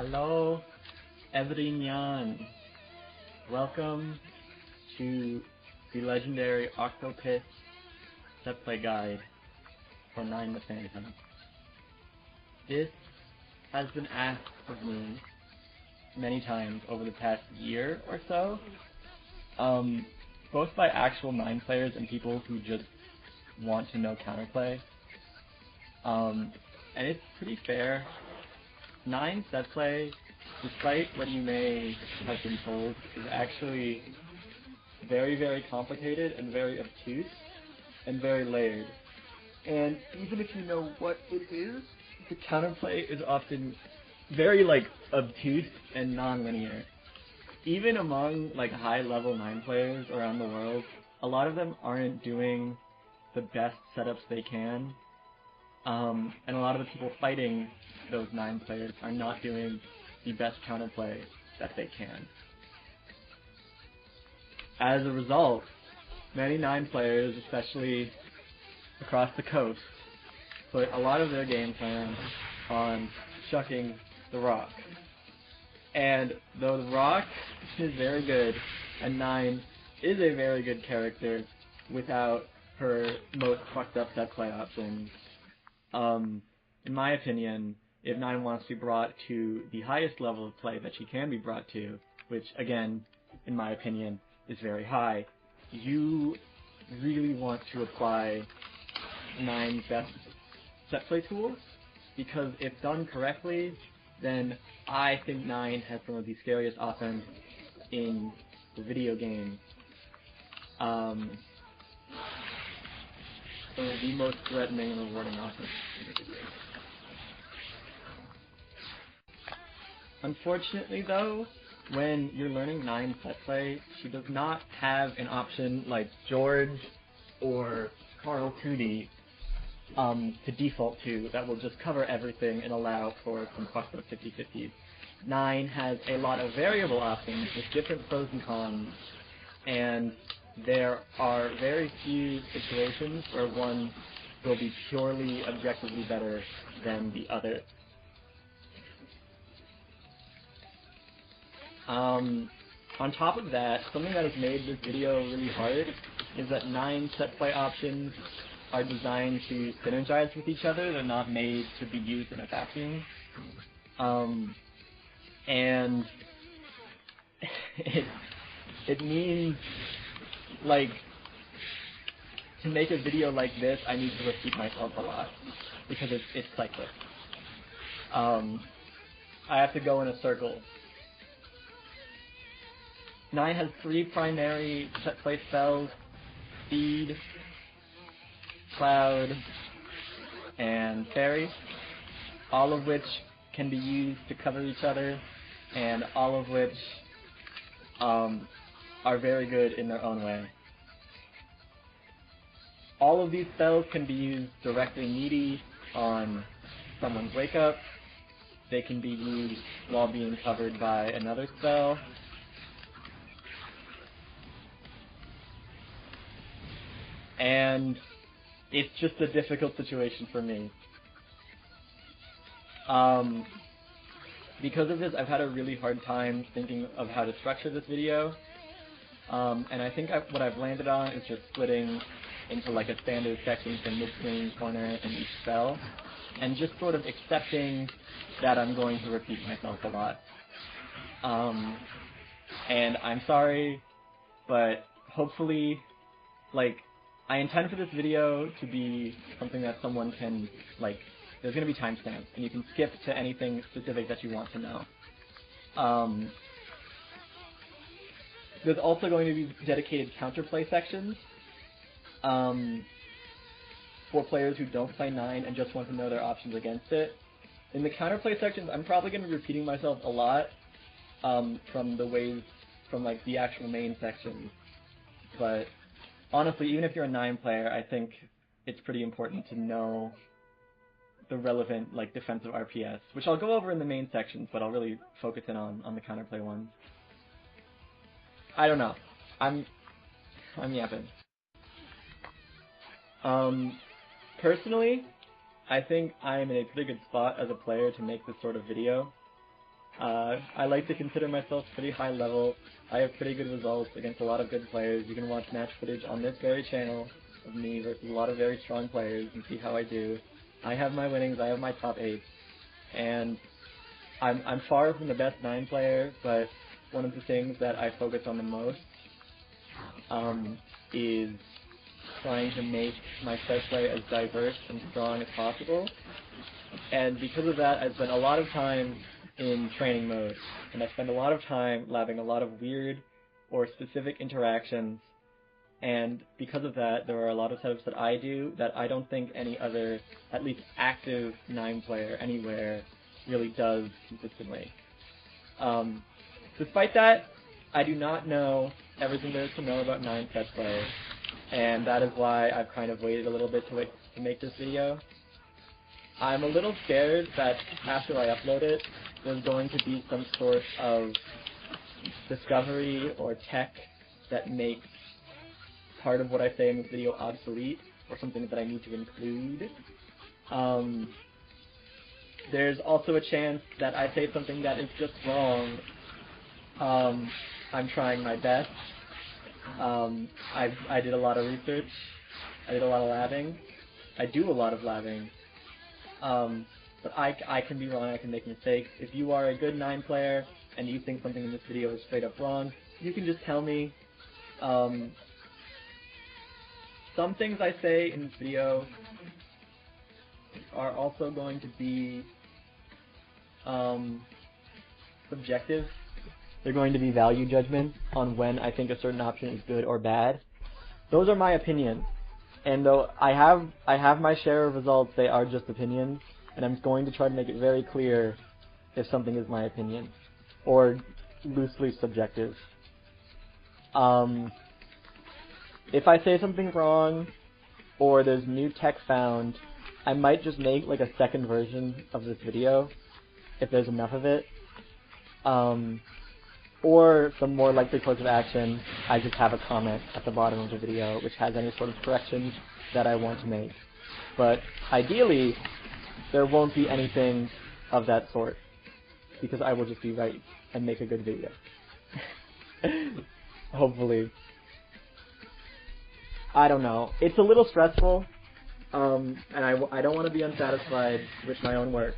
Hello, everyone. Welcome to the legendary Octo Setplay guide for 9 mechanisms. This has been asked of me many times over the past year or so, both by actual 9 players and people who just want to know Counterplay. And it's pretty fair. 9 Setplay, despite what you may have been told, is actually very, very complicated and very obtuse and very layered. And even if you know what it is, the Counterplay is often very obtuse and non-linear. Even among high-level 9 players around the world, a lot of them aren't doing the best setups they can. And a lot of the people fighting those 9 players are not doing the best counterplay that they can. As a result, many 9 players, especially across the coast, put a lot of their game plan on chucking the rock. And though the rock is very good, and 9 is a very good character without her most fucked up set play options, in my opinion, if 9 wants to be brought to the highest level of play that she can be brought to, which again, in my opinion, is very high, you really want to apply 9's best set play tools, because if done correctly, then I think 9 has some of the scariest offense in the video game. Some of the most threatening and rewarding offense in the video game. Unfortunately though, when you're learning 9 set play, she does not have an option like George or Carl Cooney to default to that will just cover everything and allow for some fucked up 50-50s. 9 has a lot of variable options with different pros and cons, and there are very few situations where one will be purely objectively better than the other. On top of that, something that has made this video really hard is that 9 set play options are designed to synergize with each other. They're not made to be used in a vacuum. And it means, to make a video like this, I need to repeat myself a lot, because it's cyclic. I have to go in a circle. 9 has 3 primary set play spells: Speed, Cloud, and Fairy, all of which can be used to cover each other, and all of which are very good in their own way. All of these spells can be used directly meaty on someone's wake up. They can be used while being covered by another spell. And it's just a difficult situation for me. Because of this, I've had a really hard time thinking of how to structure this video. And I think what I've landed on is just splitting into a standard section for midscreen, corner, and each spell, and just sort of accepting that I'm going to repeat myself a lot. And I'm sorry, but hopefully, I intend for this video to be something that someone can, there's going to be timestamps, and you can skip to anything specific that you want to know. There's also going to be dedicated counterplay sections for players who don't play 9 and just want to know their options against it. In the counterplay sections, I'm probably going to be repeating myself a lot from the actual main sections, but honestly, even if you're a 9 player, I think it's pretty important to know the relevant defensive RPS, which I'll go over in the main sections, but I'll really focus in on the counterplay ones. I don't know. I'm yapping. Personally, I think I'm in a pretty good spot as a player to make this sort of video. I like to consider myself pretty high level. I have pretty good results against a lot of good players. You can watch match footage on this very channel of me versus a lot of very strong players and see how I do. I have my winnings, I have my top 8, and I'm far from the best 9 player, but one of the things that I focus on the most is trying to make my set play as diverse and strong as possible. And because of that, I spend a lot of time in training mode, and I spend a lot of time labbing a lot of weird or specific interactions, and because of that, there are a lot of setups that I do that I don't think any other, at least active 9 player anywhere, really does consistently. Despite that, I do not know everything there is to know about 9 set play, and that is why I've kind of waited a little bit to make this video. I'm a little scared that after I upload it, there's going to be some sort of discovery or tech that makes part of what I say in this video obsolete, or something that I need to include. There's also a chance that I say something that is just wrong. I'm trying my best. I did a lot of research. I did a lot of labbing. I do a lot of labbing. But I can be wrong, I can make mistakes. If you are a good 9 player and you think something in this video is straight up wrong, you can just tell me. Some things I say in this video are also going to be subjective. They're going to be value judgments on when I think a certain option is good or bad. Those are my opinions. And though I have my share of results, they are just opinions, and I'm going to try to make it very clear if something is my opinion, or loosely subjective. If I say something wrong, or there's new tech found, I might just make like a second version of this video, if there's enough of it. Or some more likely course of action, I just have a comment at the bottom of the video which has any sort of corrections that I want to make. But ideally, there won't be anything of that sort, because I will just be right and make a good video. Hopefully. I don't know. It's a little stressful, and I don't want to be unsatisfied with my own work.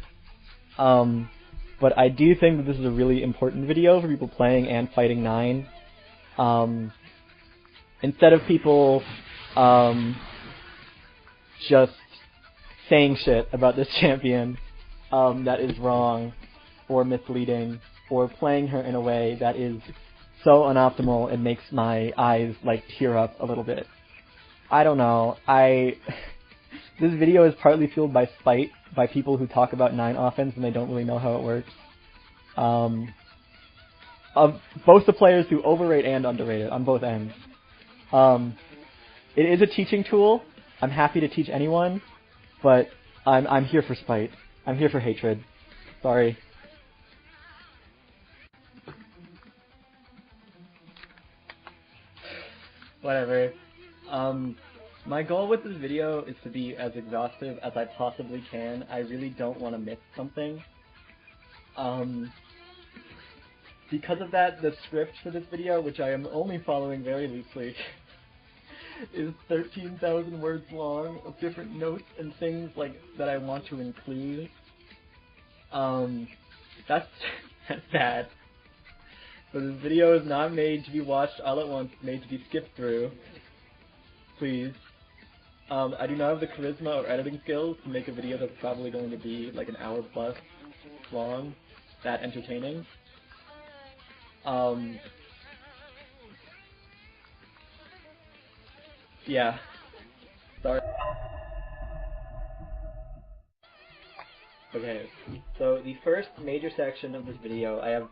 But I do think that this is a really important video for people playing and fighting 9. Instead of people just saying shit about this champion that is wrong or misleading, or playing her in a way that is so unoptimal it makes my eyes like tear up a little bit. I don't know. This video is partly fueled by spite by people who talk about 9 offense and they don't really know how it works. Of both the players who overrate and underrate it on both ends. It is a teaching tool. I'm happy to teach anyone, but I'm here for spite. I'm here for hatred. Sorry. Whatever. My goal with this video is to be as exhaustive as I possibly can. I really don't want to miss something. Because of that, the script for this video, which I am only following very loosely, is 13,000 words long of different notes and things like that I want to include. That's bad. But this video is not made to be watched all at once, it's made to be skipped through. Please. I do not have the charisma or editing skills to make a video that's probably going to be like an hour plus long, that entertaining. Yeah. Sorry. Okay, so the first major section of this video, I have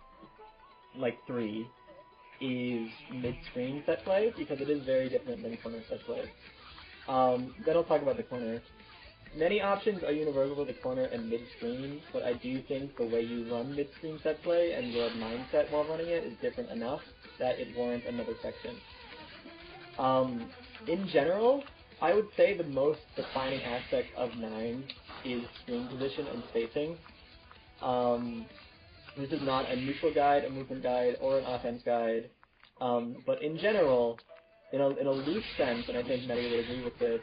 like 3, is Midscreen Setplay, because it is very different than corner Setplay. Then I'll talk about the corner. Many options are universal for the corner and midscreen, but I do think the way you run Midscreen Setplay and your mindset while running it is different enough that it warrants another section. In general, I would say the most defining aspect of 9 is screen position and spacing. This is not a neutral guide, a movement guide, or an offense guide. But in general, in a loose sense, and I think many would agree with this,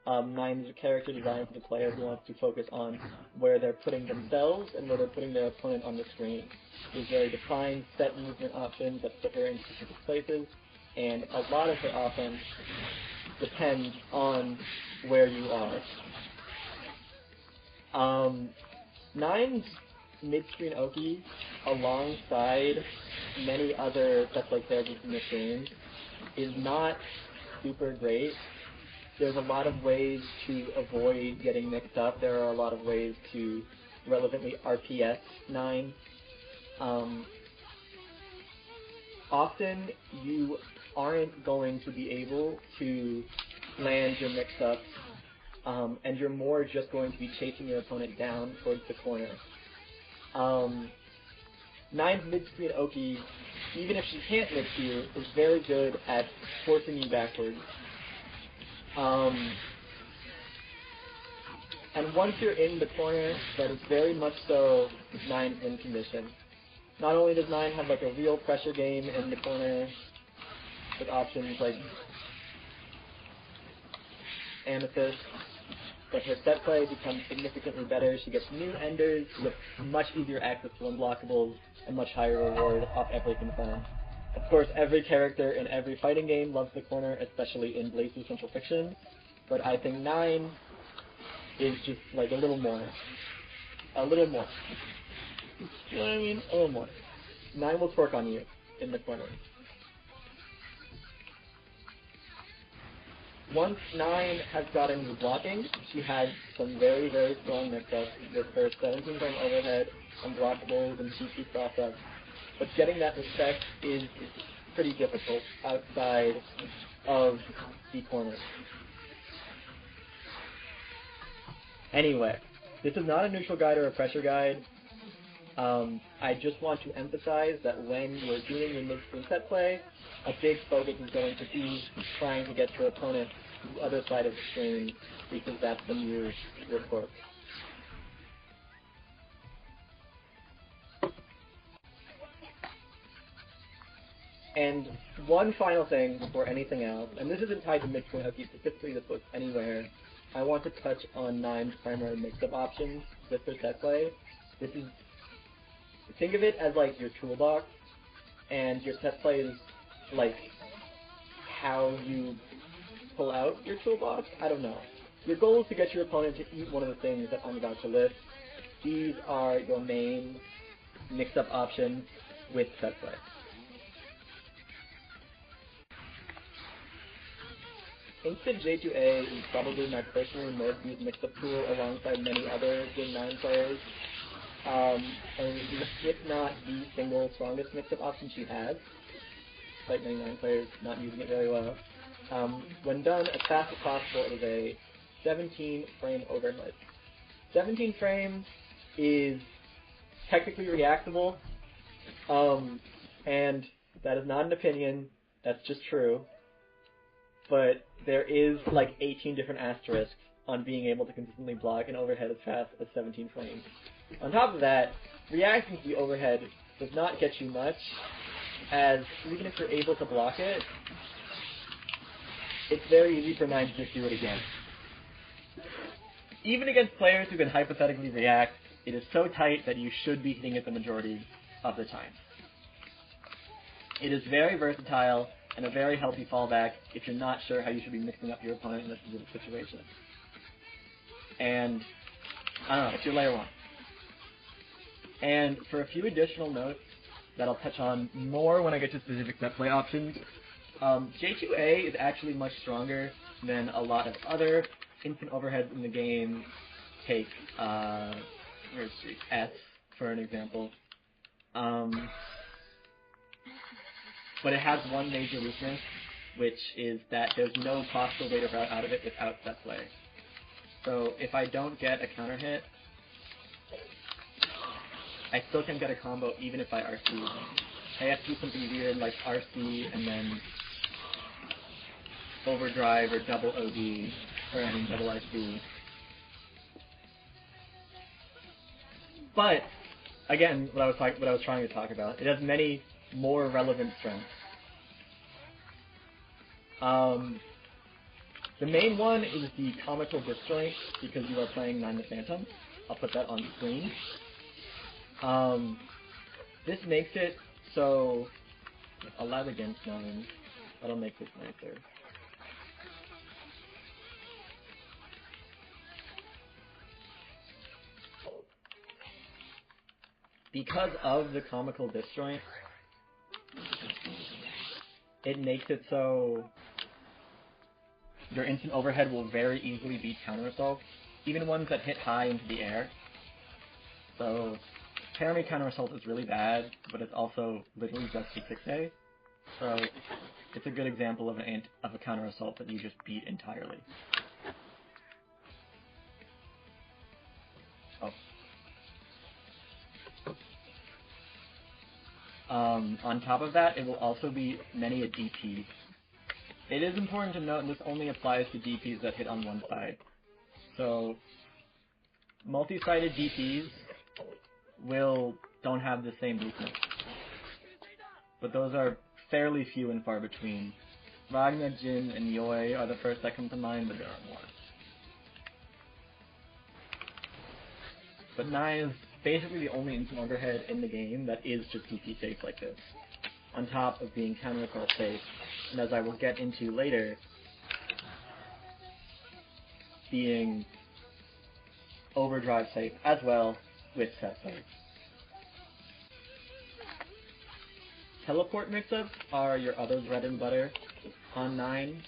Nine's character design for the player who wants to focus on where they're putting themselves and where they're putting their opponent on the screen. There's very defined set movement options that put her in specific places, and a lot of her offense depends on where you are. Nine's mid-screen Oki, alongside many other setplay therapies in this game, is not super great. There's a lot of ways to avoid getting mixed up. There are a lot of ways to relevantly RPS 9. Often you aren't going to be able to land your mix-ups, and you're more just going to be chasing your opponent down towards the corner. Nine's mid-screen Oki, even if she can't mix you, is very good at forcing you backwards. And once you're in the corner, that is very much so Nine's win condition. Not only does Nine have like a real pressure game in the corner with options like Amethyst, but her set play becomes significantly better. She gets new enders with much easier access to unblockables and much higher reward off everything found. Of course, every character in every fighting game loves the corner, especially in Blazes Central Fiction, but I think 9 is just like a little more. A little more. You know what I mean? A little more. 9 will twerk on you in the corner. Once 9 has gotten into blocking, she has some very, very strong mix-ups with her 17 frame overhead, unblockables, and CC cross-ups. But getting that respect is pretty difficult outside of the corner. Anyway, this is not a neutral guide or a pressure guide. I just want to emphasize that when you're doing your mid-screen set play, a big focus is going to be trying to get your opponent to the other side of the screen, because that's when you report. And one final thing before anything else, and this isn't tied to mid-screen hooky specifically, this was anywhere, I want to touch on 9's primary mix-up options with her set play. This is, think of it as like your toolbox, and your set play is like how you pull out your toolbox. I don't know. Your goal is to get your opponent to eat one of the things that I'm about to list. These are your main mix-up options with set play. Instant J2A is probably my personally most used mix-up tool alongside many other good 9 players. And if not the single strongest mix-up option she has, despite many 9 players not using it very well. When done as fast as possible, it is a 17 frame overhead. 17 frames is technically reactable, and that is not an opinion, that's just true. But there is like 18 different asterisks on being able to consistently block an overhead as fast as 17 frames. On top of that, reacting to the overhead does not get you much, as even if you're able to block it, it's very easy for 9 to just do it again. Even against players who can hypothetically react, it is so tight that you should be hitting it the majority of the time. It is very versatile and a very healthy fallback if you're not sure how you should be mixing up your opponent in this specific situation. And, I don't know, it's your layer 1. And for a few additional notes that I'll touch on more when I get to specific set play options, J2A is actually much stronger than a lot of other instant overheads in the game. Take, where's S for an example. But it has one major weakness, which is that there's no possible way to route out of it without set play. So if I don't get a counter hit, I still can get a combo even if I RC. I have to do something weird like RC and then overdrive or double OD, or I mean double RC. But again, what I was trying to talk about. It has many more relevant strengths. The main one is the comical disjoint, because you are playing 9 the Phantom. I'll put that on screen. This makes it so allowed against 9. That'll make this nicer. Because of the comical disjoint, it makes it so your instant overhead will very easily beat counter assaults, even ones that hit high into the air. So parry counter assault is really bad, but it's also literally just a 6A. So it's a good example of a counter assault that you just beat entirely. Oh. On top of that, it will also be many a DP. It is important to note this only applies to DPs that hit on one side. So multi-sided DPs don't have the same weakness. But those are fairly few and far between. Ragna, Jin, and Yoi are the first that come to mind, but there are more. But 9 is basically the only instant overhead in the game that is just DP safe like this, on top of being counter assault safe, and as I will get into later, being overdrive safe as well with setplay. Teleport mix-ups are your other bread and butter on 9.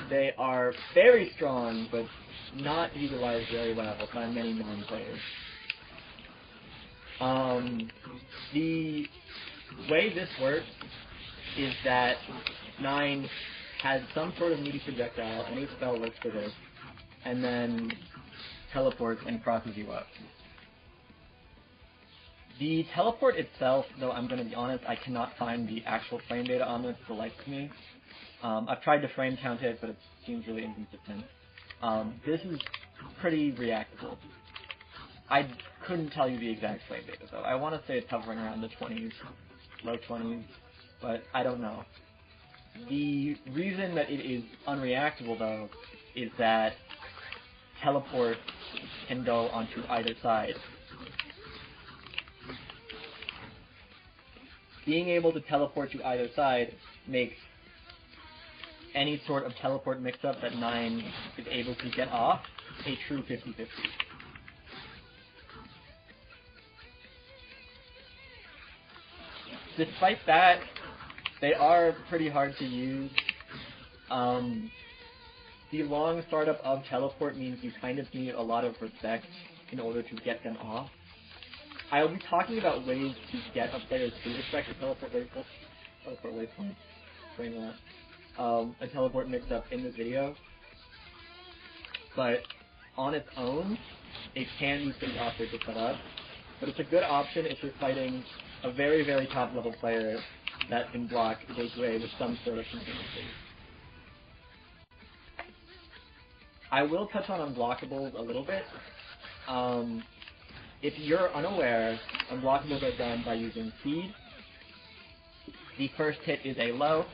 They are very strong, but not utilized very well by many non-players. The way this works is that 9 has some sort of meaty projectile, any spell works for this, and then teleports and crosses you up. The teleport itself, though I'm going to be honest, I cannot find the actual frame data on this for the life of me. I've tried to frame count it, but it seems really inconsistent. This is pretty reactable. I couldn't tell you the exact frame data, though. I want to say it's hovering around the 20s, low 20s, but I don't know. The reason that it is unreactable, though, is that teleport can go onto either side. Being able to teleport to either side makes any sort of teleport mix-up that 9 is able to get off a true 50-50. Despite that, they are pretty hard to use. The long startup of teleport means you kind of need a lot of respect in order to get them off. I will be talking about ways to get a player to respect a teleport waypoint, a teleport mix-up in this video, but on its own, it can be pretty awkward to set up, but it's a good option if you're fighting a very, very top-level player that can block J2A with some sort of consistency. I will touch on unblockables a little bit. If you're unaware, unblockables are done by using seed. The first hit is a low.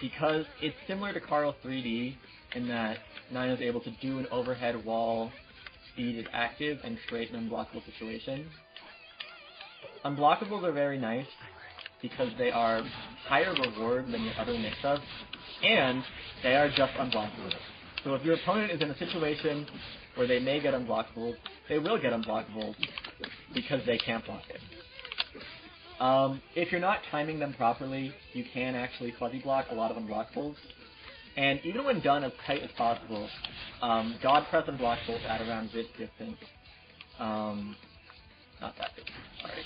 Because it's similar to Carl 3D in that 9 is able to do an overhead wall, speed is active, and create an unblockable situation. Unblockables are very nice because they are higher reward than your other mix-ups, and they are just unblockable. So if your opponent is in a situation where they may get unblockables, they will get unblockables because they can't block it. If you're not timing them properly, you can actually fuzzy block a lot of unblockables. And even when done as tight as possible, God press unblockables at around this distance. Not that distance, sorry.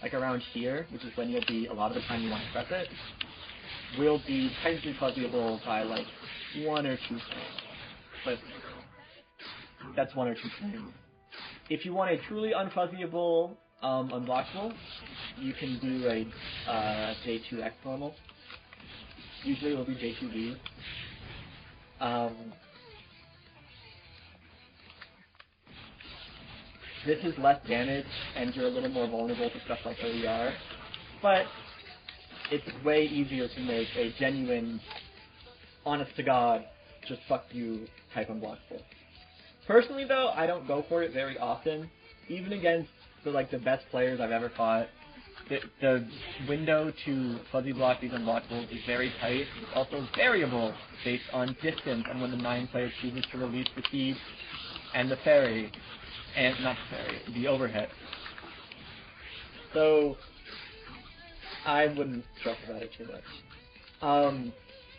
Like around here, which is when you'll be, a lot of the time you want to press it, will be technically fuzzyable by like 1 or 2 frames. But that's 1 or 2 frames. If you want a truly unfuzzyable unblockable, you can do a J2X normal. Usually it will be J2B. This is less damage, and you're a little more vulnerable to stuff like ODR, but it's way easier to make a genuine, honest-to-God, just fuck you type unblockable. Personally, though, I don't go for it very often. Even against the best players I've ever fought, the window to fuzzy block these unblockables is very tight. It's also variable based on distance and when the 9 player chooses to release the seed and the fairy. And not the fairy, the overhead. So I wouldn't stress about it too much.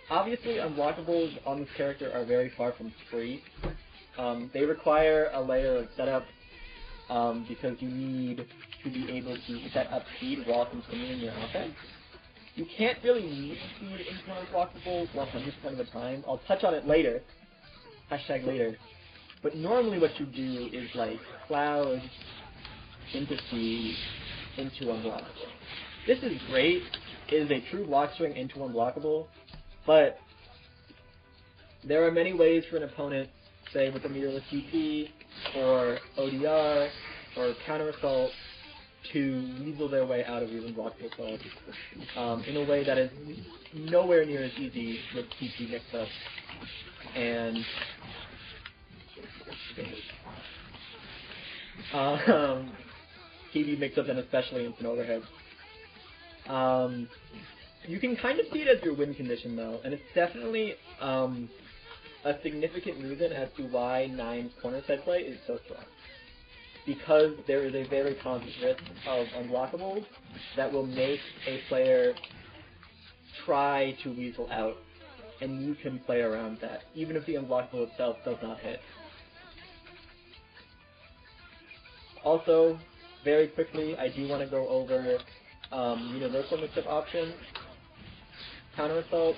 Obviously, unblockables on this character are very far from free. They require a layer of setup because you need to be able to set up speed while continuing your offense. You can't really need speed into unblockables 100% of the time. I'll touch on it later. Hashtag later. But normally what you do is cloud into speed into unblockable. This is great. It is a true block string into unblockable, but there are many ways for an opponent, say with a mirrorless TP, or ODR, or counter assault, to weasel their way out of these unblockable assaults in a way that is nowhere near as easy with TP mix-up and TV mix-up, and especially instant overhead. You can kind of see it as your win condition, though, and it's definitely a significant reason as to why 9's corner setplay is so strong. Because there is a very constant risk of unblockables that will make a player try to weasel out, and you can play around that, even if the unblockable itself does not hit. Also, very quickly, I do want to go over universal mix-up options. Counter assault.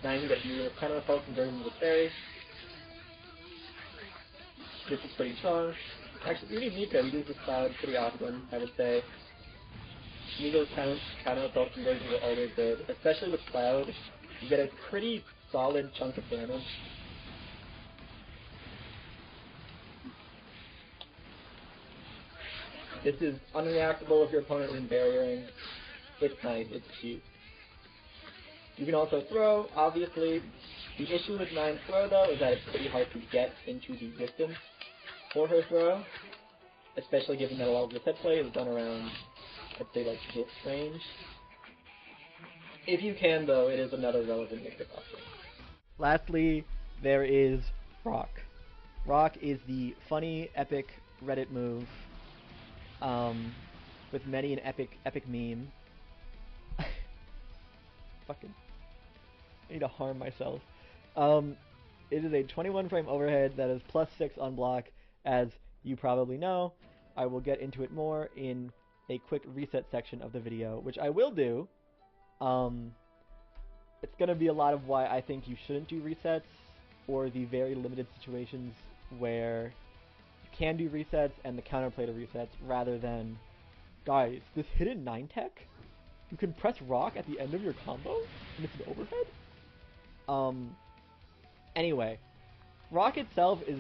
Now you can get counter assault conversion with fairy. This is pretty strong. Actually, even Nico uses this cloud pretty often, I would say. Nico's counter assault conversions are always good, especially with cloud. You get a pretty solid chunk of damage. This is unreactable if your opponent is barriering. It's nice, it's cute. You can also throw, obviously. The issue with 9's throw, though, is that it's pretty hard to get into the distance for her throw, especially given that a lot of the set play is done around, I'd say, this range. If you can, though, it is another relevant mix-up option. Lastly, there is Rock. Rock is the funny, epic Reddit move, with many an epic meme. Fucking, I need to harm myself. It is a 21 frame overhead that is +6 on block, as you probably know. I will get into it more in a quick reset section of the video, which I will do. It's going to be a lot of why I think you shouldn't do resets, or the very limited situations where you can do resets and the counterplay to resets, rather than, guys, this hidden 9 tech? You can press rock at the end of your combo, and it's an overhead? Anyway, rock itself is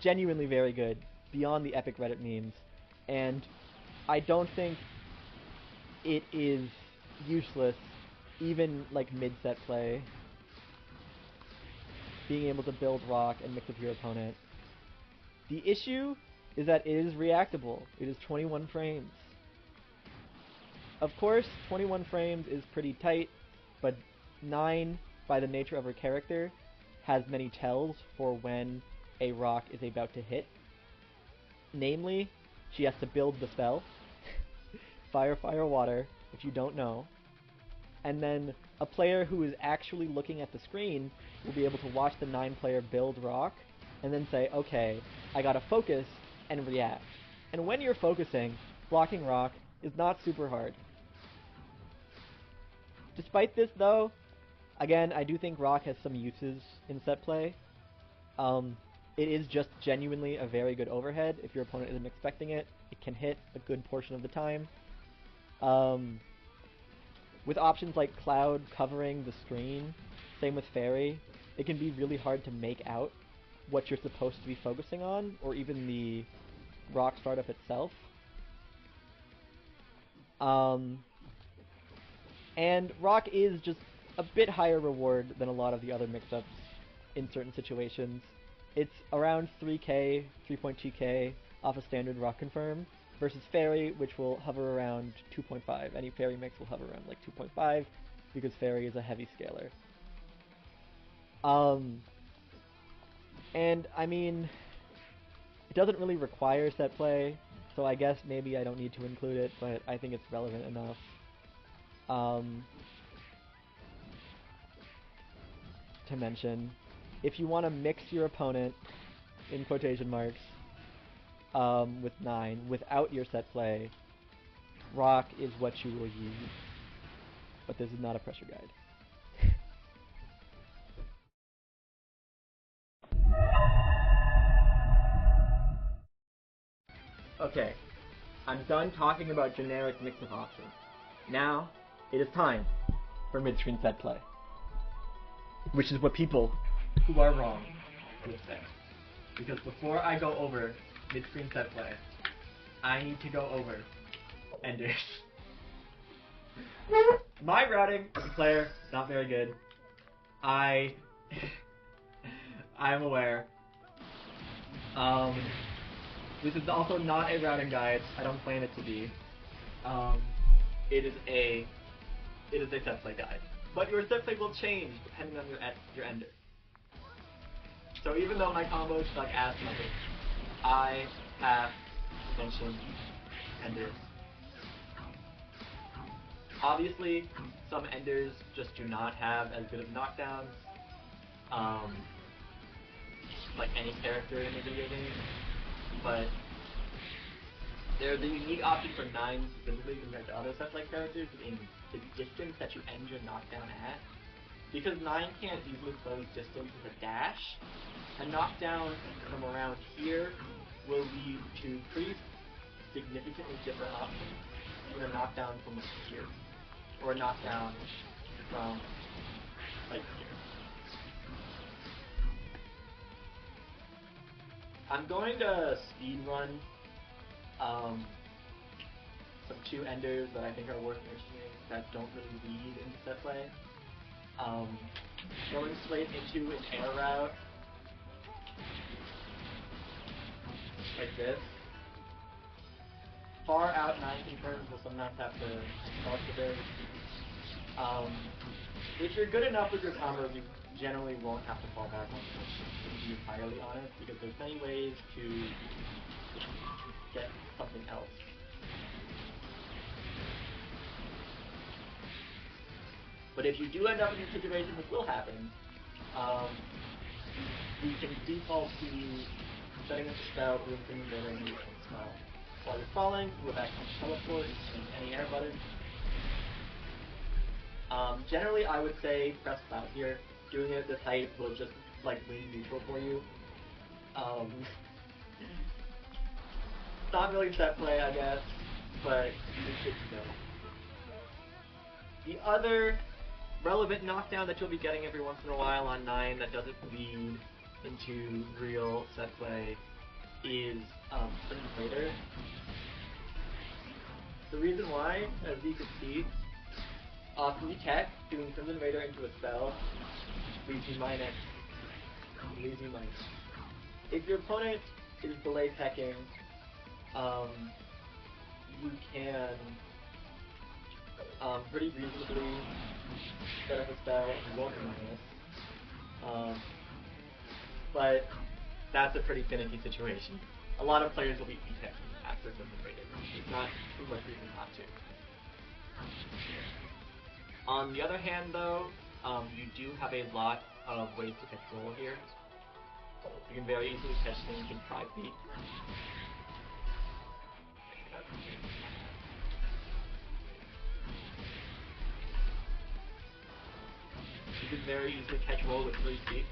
genuinely very good, beyond the epic Reddit memes, and I don't think it is useless, even mid-set play, being able to build rock and mix with your opponent. The issue is that it is reactable. It is 21 frames. Of course, 21 frames is pretty tight, but 9, by the nature of her character, has many tells for when a rock is about to hit. Namely, she has to build the spell, fire, fire, water, if you don't know, and then a player who is actually looking at the screen will be able to watch the 9 player build rock, and then say, okay, I gotta focus and react. And when you're focusing, blocking rock is not super hard. Despite this, though, again, I do think rock has some uses in set play. It is just genuinely a very good overhead. If your opponent isn't expecting it, it can hit a good portion of the time. With options like cloud covering the screen same with Fairy. It can be really hard to make out what you're supposed to be focusing on, or even the rock startup itself. And rock is just a bit higher reward than a lot of the other mix-ups in certain situations. It's around 3k, 3.2k off a standard rock confirm, versus Fairy, which will hover around 2.5. Any Fairy mix will hover around like 2.5, because Fairy is a heavy scaler. And I mean, it doesn't really require set play, so I guess maybe I don't need to include it, but I think it's relevant enough. To mention, if you want to mix your opponent, in quotation marks, with 9 without your set play, rock is what you will use. But this is not a pressure guide. Okay, I'm done talking about generic mix-up options. Now, it is time for Midscreen Setplay. Which is what people who are wrong will say. Because before I go over Midscreen Setplay, I need to go over enders. My routing as a player, not very good. I'm aware. This is also not a routing guide. I don't plan it to be. It is a set play guide. But your set play will change depending on your ender. So even though my combos suck ass numbers, I have mentioned enders. Obviously, some enders just do not have as good of knockdowns, like any character in a video game. But there's a unique option for 9 specifically compared to other set play characters in the distance that you end your knockdown at. Because 9 can't easily close distance with a dash, a knockdown from around here will lead to pretty significantly different options than a knockdown from like here, or a knockdown from like here. I'm going to speed run some 2 enders that I think are worth mentioning that don't really lead into set play. Going straight into an air route like this. Far out 9 confirms will sometimes have to talk a bit. If you're good enough with your combos, you generally won't have to fall back on it, to be entirely honest, because there's many ways to get something else. But if you do end up in a situation, which will happen, you can default to setting up a spell, doing things that are new spell. While you're falling, you go back to teleport and any air button. Generally, I would say press Cloud here. Doing it at this height will just like win neutral for you. It's not really set play, I guess, but it's good to know. The other relevant knockdown that you'll be getting every once in a while on 9 that doesn't lead into real set play is Crimson Raider. The reason why, as you can see, 3 tech, doing Crimson Raider into a spell leaves you minus. If your opponent is delay teching, you can pretty reasonably set up a spell and won't be minus. But that's a pretty finicky situation. A lot of players will be E-teching after Crimson Raider. There's not too much reason not to. On the other hand, though, you do have a lot of ways to control here. You can very easily catch things in 5 feet. You can very easily catch roll with 3 feet.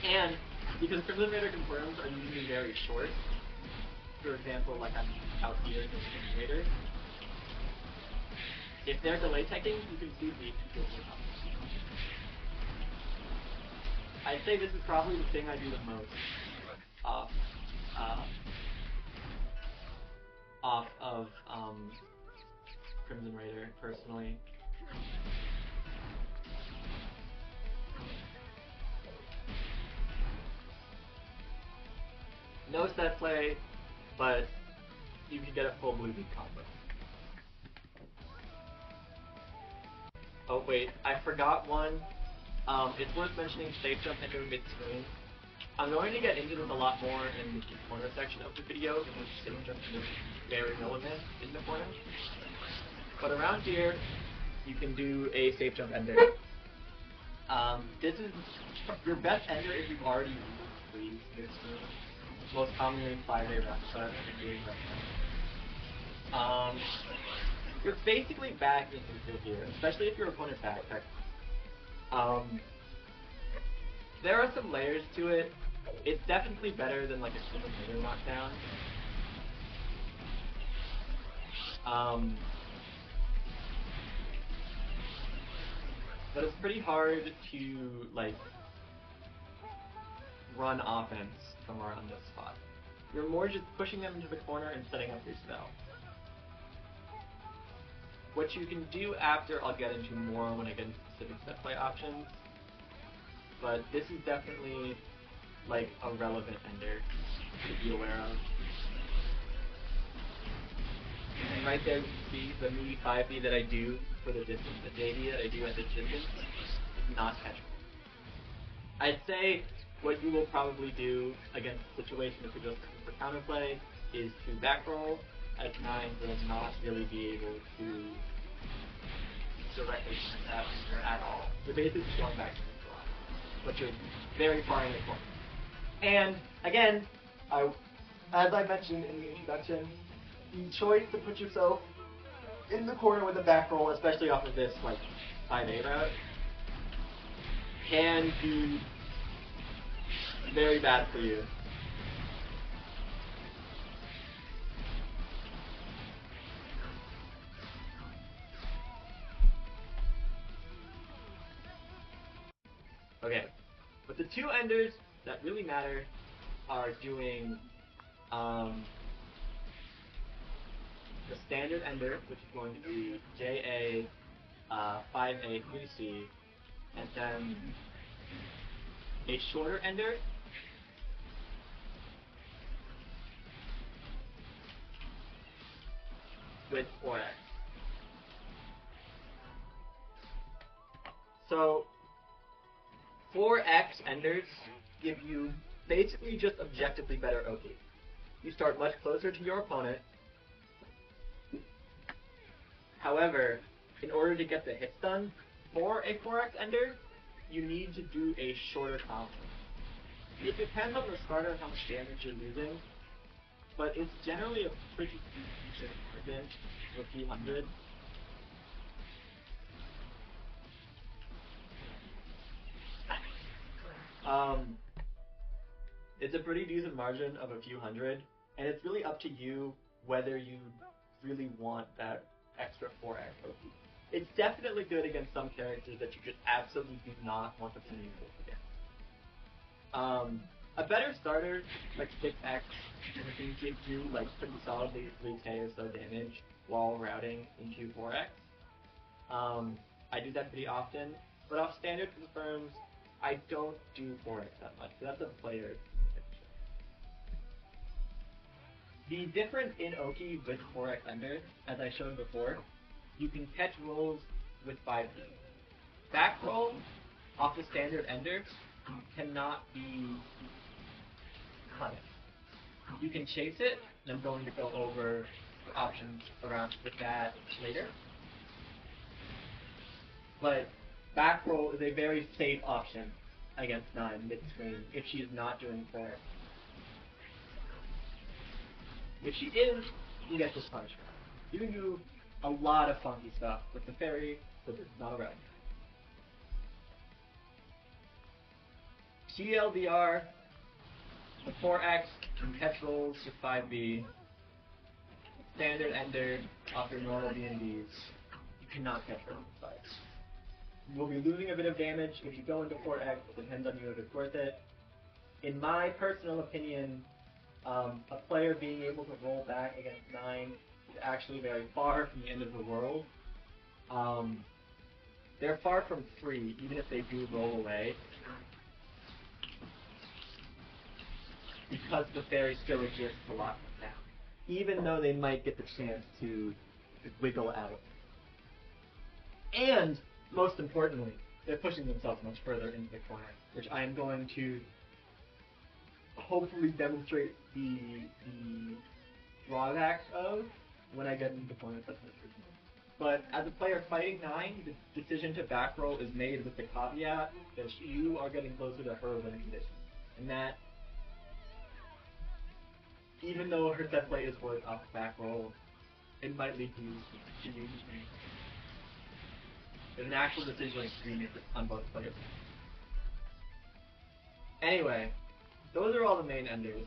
And because Crimson Raider confirms are usually very short, for example, like I'm out here in Crimson Raider, If they're delay teching, you can see the I'd say this is probably the thing I do the most off of Crimson Raider, personally. No set play, but you can get a full blue beat combo. Oh wait, I forgot one. It's worth mentioning safejump into mid-screen. I'm going to get into this a lot more in the corner section of the video because safejump is very relevant in the corner. But around here, you can do a safejump ender. This is your best ender if you've already used freeze mid-screen. Most commonly 5A round, but I've been doing right now. You're basically back in neutral here, especially if your opponent backpacks. There are some layers to it. It's definitely better than like a super mega knockdown. But it's pretty hard to like run offense from around this spot. You're more just pushing them into the corner and setting up your spell. What you can do after, I'll get into more when I get into specific set play options. But this is definitely like a relevant ender to be aware of. And right there you can see the meaty 5B that I do for the distance, the JD that I do at this distance is not catchable. I'd say what you will probably do against the situation if you're just coming for counterplay is to back roll, as 9 will not really be able to directly hit that ender at all. You're basically just going back to the line, but you're very far in the corner. And again, as I mentioned in the introduction, the choice to put yourself in the corner with a back roll, especially off of this like 5A route, can be very bad for you. Okay, but the two enders that really matter are doing the standard ender, which is going to be JA, 5A, 3C, and then a shorter ender with 4X. So 4X enders give you basically just objectively better OP. You start much closer to your opponent. However, in order to get the hits done for a 4X ender, you need to do a shorter combo. It depends on the starter how much damage you're losing, but it's generally a pretty decent margin of a few hundred. It's a pretty decent margin of a few hundred, and it's really up to you whether you really want that extra 4X OP. It's definitely good against some characters that you just absolutely do not want to play against. A better starter, like 6X, can give you like pretty solidly 3k or so damage while routing into 4X. I do that pretty often, but off standard confirms, I don't do 4X that much, so that's a player. The difference in Oki with 4X Ender, as I showed before, you can catch rolls with 5D. Back roll off the standard Ender cannot be punished. You can chase it, and I'm going to go over the options around with that later. But back roll is a very safe option against 9 mid-screen if she is not doing 4X. If she is, you get this punishment. You can do a lot of funky stuff with the fairy, but it's not around. TLDR, the 4X can catch rolls with 5B, standard ender off your normal B&Bs. You cannot catch her on site. You will be losing a bit of damage if you go into 4X. It depends on you if it's worth it. In my personal opinion, a player being able to roll back against 9 is actually very far from the end of the world. They're far from free, even if they do roll away, because the fairy still exists to lock them down, even though they might get the chance to wiggle out. And, most importantly, they're pushing themselves much further into the corner, which I am going to hopefully demonstrate the drawbacks of when I get into opponents such as this. But as a player fighting 9, the decision to back roll is made with the caveat that you are getting closer to her winning condition. And that, even though her set play is worth off back roll, it might lead to you losing. There's an actual decision agreement on both players. Anyway, those are all the main enders.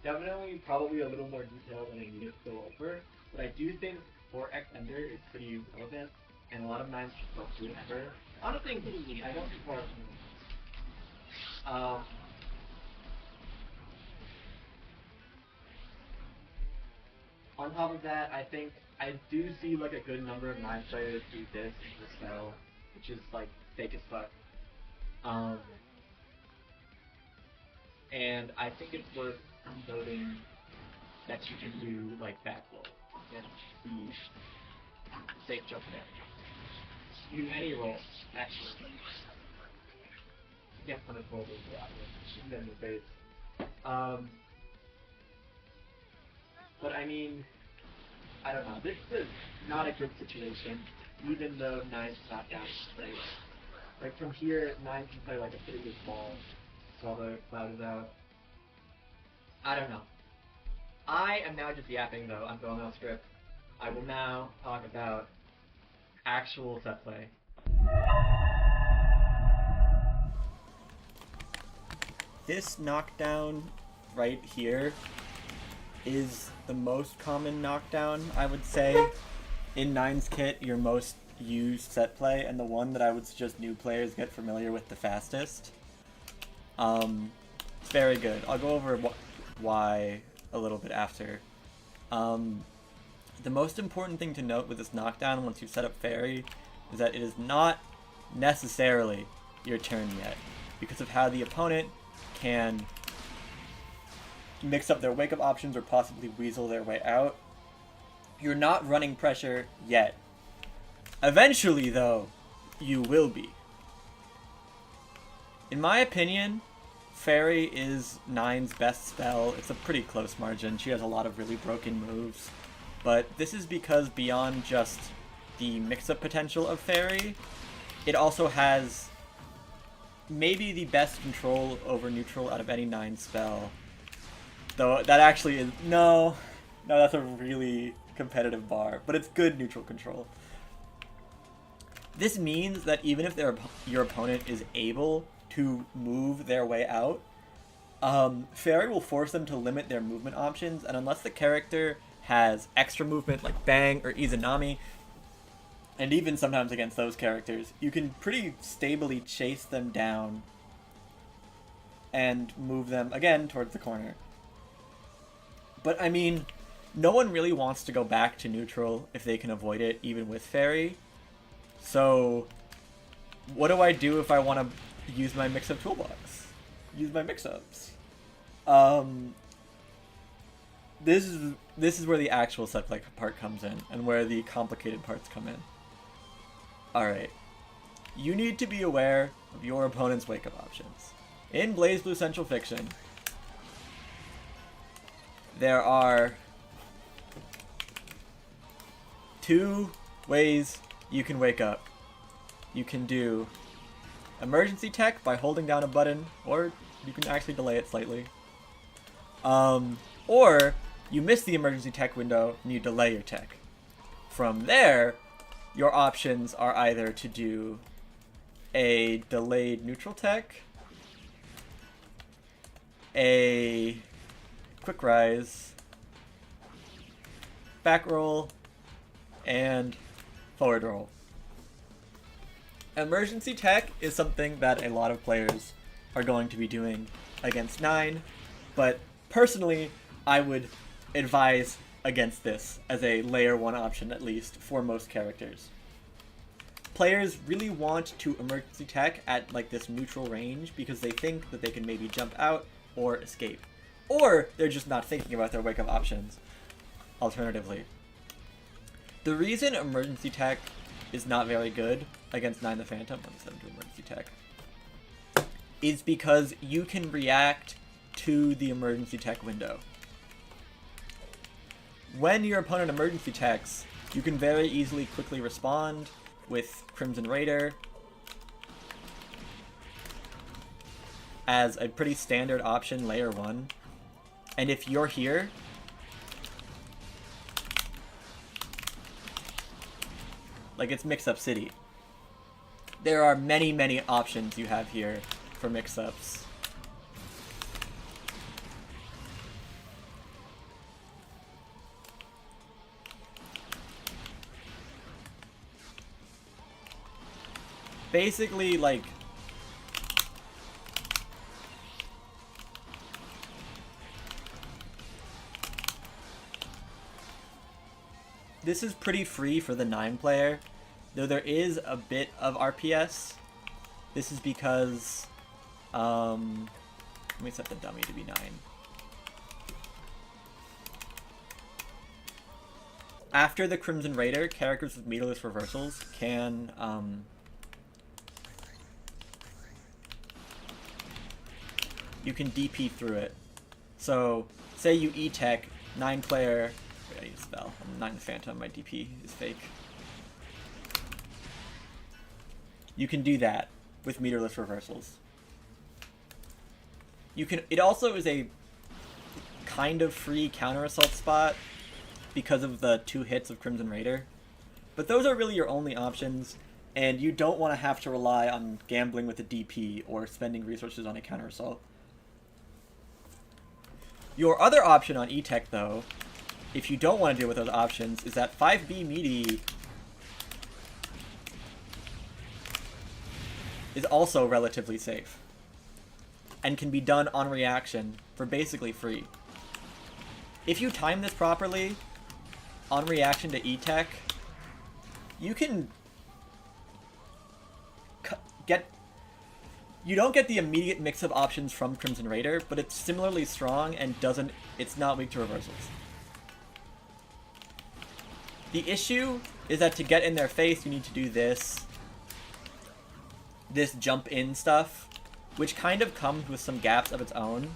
Definitely probably a little more detail than I needed to go over, but I do think 4X ender is pretty relevant, and a lot of 9s just don't do it ever. Honestly, including me, I don't do 4X ender. On top of that, I think I do see like a good number of 9 players do this in the spell, which is like fake as fuck. And I think it's worth noting that you can do like back roll and the safe jump there. Do any roll, actually. You can't punish roll those shoot them in the face. But I mean, I don't know. This is not a good situation, even though 9's not down to play. Like from here, 9 can play like a pretty good ball while the cloud is out. I don't know. I am now just yapping though. I'm going off script. I will now talk about actual set play. This knockdown right here is the most common knockdown, I would say. In 9's kit, your most used set play, and the one that I would suggest new players get familiar with the fastest. It's very good. I'll go over why a little bit after. The most important thing to note with this knockdown once you set up Fairy is that it is not necessarily your turn yet, because of how the opponent can mix up their wake-up options or possibly weasel their way out. You're not running pressure yet. Eventually, though, you will be. In my opinion, Fairy is 9's best spell. It's a pretty close margin. She has a lot of really broken moves. But this is because beyond just the mix-up potential of Fairy, it also has maybe the best control over neutral out of any 9 spell. Though that actually is... No, that's a really competitive bar. But it's good neutral control. This means that even if your opponent is able to move their way out, Fairy will force them to limit their movement options, and unless the character has extra movement like Bang or Izanami, and even sometimes against those characters, you can pretty stably chase them down and move them again towards the corner. But I mean, no one really wants to go back to neutral if they can avoid it, even with Fairy. So, what do I do if I want to use my mix-up toolbox? Use my mix-ups. This is where the actual set play part comes in, and where the complicated parts come in. Alright. You need to be aware of your opponent's wake-up options. In BlazBlue Central Fiction, there are 2 ways you can wake up. You can do emergency tech by holding down a button, or you can actually delay it slightly. Or you miss the emergency tech window and you delay your tech. From there, your options are either to do a delayed neutral tech, a quick rise, back roll, and forward roll. Emergency tech is something that a lot of players are going to be doing against 9, but personally, I would advise against this as a layer 1 option, at least, for most characters. Players really want to emergency tech at like this neutral range because they think that they can maybe jump out or escape. Or they're just not thinking about their wake-up options, alternatively. The reason emergency tech is not very good against 9 the Phantom, let me set him to emergency tech, is because you can react to the emergency tech window. When your opponent emergency techs, you can very easily quickly respond with Crimson Raider as a pretty standard option layer 1. And if you're here, like it's mix-up city. There are many, many options you have here for mix-ups. Basically, like, this is pretty free for the 9 player, though there is a bit of RPS. This is because, let me set the dummy to be 9. After the Crimson Raider, characters with meterless reversals can, you can DP through it. So, say you E-Tech, 9 player, wait, I need a spell. I'm 9 Phantom, my DP is fake. You can do that with meterless reversals. You can, it also is a kind of free counter assault spot because of the 2 hits of Crimson Raider. But those are really your only options, and you don't want to have to rely on gambling with a DP or spending resources on a counter assault. Your other option on E-Tech, though, if you don't want to deal with those options, is that 5B meaty is also relatively safe and can be done on reaction for basically free. If you time this properly, on reaction to E-Tech, you can get... You don't get the immediate mix-up options from Crimson Raider, but it's similarly strong and it's not weak to reversals. The issue is that to get in their face, you need to do this jump in stuff, which kind of comes with some gaps of its own.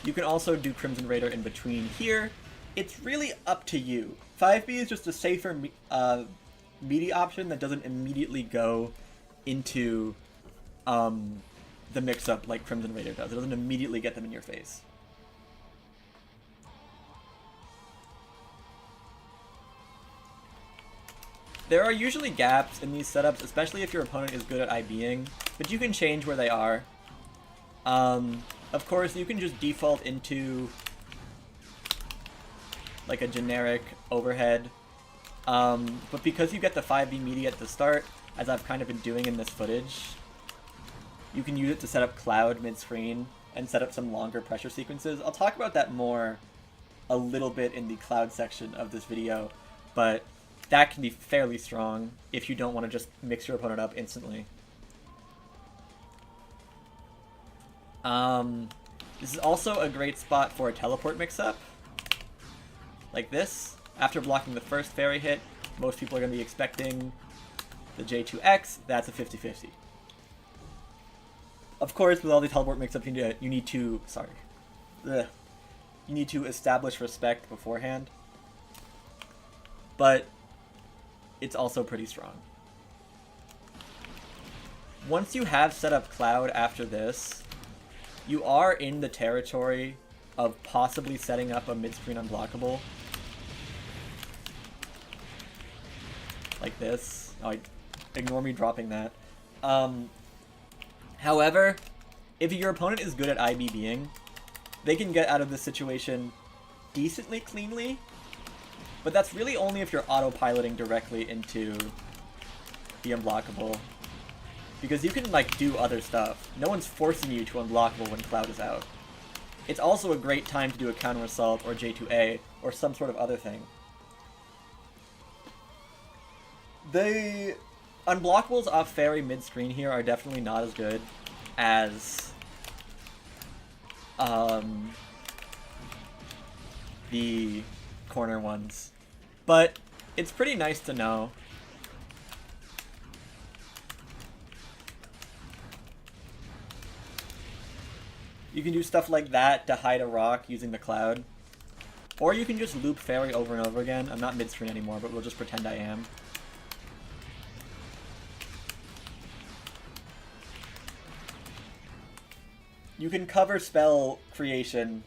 You can also do Crimson Raider in between here. It's really up to you. 5B is just a safer meaty option that doesn't immediately go into the mix-up like Crimson Raider does. It doesn't immediately get them in your face. There are usually gaps in these setups, especially if your opponent is good at IBing, but you can change where they are. Of course, you can just default into like a generic overhead, but because you get the 5B meaty at the start, as I've kind of been doing in this footage, you can use it to set up Cloud mid-screen and set up some longer pressure sequences. I'll talk about that more a little bit in the Cloud section of this video, but that can be fairly strong if you don't want to just mix your opponent up instantly. This is also a great spot for a teleport mix-up, like this. After blocking the first fairy hit, most people are going to be expecting the J2X. That's a 50-50. Of course, with all the teleport mix-ups, you need to establish respect beforehand, but it's also pretty strong. Once you have set up Cloud after this, you are in the territory of possibly setting up a mid-screen unblockable. Like this. Oh, ignore me dropping that. However, if your opponent is good at IBBing, they can get out of this situation decently cleanly, But that's really only if you're autopiloting directly into the Unblockable. Because you can, like, do other stuff. No one's forcing you to Unblockable when Cloud is out. It's also a great time to do a counter assault or J2A or some sort of other thing. The Unblockables off Fairy mid-screen here are definitely not as good as the corner ones. But it's pretty nice to know. You can do stuff like that to hide a rock using the Cloud. Or you can just loop Fairy over and over again. I'm not mid-screen anymore, but we'll just pretend I am. You can cover spell creation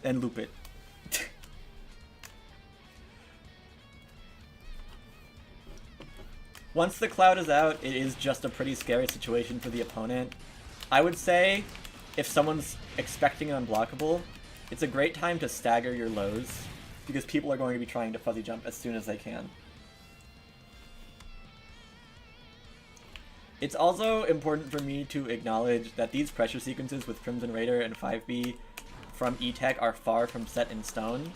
and loop it. Once the Cloud is out, it is just a pretty scary situation for the opponent. I would say, if someone's expecting an Unblockable, it's a great time to stagger your lows, because people are going to be trying to fuzzy jump as soon as they can. It's also important for me to acknowledge that these pressure sequences with Crimson Raider and 5B from E-Tech are far from set in stone.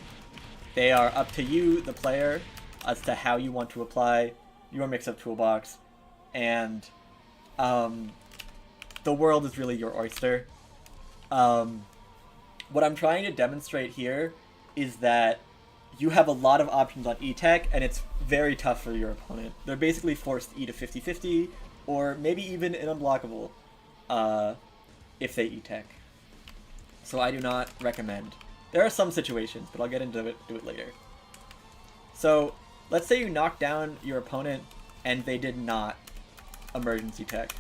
They are up to you, the player, as to how you want to apply your mix-up toolbox, and the world is really your oyster. What I'm trying to demonstrate here is that you have a lot of options on E-Tech, and it's very tough for your opponent. They're basically forced to eat a 50-50, or maybe even an Unblockable, if they E-Tech. So I do not recommend. There are some situations, but I'll get into it later. So, let's say you knock down your opponent, and they did not emergency tech.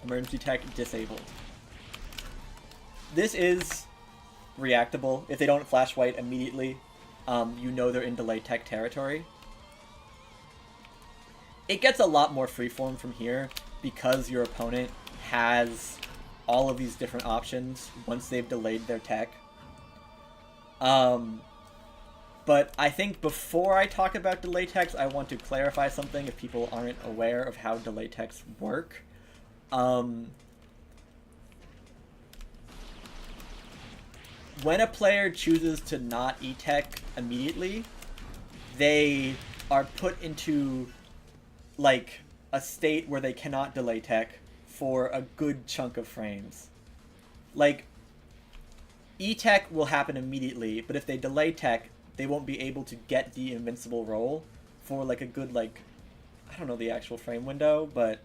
Emergency tech disabled. This is reactable. If they don't flash white immediately, you know they're in delay tech territory. It gets a lot more freeform from here because your opponent has all of these different options once they've delayed their tech. But I think before I talk about delay techs, I want to clarify something if people aren't aware of how delay techs work. When a player chooses to not E-Tech immediately, they are put into, like, a state where they cannot delay tech for a good chunk of frames. Like, E-Tech will happen immediately, but if they delay tech, they won't be able to get the invincible roll for, like, a good, like, I don't know the actual frame window, but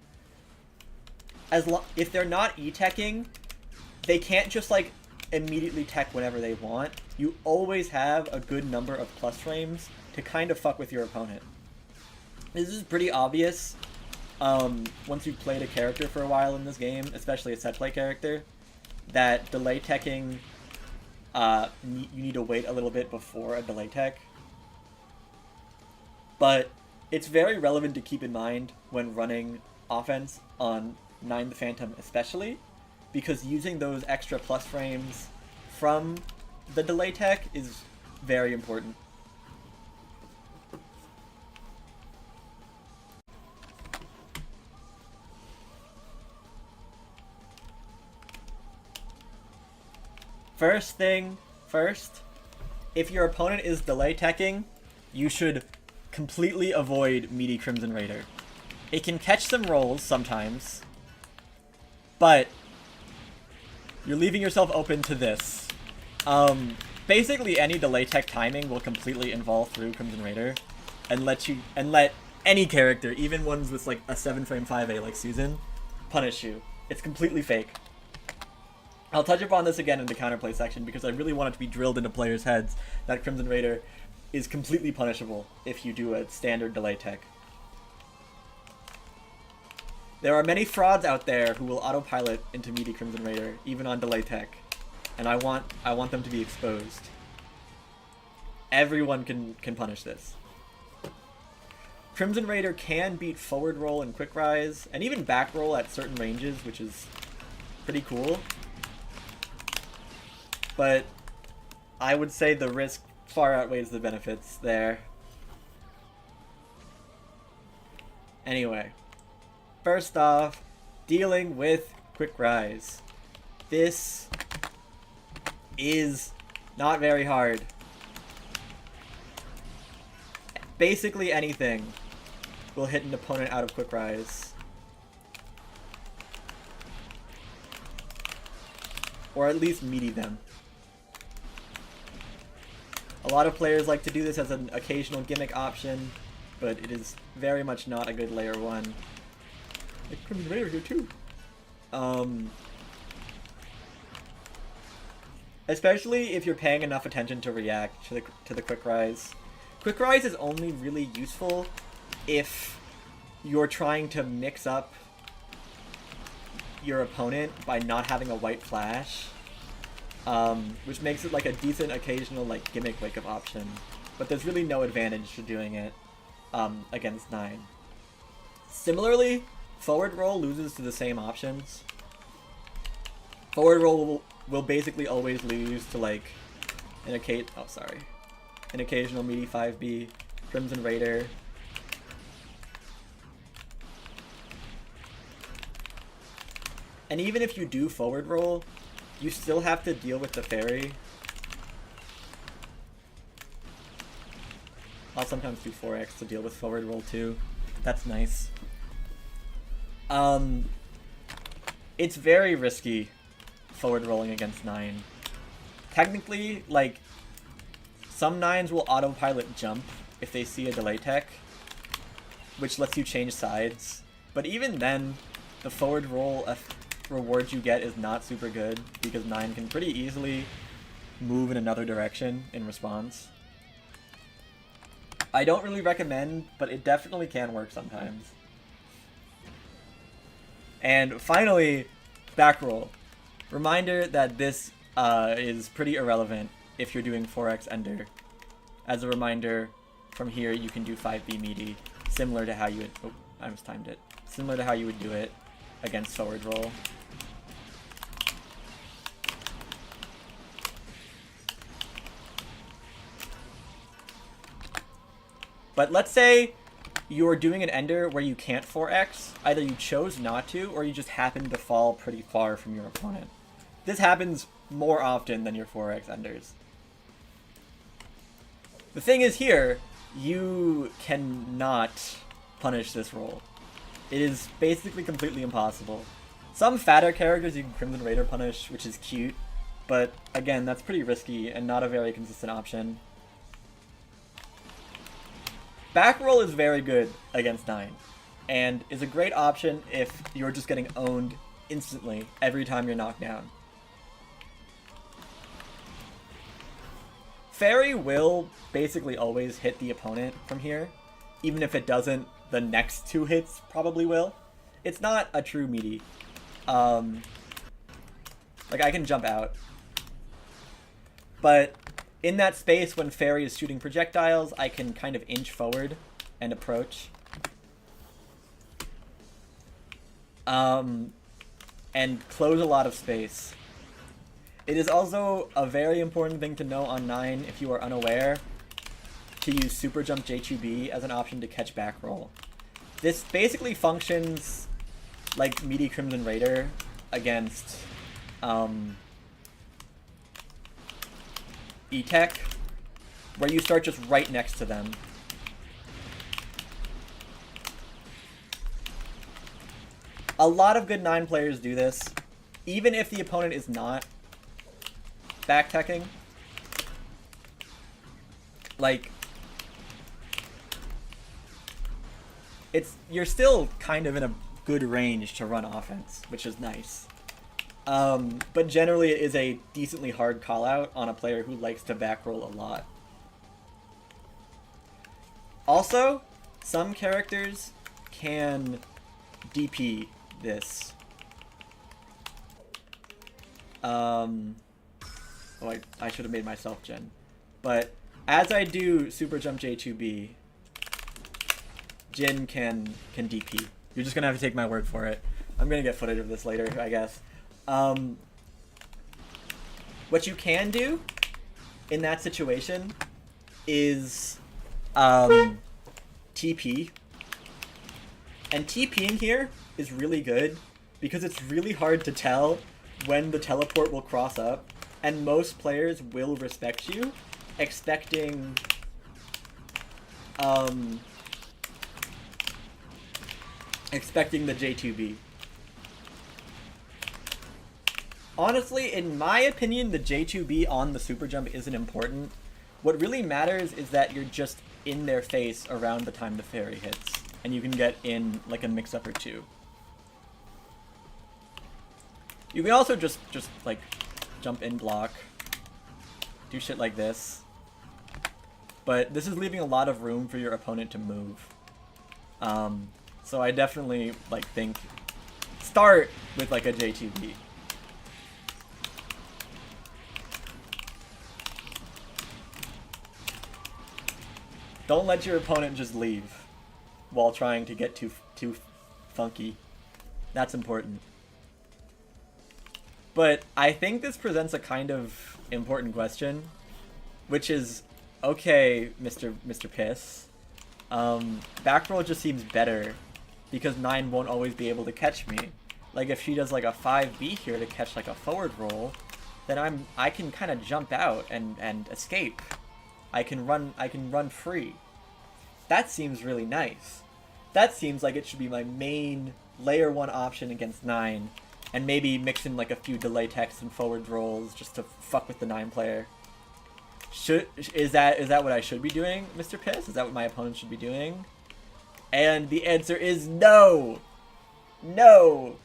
if they're not E-Teching, they can't just, like, immediately tech whenever they want. You always have a good number of plus frames to kind of fuck with your opponent. This is pretty obvious once you've played a character for a while in this game, especially a setplay character, that delay teching, you need to wait a little bit before a delay tech. But it's very relevant to keep in mind when running offense on 9 the Phantom especially, because using those extra plus frames from the delay tech is very important. First thing first, if your opponent is delay teching, you should completely avoid meaty Crimson Raider. It can catch some rolls sometimes, but you're leaving yourself open to this. Basically any delay tech timing will completely involve through Crimson Raider and let any character, even ones with like a 7-frame 5A like Susan, punish you. It's completely fake. I'll touch upon this again in the counterplay section because I really want it to be drilled into players' heads that Crimson Raider is completely punishable if you do a standard delay tech. There are many frauds out there who will autopilot into meaty Crimson Raider, even on delay tech, and I want them to be exposed. Everyone can punish this. Crimson Raider can beat forward roll and quick rise, and even back roll at certain ranges, which is pretty cool. But I would say the risk far outweighs the benefits there. Anyway, first off, dealing with Quick Rise. This is not very hard. Basically anything will hit an opponent out of Quick Rise. Or at least meaty them. A lot of players like to do this as an occasional gimmick option, but it is very much not a good layer 1. It could be layer here too. Especially if you're paying enough attention to react to the Quick Rise. Quick Rise is only really useful if you're trying to mix up your opponent by not having a white flash, which makes it like a decent occasional like gimmick wake up option, but there's really no advantage to doing it against 9. Similarly, forward roll loses to the same options. Forward roll will basically always lose to like an occasional meaty 5B, Crimson Raider. And even if you do forward roll, you still have to deal with the fairy. I'll sometimes do 4x to deal with forward roll too. That's nice. It's very risky forward rolling against 9. Technically, like, some 9s will autopilot jump if they see a delay tech, which lets you change sides. But even then, the forward roll reward you get is not super good, because 9 can pretty easily move in another direction in response. I don't really recommend, but it definitely can work sometimes. And finally, back roll. Reminder that this is pretty irrelevant if you're doing 4x ender. As a reminder, from here you can do 5B meaty, similar to how you would, oh, I mistimed it. Similar to how you would do it against forward roll. But let's say you're doing an ender where you can't 4x, either you chose not to, or you just happen to fall pretty far from your opponent. This happens more often than your 4x enders. The thing is here, you cannot punish this roll. It is basically completely impossible. Some fatter characters you can Crimson Raider punish, which is cute, but again, that's pretty risky and not a very consistent option. Back roll is very good against 9, and is a great option if you're just getting owned instantly every time you're knocked down. Fairy will basically always hit the opponent from here. Even if it doesn't, the next 2 hits probably will. It's not a true meaty. Like, I can jump out. But in that space, when Fairy is shooting projectiles, I can kind of inch forward and approach. And close a lot of space. It is also a very important thing to know on 9, if you are unaware, to use Super Jump J2B as an option to catch back roll. This basically functions like meaty Crimson Raider against E-Tech, where you start just right next to them. A lot of good 9 players do this, even if the opponent is not back-teching. Like, you're still kind of in a good range to run offense, which is nice. But generally it is a decently hard call-out on a player who likes to backroll a lot. Also, some characters can DP this. Oh, I should have made myself Gen. But as I do Super Jump J2B, Jin can DP. You're just gonna have to take my word for it. I'm gonna get footage of this later, I guess. What you can do in that situation is TP. And TPing here is really good because it's really hard to tell when the teleport will cross up, and most players will respect you, expecting the J2B. Honestly, in my opinion, the J2B on the super jump isn't important. What really matters is that you're just in their face around the time the fairy hits, and you can get in like a mix-up or two. You can also just like jump in block, do shit like this. But this is leaving a lot of room for your opponent to move. So I definitely like think start with like a J2B. Don't let your opponent just leave while trying to get too funky. That's important. But I think this presents a kind of important question, which is, okay, Mr. Piss, back roll just seems better because 9 won't always be able to catch me. Like if she does like a 5B here to catch like a forward roll, then I can kind of jump out and escape. I can run free. That seems really nice. That seems like it should be my main layer 1 option against 9, and maybe mix in like a few delay techs and forward rolls just to fuck with the 9 player. Is that what I should be doing, Mr. Piss? Is that what my opponent should be doing? And the answer is no! No!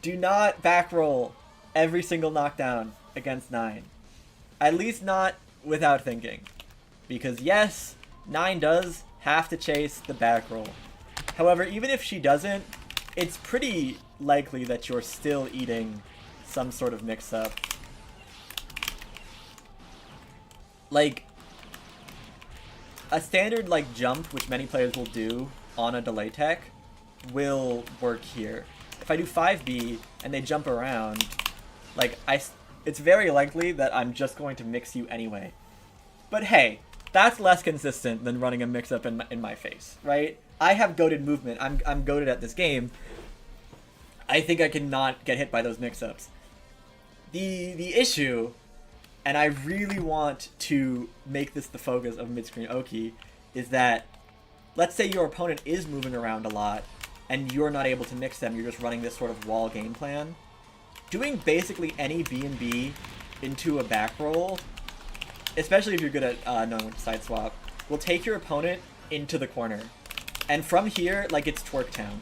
Do not back roll every single knockdown against 9. At least not without thinking. Because yes, 9 does have to chase the back roll. However, even if she doesn't, it's pretty likely that you're still eating some sort of mix-up. Like, a standard like jump, which many players will do on a delay tech, will work here. If I do 5B and they jump around, like it's very likely that I'm just going to mix you anyway. But hey, that's less consistent than running a mix-up in my face, right? I have goated movement. I'm goated at this game. I think I cannot get hit by those mix-ups. The issue, and I really want to make this the focus of Midscreen Oki, is that let's say your opponent is moving around a lot and you're not able to mix them, you're just running this sort of wall game plan. Doing basically any B&B into a back roll, especially if you're good at knowing when to side swap, will take your opponent into the corner. And from here, like, it's twerk town.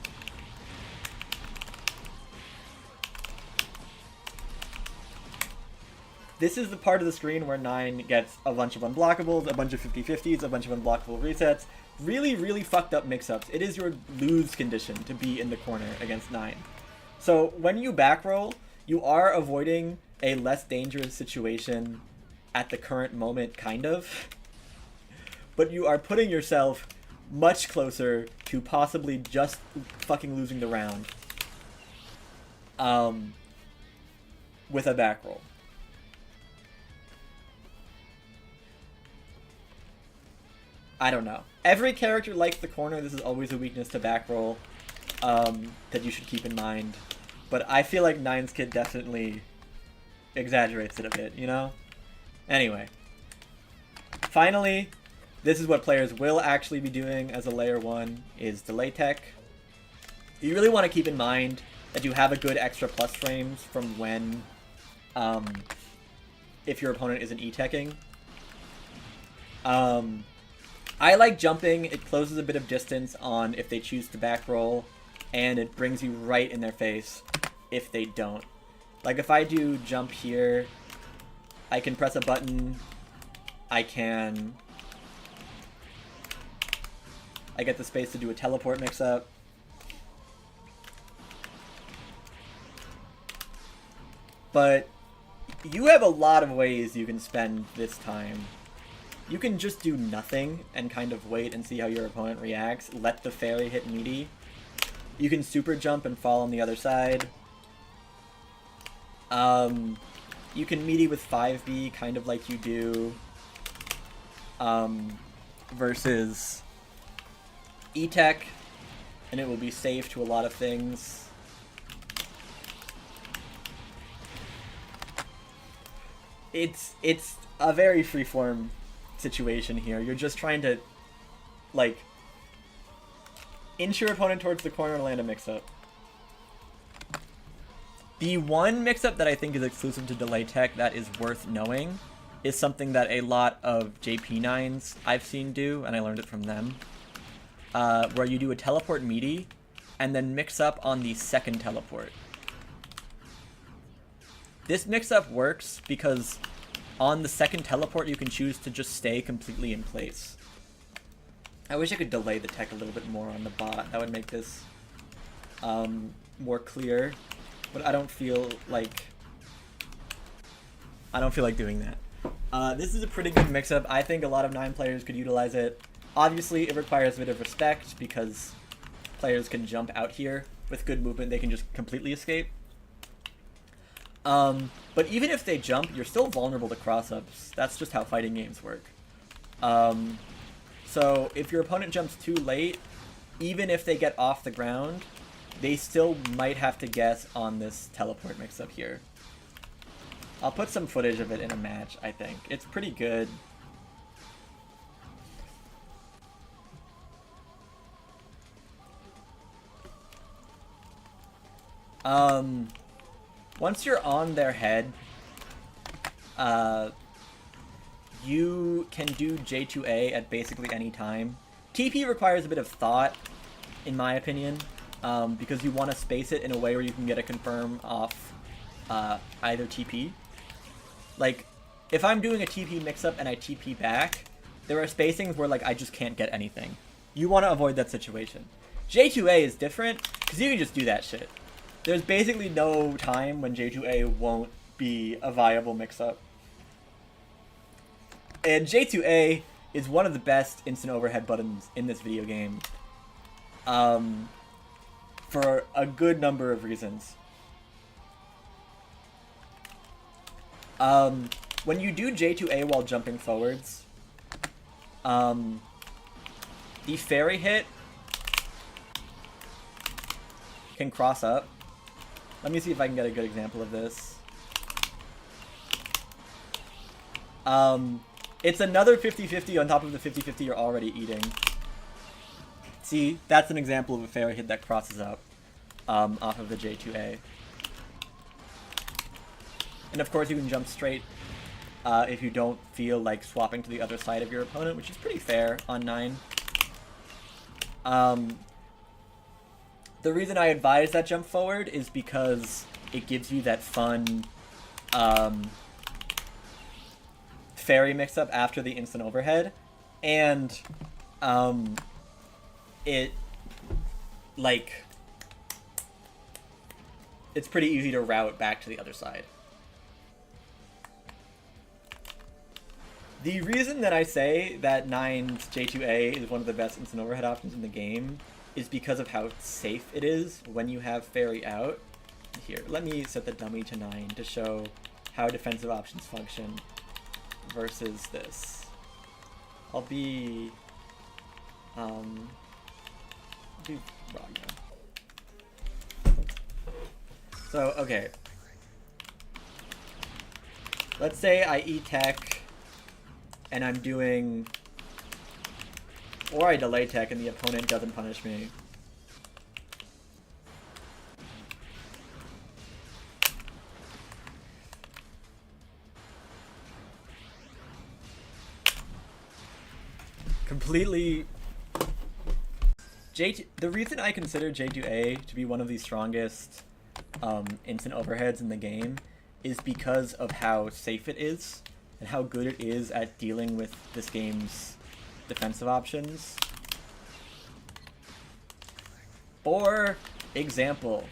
This is the part of the screen where 9 gets a bunch of unblockables, a bunch of 50-50s, a bunch of unblockable resets. Really, really fucked up mix-ups. It is your lose condition to be in the corner against 9. So when you back roll, you are avoiding a less dangerous situation at the current moment, kind of. But you are putting yourself much closer to possibly just fucking losing the round with a back roll. I don't know. Every character likes the corner. This is always a weakness to back roll that you should keep in mind. But I feel like 9's kid definitely exaggerates it a bit, you know? Anyway. Finally, this is what players will actually be doing as a layer 1, is delay tech. You really want to keep in mind that you have a good extra plus frames from when, if your opponent isn't E-teching. I like jumping. It closes a bit of distance on if they choose to back roll, and it brings you right in their face if they don't. Like if I do jump here, I can press a button, I get the space to do a teleport mix-up. But you have a lot of ways you can spend this time. You can just do nothing and kind of wait and see how your opponent reacts. Let the fairy hit meaty. You can super jump and fall on the other side. You can meaty with 5B, kind of like you do versus E-Tech, and it will be safe to a lot of things. It's a very freeform situation here. You're just trying to, like, inch your opponent towards the corner and land a mix-up. The one mix-up that I think is exclusive to Delay Tech that is worth knowing is something that a lot of JP9s I've seen do, and I learned it from them, where you do a teleport meaty and then mix up on the second teleport. This mix-up works because on the second teleport you can choose to just stay completely in place. I wish I could delay the tech a little bit more on the bot. That would make this more clear, but I don't feel like doing that. This is a pretty good mix-up. I think a lot of 9 players could utilize it. Obviously, it requires a bit of respect because players can jump out here with good movement. They can just completely escape. But even if they jump, you're still vulnerable to cross-ups. That's just how fighting games work. So if your opponent jumps too late, even if they get off the ground, they still might have to guess on this teleport mix-up here. I'll put some footage of it in a match, I think. It's pretty good. Once you're on their head, you can do J2A at basically any time. TP requires a bit of thought, in my opinion, because you want to space it in a way where you can get a confirm off either TP. Like, if I'm doing a TP mix-up and I TP back, there are spacings where, like, I just can't get anything. You want to avoid that situation. J2A is different, because you can just do that shit. There's basically no time when J2A won't be a viable mix-up. And J2A is one of the best instant overhead buttons in this video game. For a good number of reasons. When you do J2A while jumping forwards, the fairy hit can cross up. Let me see if I can get a good example of this. It's another 50-50 on top of the 50-50 you're already eating. See, that's an example of a fairy hit that crosses up off of the J2A. And of course you can jump straight if you don't feel like swapping to the other side of your opponent, which is pretty fair on 9. The reason I advise that jump forward is because it gives you that fun fairy mix-up after the instant overhead, and it's pretty easy to route back to the other side. The reason that I say that 9's J2A is one of the best instant overhead options in the game is because of how safe it is when you have fairy out. Here, let me set the dummy to 9 to show how defensive options function versus this. I'll be do Raga. So, okay. Let's say I E-Tech and I'm doing, or I delay tech and the opponent doesn't punish me. Completely. The reason I consider J2A to be one of the strongest instant overheads in the game is because of how safe it is and how good it is at dealing with this game's defensive options. For example,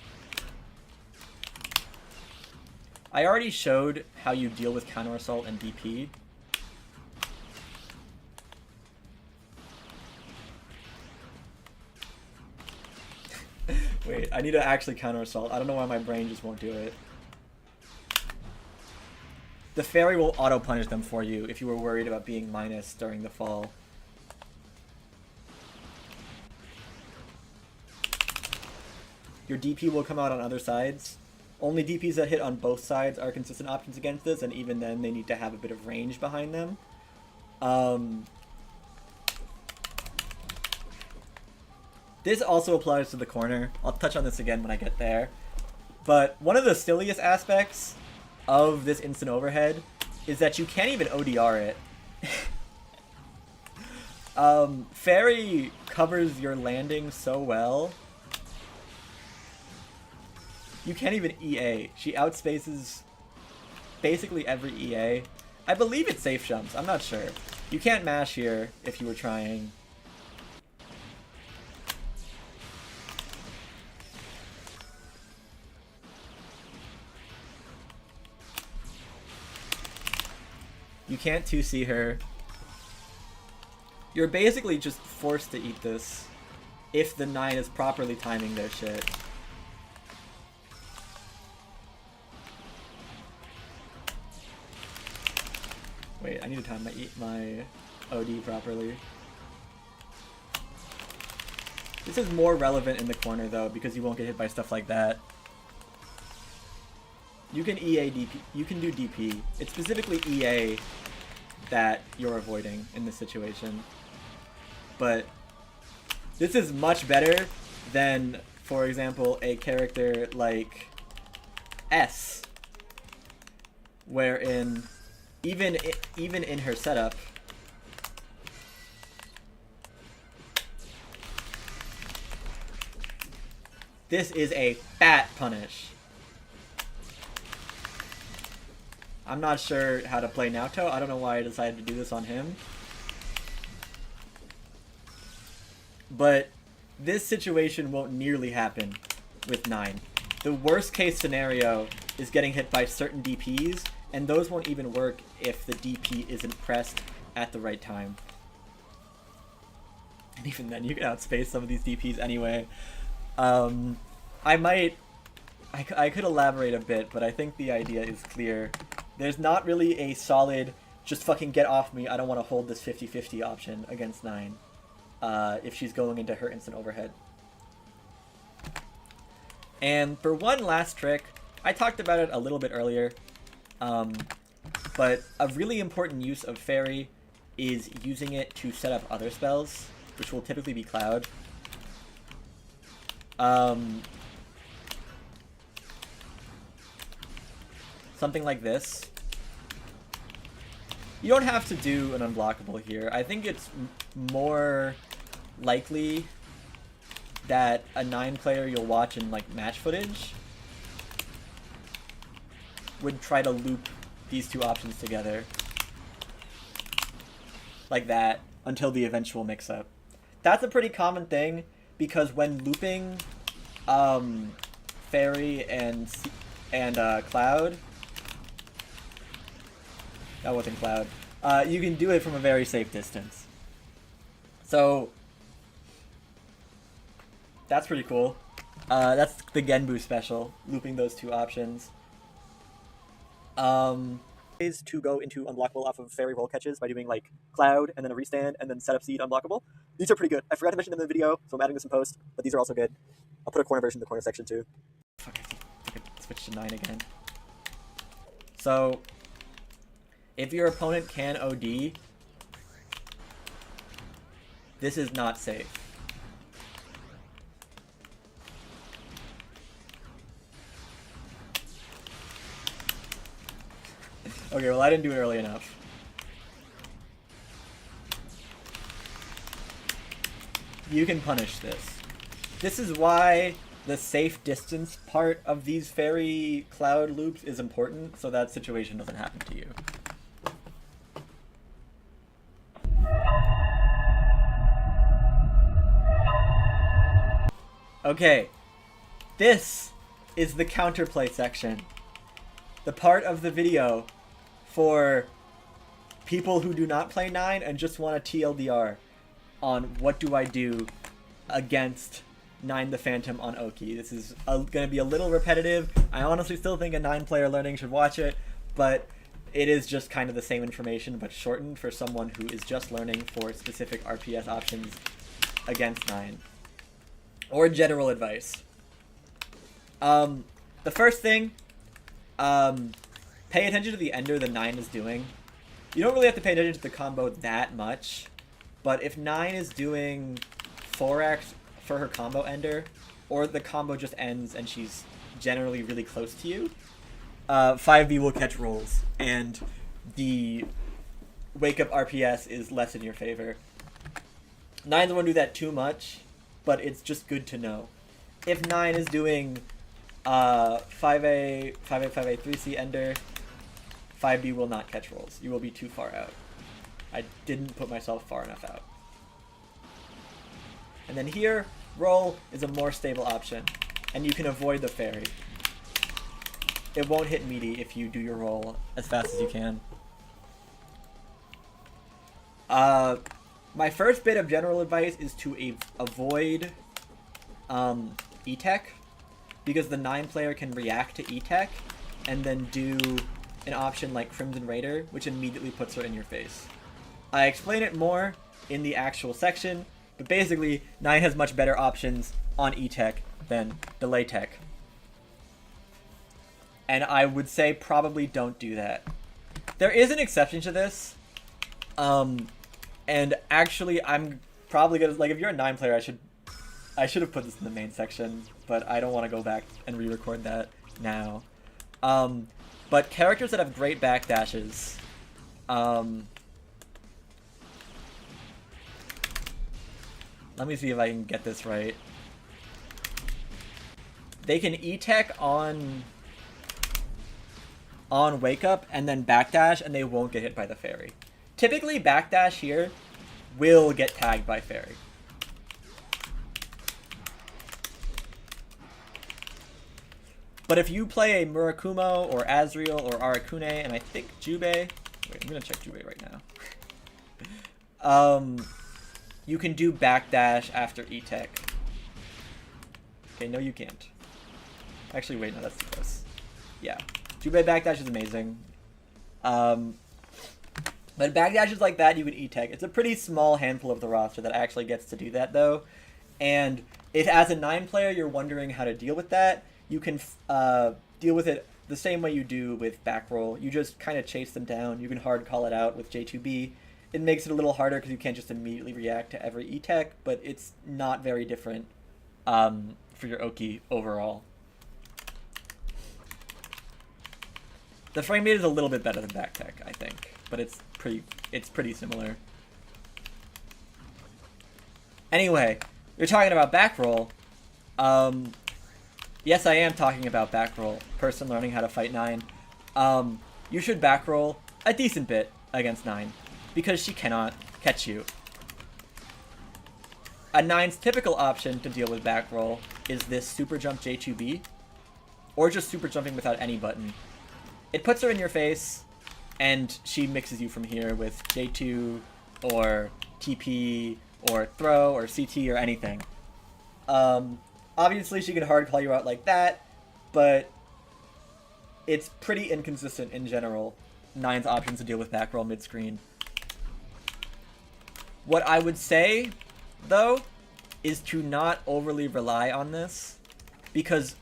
I already showed how you deal with counter assault and DP. Wait, I need to actually counter assault. I don't know why my brain just won't do it. the fairy will auto-punish them for you if you were worried about being minus during the fall. Your DP will come out on other sides. Only DPs that hit on both sides are consistent options against this, and even then they need to have a bit of range behind them. This also applies to the corner. I'll touch on this again when I get there. But one of the silliest aspects of this instant overhead is that you can't even ODR it. Fairy covers your landing so well. You can't even EA. She outspaces basically every EA. I believe it safe jumps. I'm not sure. You can't mash here if you were trying. You can't 2C her. You're basically just forced to eat this if the 9 is properly timing their shit. Wait, I need to time my OD properly. This is more relevant in the corner though, because you won't get hit by stuff like that. You can EA DP, you can do DP. It's specifically EA that you're avoiding in this situation. But this is much better than, for example, a character like S, wherein even in her setup, this is a fat punish. I'm not sure how to play Naoto. I don't know why I decided to do this on him. But this situation won't nearly happen with 9. The worst case scenario is getting hit by certain DPs, and those won't even work if the DP isn't pressed at the right time. And even then, you can outspace some of these DPs anyway. I could elaborate a bit, but I think the idea is clear. There's not really a solid, just fucking get off me, I don't want to hold this 50-50 option against 9 if she's going into her instant overhead. And for one last trick, I talked about it a little bit earlier, but a really important use of Fairy is using it to set up other spells, which will typically be Cloud. Something like this. You don't have to do an unblockable here. I think it's more likely that a 9 player you'll watch in like match footage would try to loop these two options together like that until the eventual mix-up. That's a pretty common thing because when looping Fairy and Cloud, that wasn't Cloud, you can do it from a very safe distance. So that's pretty cool. That's the Genbu special, looping those two options. Is to go into unblockable off of Fairy roll catches by doing like Cloud and then a restand and then setupssv unblockable. These are pretty good. I forgot to mention them in the video, so I'm adding this in post, but these are also good. I'll put a corner version in the corner section too. Fuck, I have to switch to 9 again. So if your opponent can OD, this is not safe. Okay, well I didn't do it early enough. You can punish this. This is why the safe distance part of these Fairy Cloud loops is important, so that situation doesn't happen to you. Okay, this is the counterplay section. The part of the video for people who do not play 9 and just want a TLDR on what do I do against 9 the Phantom on Oki. This is going to be a little repetitive. I honestly still think a 9 player learning should watch it, but it is just kind of the same information but shortened for someone who is just learning for specific RPS options against 9. Or general advice. The first thing, pay attention to the ender the 9 is doing. You don't really have to pay attention to the combo that much, but if 9 is doing 4x for her combo ender, or the combo just ends and she's generally really close to you, 5B will catch rolls, and the wake-up RPS is less in your favor. 9s won't do that too much, but it's just good to know. If 9 is doing 5A, 3C ender, 5B will not catch rolls. You will be too far out. I didn't put myself far enough out. And then here, roll is a more stable option, and you can avoid the fairy. It won't hit meaty if you do your roll as fast as you can. My first bit of general advice is to avoid E-Tech, because the 9 player can react to E-Tech and then do an option like Crimson Raider, which immediately puts her in your face. I explain it more in the actual section, but basically 9 has much better options on E-Tech than Delay Tech. And I would say probably don't do that. There is an exception to this. And actually I'm probably gonna, like, if you're a 9 player, I should have put this in the main section, but I don't want to go back and re-record that now. But characters that have great backdashes, let me see if I can get this right. They can E-Tech on wake up and then backdash, and they won't get hit by the fairy. Typically, backdash here will get tagged by fairy. But if you play a Murakumo or Azriel or Arakune, and I think Jubei... Wait, I'm going to check Jubei right now. You can do backdash after E-Tech. Okay, no you can't. Actually, wait, no, that's too close. Yeah. Jubei backdash is amazing. But backdashes like that, you can E-Tech. It's a pretty small handful of the roster that actually gets to do that, though. And if, as a 9 player, you're wondering how to deal with that, you can deal with it the same way you do with back roll. You just kind of chase them down. You can hard call it out with J2B. It makes it a little harder because you can't just immediately react to every E-Tech, but it's not very different for your Oki overall. The frame rate is a little bit better than back tech, I think, but it's pretty similar. Anyway, you're talking about back roll. Yes, I am talking about back roll. Person learning how to fight 9. You should back roll a decent bit against 9, because she cannot catch you. A 9's typical option to deal with back roll is this super jump J2B, or just super jumping without any button. It puts her in your face, and she mixes you from here with J2, or TP, or throw, or CT, or anything. Obviously, she can hard call you out like that, but it's pretty inconsistent in general, 9's options to deal with back roll mid-screen. What I would say, though, is to not overly rely on this, because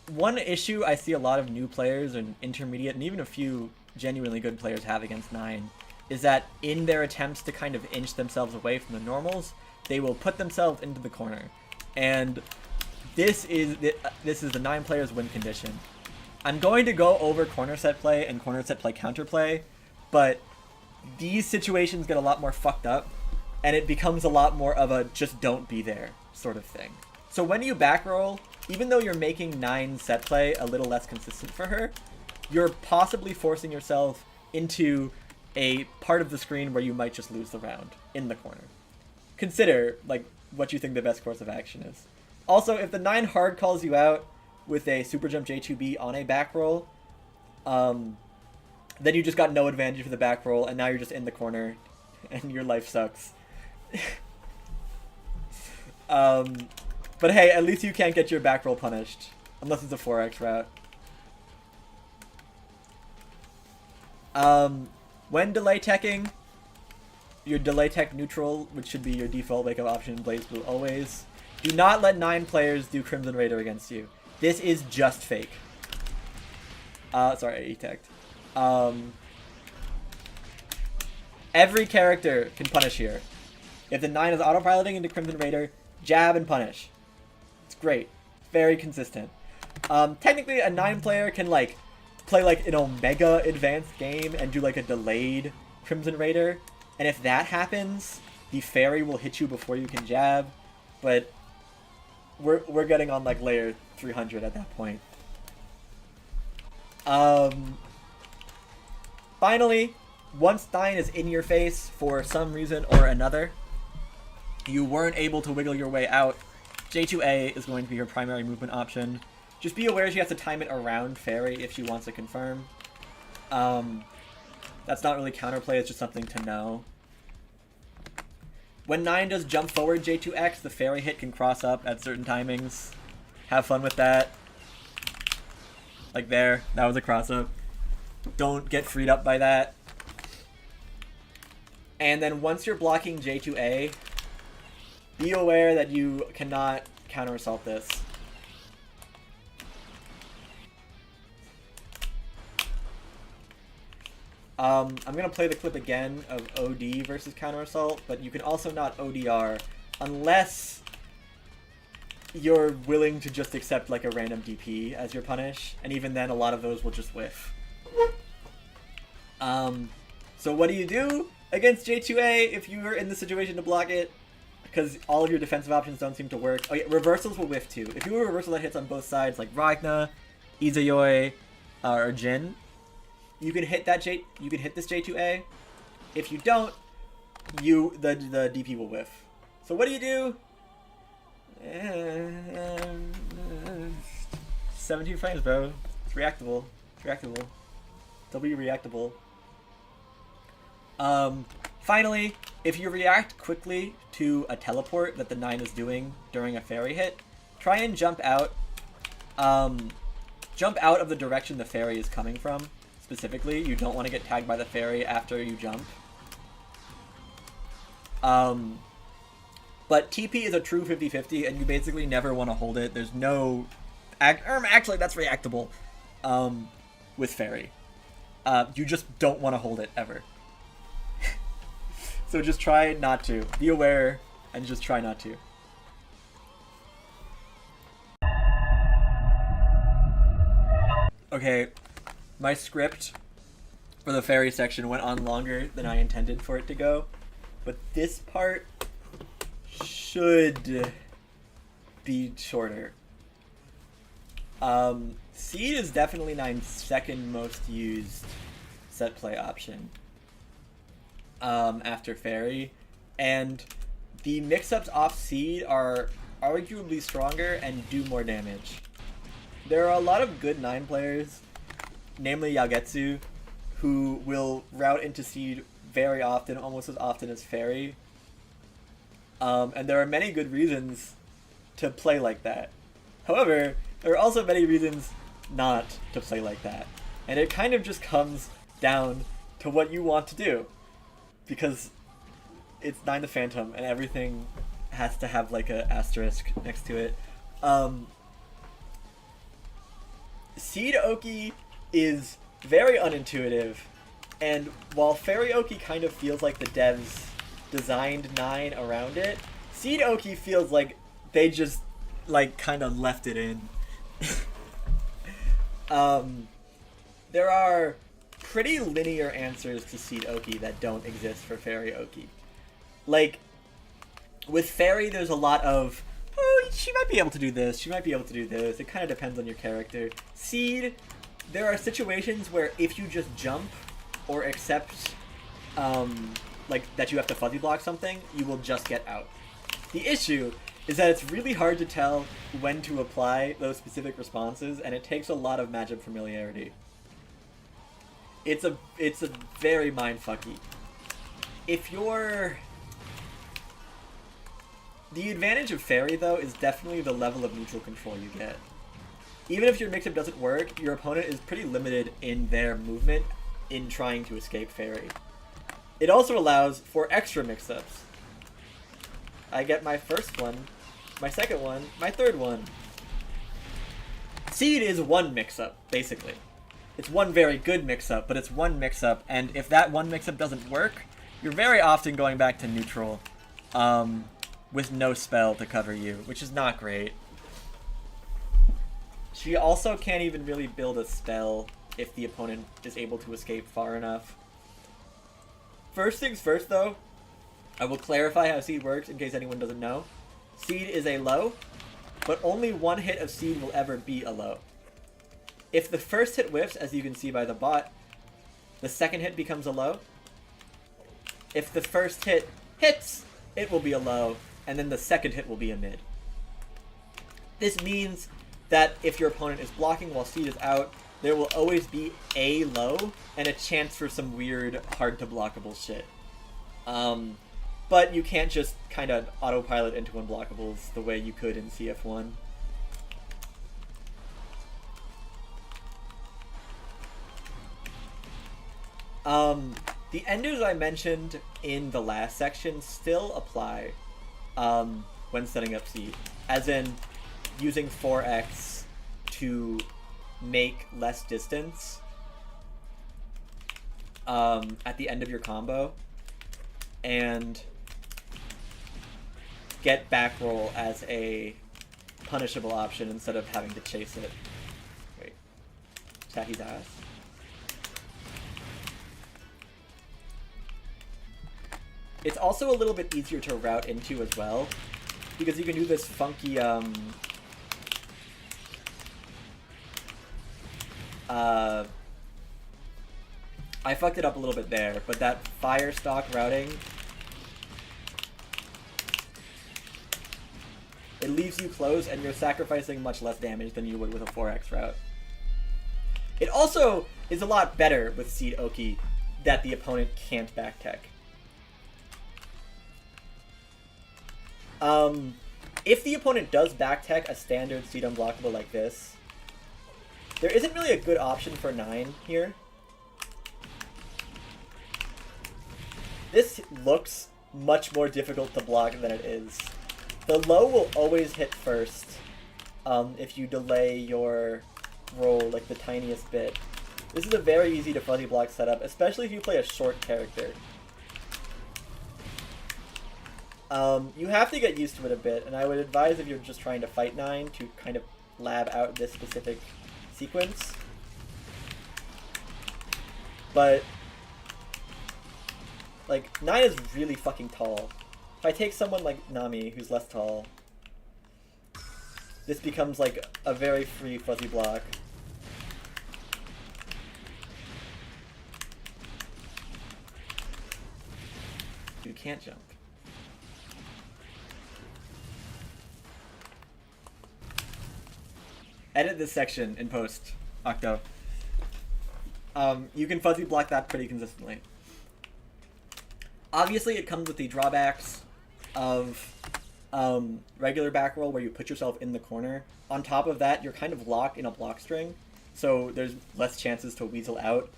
one issue I see a lot of new players and intermediate and even a few genuinely good players have against 9 is that in their attempts to kind of inch themselves away from the normals, they will put themselves into the corner. And this is the 9 players win condition. I'm going to go over corner set play and corner set play counterplay, but these situations get a lot more fucked up, and it becomes a lot more of a just don't be there sort of thing. So when you back roll, even though you're making 9 set play a little less consistent for her, you're possibly forcing yourself into a part of the screen where you might just lose the round in the corner. Consider like what you think the best course of action is. Also, if the 9 hard calls you out with a super jump J2B on a back roll, then you just got no advantage for the back roll, and now you're just in the corner, and your life sucks. But hey, at least you can't get your back roll punished, unless it's a 4x route. When delay teching, your delay tech neutral, which should be your default wake up option, blaze blue always. Do not let 9 players do Crimson Raider against you. This is just fake. Sorry, I e-teched. Every character can punish here. If the 9 is autopiloting into Crimson Raider, jab and punish. It's great. Very consistent. Technically, a 9 player can like play like an Omega advanced game and do like a delayed Crimson Raider. And if that happens, the fairy will hit you before you can jab. But we're getting on like layer 300 at that point. Finally, once 9 is in your face for some reason or another, you weren't able to wiggle your way out, J2A is going to be your primary movement option. Just be aware she has to time it around fairy if she wants to confirm. That's not really counterplay, it's just something to know. When 9 does jump forward J2X, the fairy hit can cross up at certain timings. Have fun with that. Like there, that was a cross up. Don't get freed up by that. And then once you're blocking J2A, be aware that you cannot counter assault this. I'm going to play the clip again of OD versus counter assault, but you can also not ODR unless you're willing to just accept like a random DP as your punish, and even then a lot of those will just whiff. So what do you do against J2A if you are in the situation to block it? Because all of your defensive options don't seem to work. Oh yeah, reversals will whiff too. If you have a reversal that hits on both sides, like Ragna, Izayoi, or Jin, you can hit that you can hit this J2A. If you don't, the DP will whiff. So what do you do? 17 frames, bro. It's reactable. It's reactable. W reactable. Finally, if you react quickly to a teleport that the 9 is doing during a fairy hit, try and jump out. Jump out of the direction the fairy is coming from. Specifically, you don't want to get tagged by the fairy after you jump. But TP is a true 50-50, and you basically never want to hold it. There's no... Actually, that's reactable with fairy. You just don't want to hold it, ever. So just try not to. Be aware, and just try not to. Okay, my script for the fairy section went on longer than I intended for it to go, but this part should be shorter. Seed is definitely 9's second most used set play option after fairy, and the mix-ups off Seed are arguably stronger and do more damage. There are a lot of good 9 players, namely Yagetsu, who will route into Seed very often, almost as often as fairy. And there are many good reasons to play like that. However, there are also many reasons not to play like that. And it kind of just comes down to what you want to do. Because it's 9 the Phantom, and everything has to have like a asterisk next to it. Seed Oki is very unintuitive, and while Fairy Oki kind of feels like the devs designed 9 around it, Seed Oki feels like they just like kind of left it in. There are pretty linear answers to Seed Oki that don't exist for Fairy Oki. Like, with Fairy, there's a lot of, oh, she might be able to do this, she might be able to do this, it kind of depends on your character. Seed, there are situations where if you just jump or accept, like, that you have to fuzzy block something, you will just get out. The issue is that it's really hard to tell when to apply those specific responses, and it takes a lot of matchup familiarity. It's a very mindfucky. If you're... The advantage of Fairy, though, is definitely the level of neutral control you get. Even if your mix-up doesn't work, your opponent is pretty limited in their movement in trying to escape Fairy. It also allows for extra mix-ups. I get my first one, my second one, my third one. Seed is one mix-up, basically. It's one very good mix-up, but it's one mix-up, and if that one mix-up doesn't work, you're very often going back to neutral with no spell to cover you, which is not great. She also can't even really build a spell if the opponent is able to escape far enough. First things first, though, I will clarify how Seed works in case anyone doesn't know. Seed is a low, but only one hit of Seed will ever be a low. If the first hit whiffs, as you can see by the bot, the second hit becomes a low. If the first hit hits, it will be a low, and then the second hit will be a mid. This means that if your opponent is blocking while Seed is out, there will always be a low and a chance for some weird, hard-to-blockable shit. But you can't just kind of autopilot into unblockables the way you could in CF1. The enders I mentioned in the last section still apply when setting up Seed, as in using 4x to make less distance at the end of your combo, and get back roll as a punishable option instead of having to chase it. Wait, Tahi's ass. It's also a little bit easier to route into as well, because you can do this funky I fucked it up a little bit there, but that fire stock routing, it leaves you close and you're sacrificing much less damage than you would with a 4x route. It also is a lot better with Seed Oki that the opponent can't backtech. If the opponent does backtech a standard Seed Unblockable like this, there isn't really a good option for 9 here. This looks much more difficult to block than it is. The low will always hit first if you delay your roll like the tiniest bit. This is a very easy to fuzzy block setup, especially if you play a short character. You have to get used to it a bit, and I would advise if you're just trying to fight 9 to kind of lab out this specific sequence. But like, 9 is really fucking tall. If I take someone like Nami, who's less tall, this becomes like a very free fuzzy block. You can't jump. Edit this section in post, Octo. You can fuzzy block that pretty consistently. Obviously, it comes with the drawbacks of regular back roll, where you put yourself in the corner. On top of that, you're kind of locked in a block string, so there's less chances to weasel out.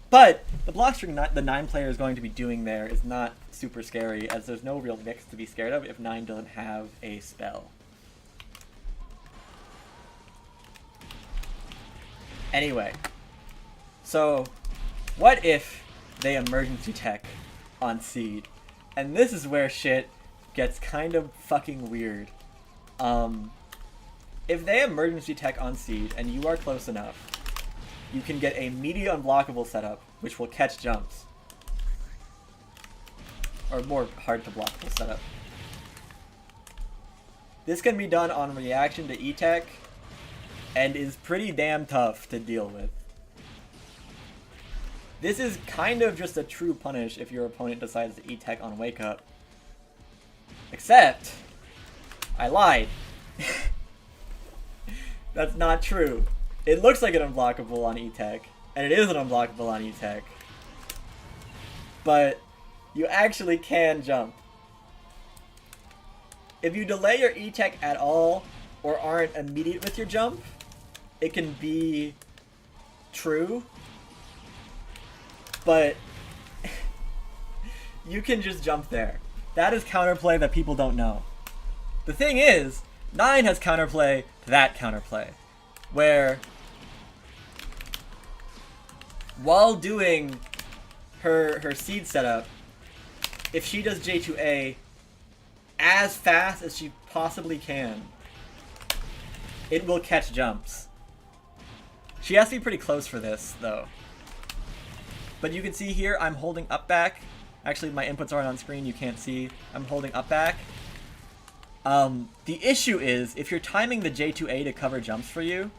But the block string the 9 player is going to be doing there is not super scary, as there's no real mix to be scared of if 9 doesn't have a spell. Anyway, so what if they emergency tech on Seed? And this is where shit gets kind of fucking weird. If they emergency tech on Seed and you are close enough, you can get a media unblockable setup which will catch jumps. Or more hard to blockable setup. This can be done on reaction to E-Tech and is pretty damn tough to deal with. This is kind of just a true punish if your opponent decides to E-Tech on Wake Up. Except, I lied. That's not true. It looks like an unblockable on E-Tech, and it is an unblockable on E-Tech. But you actually can jump. If you delay your E-Tech at all, or aren't immediate with your jump, it can be true. but you can just jump there. That is counterplay that people don't know. The thing is, 9 has counterplay to that counterplay, where while doing her seed setup, if she does J2A as fast as she possibly can, it will catch jumps. She has to be pretty close for this, though. But you can see here, I'm holding up back. Actually, my inputs aren't on screen, you can't see. I'm holding up back. The issue is, if you're timing the J2A to cover jumps for you,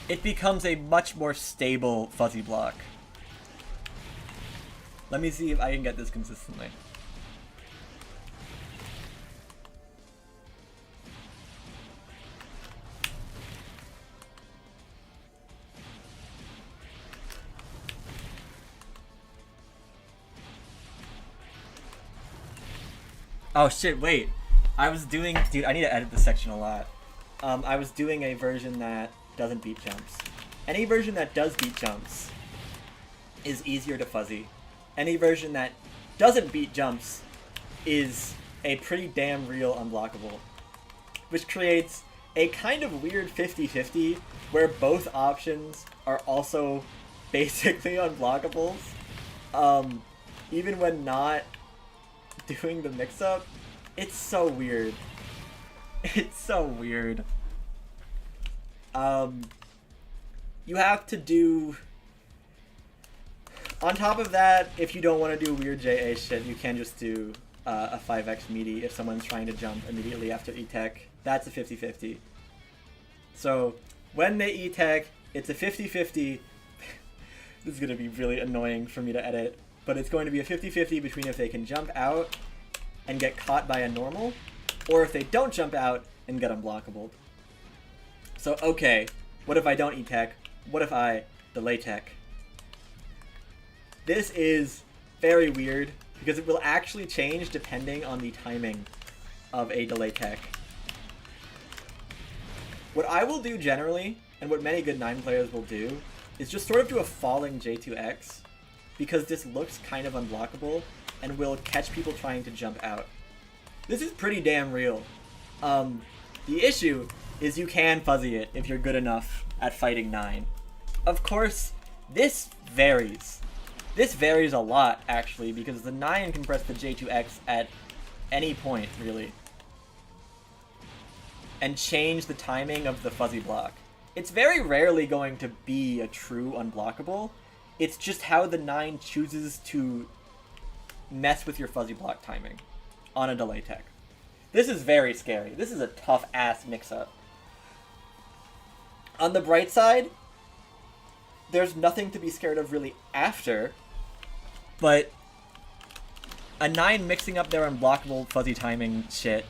it becomes a much more stable fuzzy block. Let me see if I can get this consistently. Oh shit, wait. I was doing... Dude, I need to edit this section a lot. I was doing a version that doesn't beat jumps. Any version that does beat jumps is easier to fuzzy. Any version that doesn't beat jumps is a pretty damn real unblockable. Which creates a kind of weird 50-50 where both options are also basically unblockables. Even when not doing the mix-up, it's so weird. It's so weird. You have to do... On top of that, if you don't want to do weird JA shit, you can just do a 5x meaty if someone's trying to jump immediately after E-Tech. That's a 50-50. So, when they E-Tech, it's a 50-50. This is going to be really annoying for me to edit. But it's going to be a 50-50 between if they can jump out and get caught by a normal, or if they don't jump out and get unblockable. So, okay, what if I don't E-Tech? What if I delay tech? This is very weird, because it will actually change depending on the timing of a delay tech. What I will do generally, and what many good 9 players will do, is just sort of do a falling J2X, because this looks kind of unblockable and will catch people trying to jump out. This is pretty damn real. The issue is you can fuzzy it if you're good enough at fighting 9. Of course, this varies. This varies a lot, actually, because the 9 can press the J2X at any point, really, and change the timing of the fuzzy block. It's very rarely going to be a true unblockable. It's just how the 9 chooses to mess with your fuzzy block timing on a delay tech. This is very scary. This is a tough-ass mix-up. On the bright side, there's nothing to be scared of really after, but a 9 mixing up their unblockable fuzzy timing shit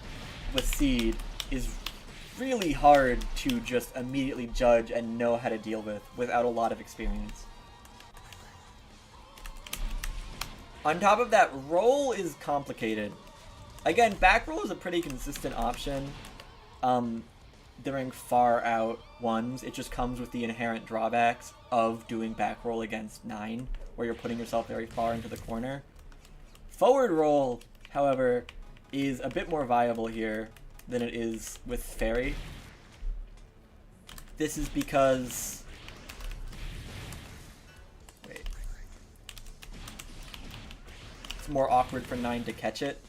with seed is really hard to just immediately judge and know how to deal with without a lot of experience. On top of that, roll is complicated. Again, back roll is a pretty consistent option during far out ones. It just comes with the inherent drawbacks of doing back roll against 9, where you're putting yourself very far into the corner. Forward roll, however, is a bit more viable here than it is with Fairy. This is because... Wait. It's more awkward for 9 to catch it.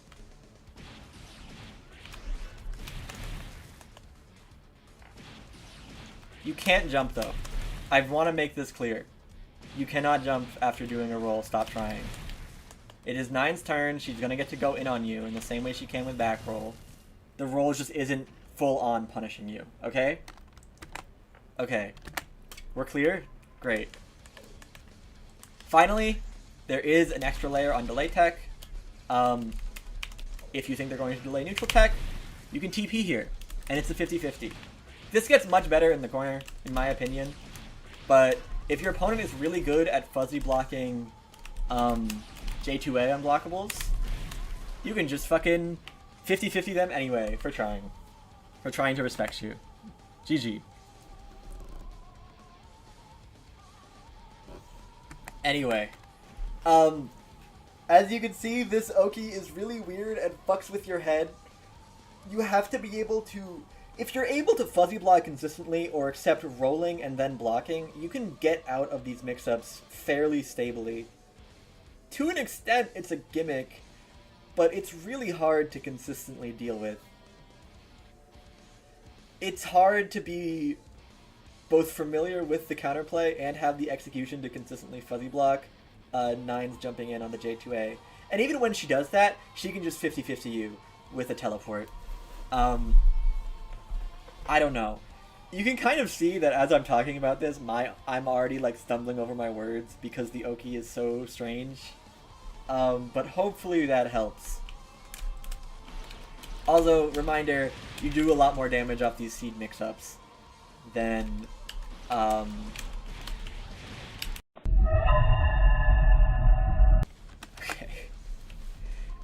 You can't jump, though. I want to make this clear. You cannot jump after doing a roll. Stop trying. It is 9's turn. She's going to get to go in on you in the same way she can with back roll. The roll just isn't full-on punishing you, okay? Okay. We're clear? Great. Finally, there is an extra layer on delay tech. If you think they're going to delay neutral tech, you can TP here, and it's a 50-50. This gets much better in the corner, in my opinion, but if your opponent is really good at fuzzy blocking J2A unblockables, you can just fucking 50-50 them anyway for trying to respect you. GG. Anyway, as you can see, this Oki is really weird and fucks with your head. You have to be able to... If you're able to fuzzy block consistently or accept rolling and then blocking, you can get out of these mix-ups fairly stably. To an extent, it's a gimmick, but it's really hard to consistently deal with. It's hard to be both familiar with the counterplay and have the execution to consistently fuzzy block Nines jumping in on the J2A. And even when she does that, she can just 50-50 you with a teleport. I don't know. You can kind of see that as I'm talking about this, I'm already like stumbling over my words because the Oki is so strange. But hopefully that helps. Also, reminder, you do a lot more damage off these seed mix-ups than okay.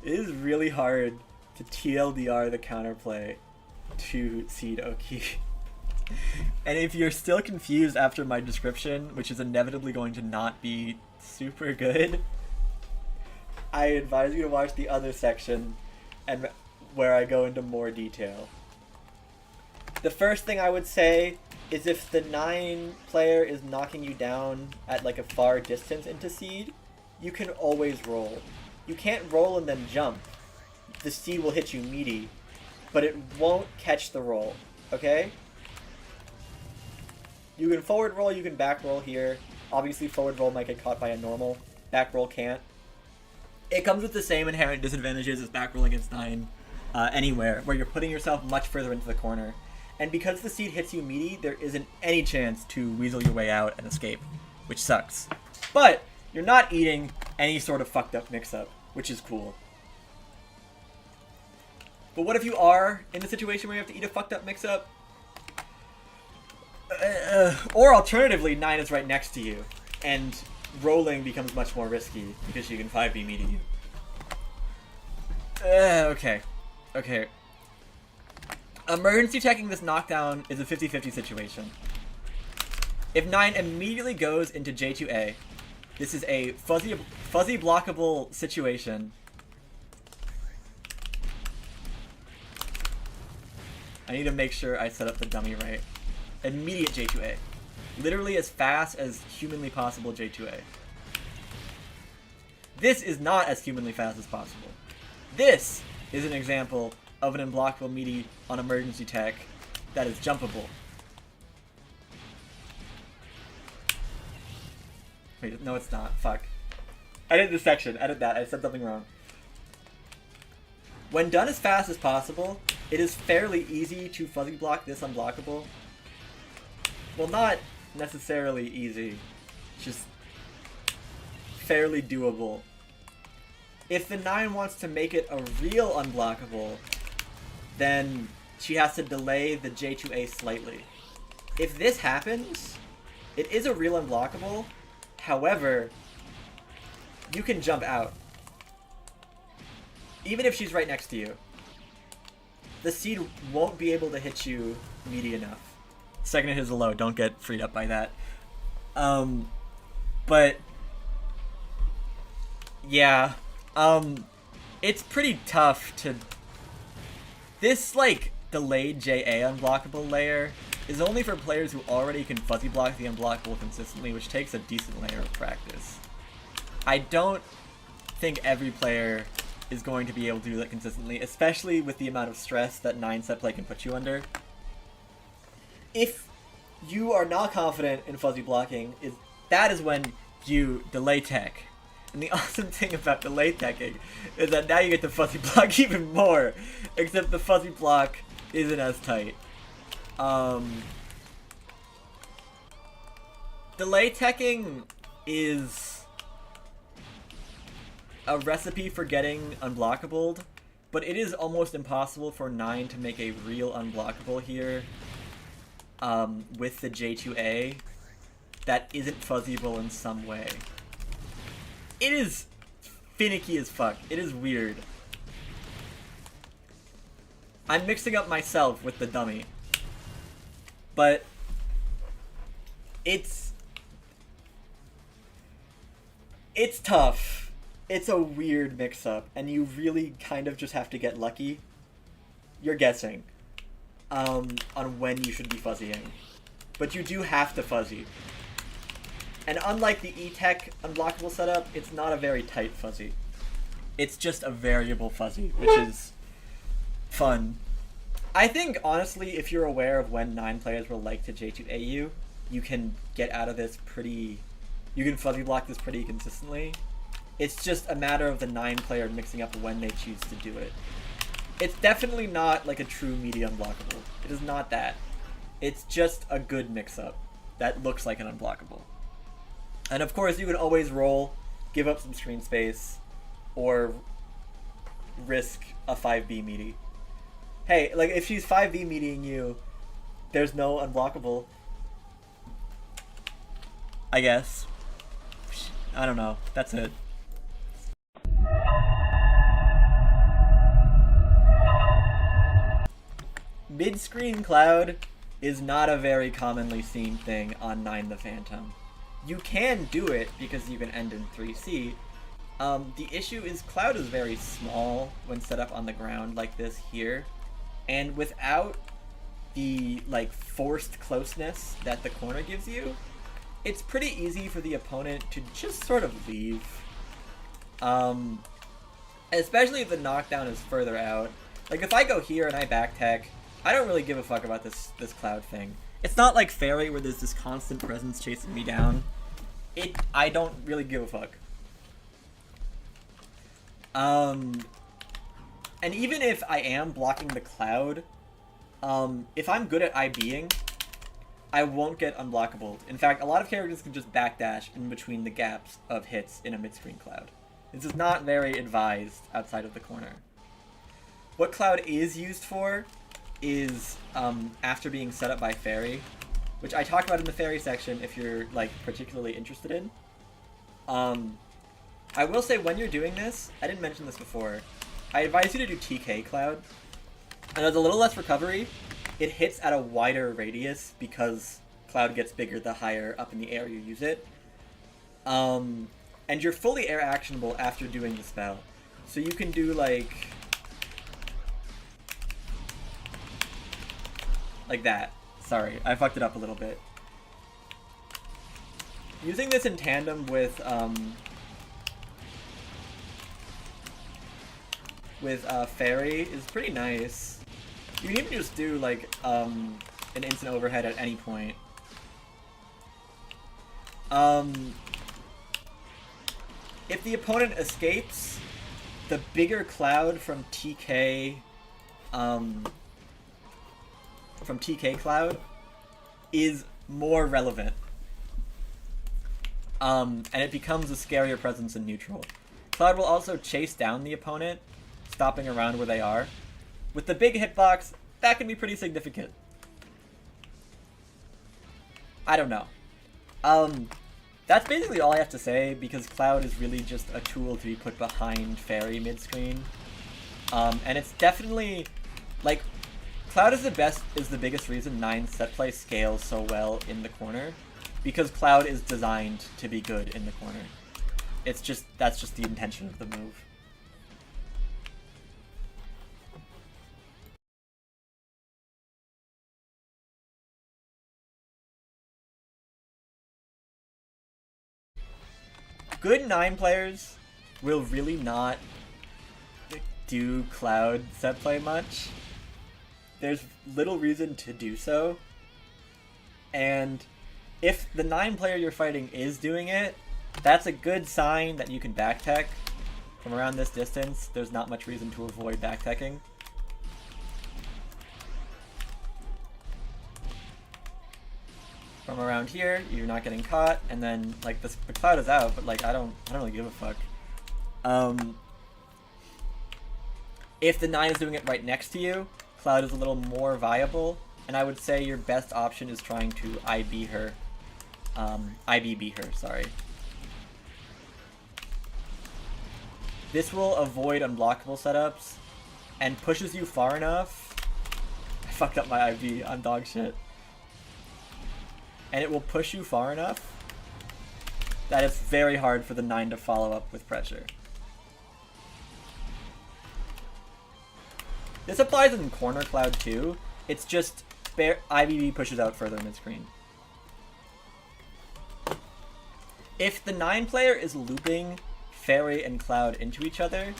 It is really hard to TLDR the counterplay to seed Oki. And if you're still confused after my description, which is inevitably going to not be super good, I advise you to watch the other section and where I go into more detail. The first thing I would say is if the 9 player is knocking you down at like a far distance into seed, you can always roll. You can't roll and then jump. The seed will hit you meaty, but it won't catch the roll, okay? You can forward roll, you can back roll here. Obviously forward roll might get caught by a normal, back roll can't. It comes with the same inherent disadvantages as back roll against 9 anywhere, where you're putting yourself much further into the corner. And because the seed hits you meaty, there isn't any chance to weasel your way out and escape, which sucks. But you're not eating any sort of fucked up mix-up, which is cool. But what if you are in a situation where you have to eat a fucked up mix-up? Or alternatively, 9 is right next to you, and rolling becomes much more risky because she can 5B meaty you. Okay. Emergency teching this knockdown is a 50-50 situation. If 9 immediately goes into J2A, this is a fuzzy blockable situation. I need to make sure I set up the dummy right. Immediate J2A. Literally as fast as humanly possible J2A. This is not as humanly fast as possible. This is an example of an unblockable meaty on emergency tech that is jumpable. Wait, no it's not. Fuck. Edit this section. Edit that. I said something wrong. When done as fast as possible, it is fairly easy to fuzzy block this unblockable. Well, not necessarily easy. Just fairly doable. If the 9 wants to make it a real unblockable, then she has to delay the J2A slightly. If this happens, it is a real unblockable. However, you can jump out. Even if she's right next to you. The seed won't be able to hit you meaty enough. Second hit is a low, don't get freed up by that. But yeah, it's pretty tough to... This, like, delayed JA unblockable layer is only for players who already can fuzzy block the unblockable consistently, which takes a decent layer of practice. I don't think every player is going to be able to do that consistently, especially with the amount of stress that 9 Setplay can put you under. If you are not confident in fuzzy blocking, that is when you delay tech. And the awesome thing about delay teching is that now you get to fuzzy block even more, except the fuzzy block isn't as tight. Delay teching is a recipe for getting unblockable, but it is almost impossible for 9 to make a real unblockable here with the J2A that isn't fuzzyable in some way. It is finicky as fuck. It is weird. I'm mixing up myself with the dummy. But it's... It's tough. It's a weird mix-up, and you really kind of just have to get lucky. You're guessing on when you should be fuzzying. But you do have to fuzzy. And unlike the E-Tech unblockable setup, it's not a very tight fuzzy. It's just a variable fuzzy, which is fun. I think, honestly, if you're aware of when 9 players will like to J2AU, you can get out of this pretty... You can fuzzy block this pretty consistently. It's just a matter of the 9 player mixing up when they choose to do it. It's definitely not like a true media unblockable. It is not that. It's just a good mix-up that looks like an unblockable. And of course, you can always roll, give up some screen space, or risk a 5B meaty. Hey, like if she's 5B meeting you, there's no unblockable. I guess. I don't know. That's it. Midscreen Cloud is not a very commonly seen thing on 9 the Phantom. You can do it because you can end in 3C. The issue is Cloud is very small when set up on the ground like this here, and without the like forced closeness that the corner gives you, it's pretty easy for the opponent to just sort of leave. Especially if the knockdown is further out. Like if I go here and I back tech, I don't really give a fuck about this Cloud thing. It's not like Fairy where there's this constant presence chasing me down. I don't really give a fuck. And even if I am blocking the Cloud, if I'm good at IBing, I won't get unblockable. In fact, a lot of characters can just backdash in between the gaps of hits in a Midscreen Cloud. This is not very advised outside of the corner. What Cloud is used for is after being set up by Fairy, which I talk about in the Fairy section if you're like particularly interested in. I will say when you're doing this, I didn't mention this before, I advise you to do TK Cloud. And there's a little less recovery. It hits at a wider radius because Cloud gets bigger the higher up in the air you use it. And you're fully air actionable after doing the spell. So you can do like that. Sorry, I fucked it up a little bit. Using this in tandem with Fairy is pretty nice. You can even just do like an instant overhead at any point. If the opponent escapes, the bigger Cloud from TK Cloud is more relevant. And it becomes a scarier presence in neutral. Cloud will also chase down the opponent, stopping around where they are. With the big hitbox, that can be pretty significant. I don't know. That's basically all I have to say, because Cloud is really just a tool to be put behind Fairy mid-screen. And it's definitely, like, Cloud is the biggest reason 9 Setplay scales so well in the corner, because Cloud is designed to be good in the corner. It's just, that's just the intention of the move. Good 9 players will really not do Cloud Setplay much. There's little reason to do so. And if the 9 player you're fighting is doing it, that's a good sign that you can backtech. From around this distance, there's not much reason to avoid backteching. From around here, you're not getting caught, and then like the Cloud is out, but like I don't really give a fuck. If the 9 is doing it right next to you, Cloud is a little more viable, and I would say your best option is trying to IB her. IBB her, sorry. This will avoid unblockable setups, and pushes you far enough. I fucked up my IB, I'm dog shit. And it will push you far enough that it's very hard for the 9 to follow up with pressure. This applies in corner cloud too. It's just IBB pushes out further mid-screen. If the 9 player is looping Fairy and Cloud into each other,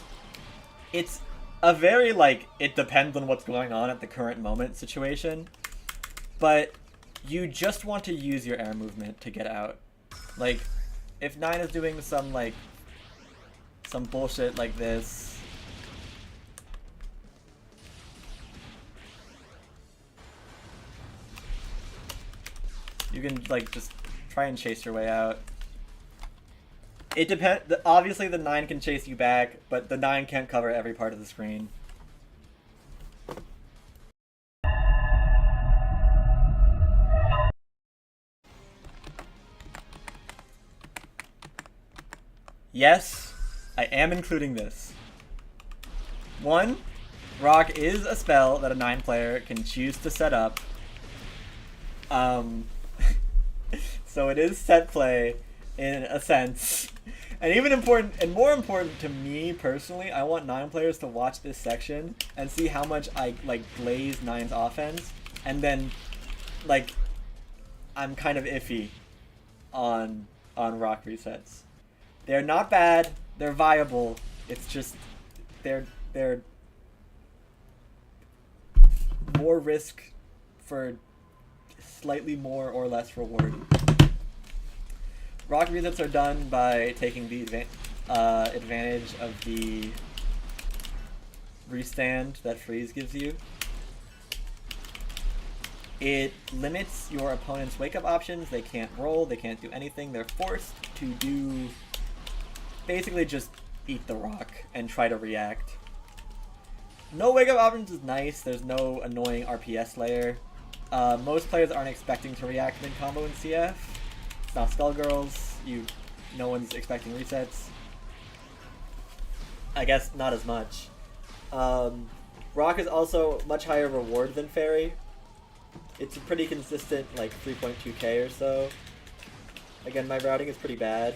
it's a very, like, it depends on what's going on at the current moment situation, but you just want to use your air movement to get out. Like, if 9 is doing some, like, some bullshit like this, you can, like, just try and chase your way out. It depends. Obviously, the 9 can chase you back, but the 9 can't cover every part of the screen. Yes, I am including this. 1, Rock is a spell that a 9 player can choose to set up. So it is set play in a sense. And even important, and more important to me personally, I want 9 players to watch this section and see how much I, like, glaze 9's offense, and then, like, I'm kind of iffy on Rock resets. They're not bad, they're viable, it's just, they're more risk for slightly more or less reward. Rock resets are done by taking the advantage of the restand that freeze gives you. It limits your opponent's wake-up options. They can't roll, they can't do anything. They're forced to do basically just eat the rock and try to react. No wake-up options is nice. There's no annoying RPS layer. Most players aren't expecting to react mid-combo in CF. It's not Skullgirls. No one's expecting resets. I guess not as much. Rock is also much higher reward than Fairy. It's a pretty consistent, like, 3.2k or so. Again, my routing is pretty bad.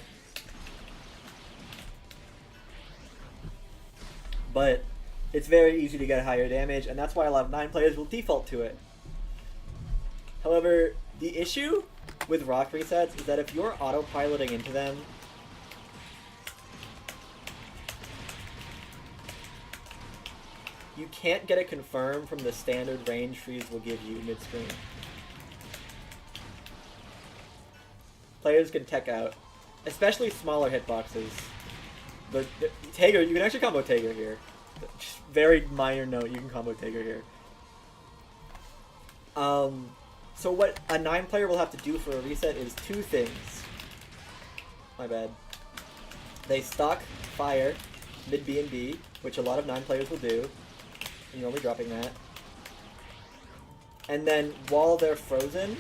But it's very easy to get higher damage, and that's why a lot of 9 players will default to it. However, the issue with Rock resets is that if you're autopiloting into them, you can't get it confirmed from the standard range freeze will give you mid-screen. Players can tech out, especially smaller hitboxes. But Tager, you can actually combo Tager here. Just very minor note, you can combo Tager here. So what a 9 player will have to do for a reset is 2 things. My bad. They stock Fire, mid B and B, which a lot of 9 players will do. And you're only dropping that. And then while they're frozen,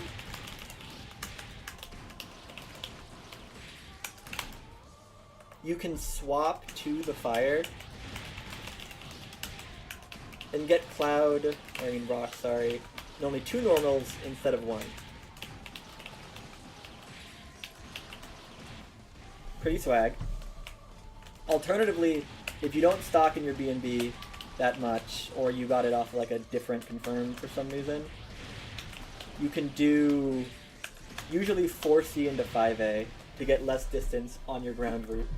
you can swap to the Fire and get Rock, sorry. And only 2 normals instead of 1. Pretty swag. Alternatively, if you don't stock in your B&B that much, or you got it off like a different confirm for some reason, you can do usually 4C into 5A to get less distance on your ground route.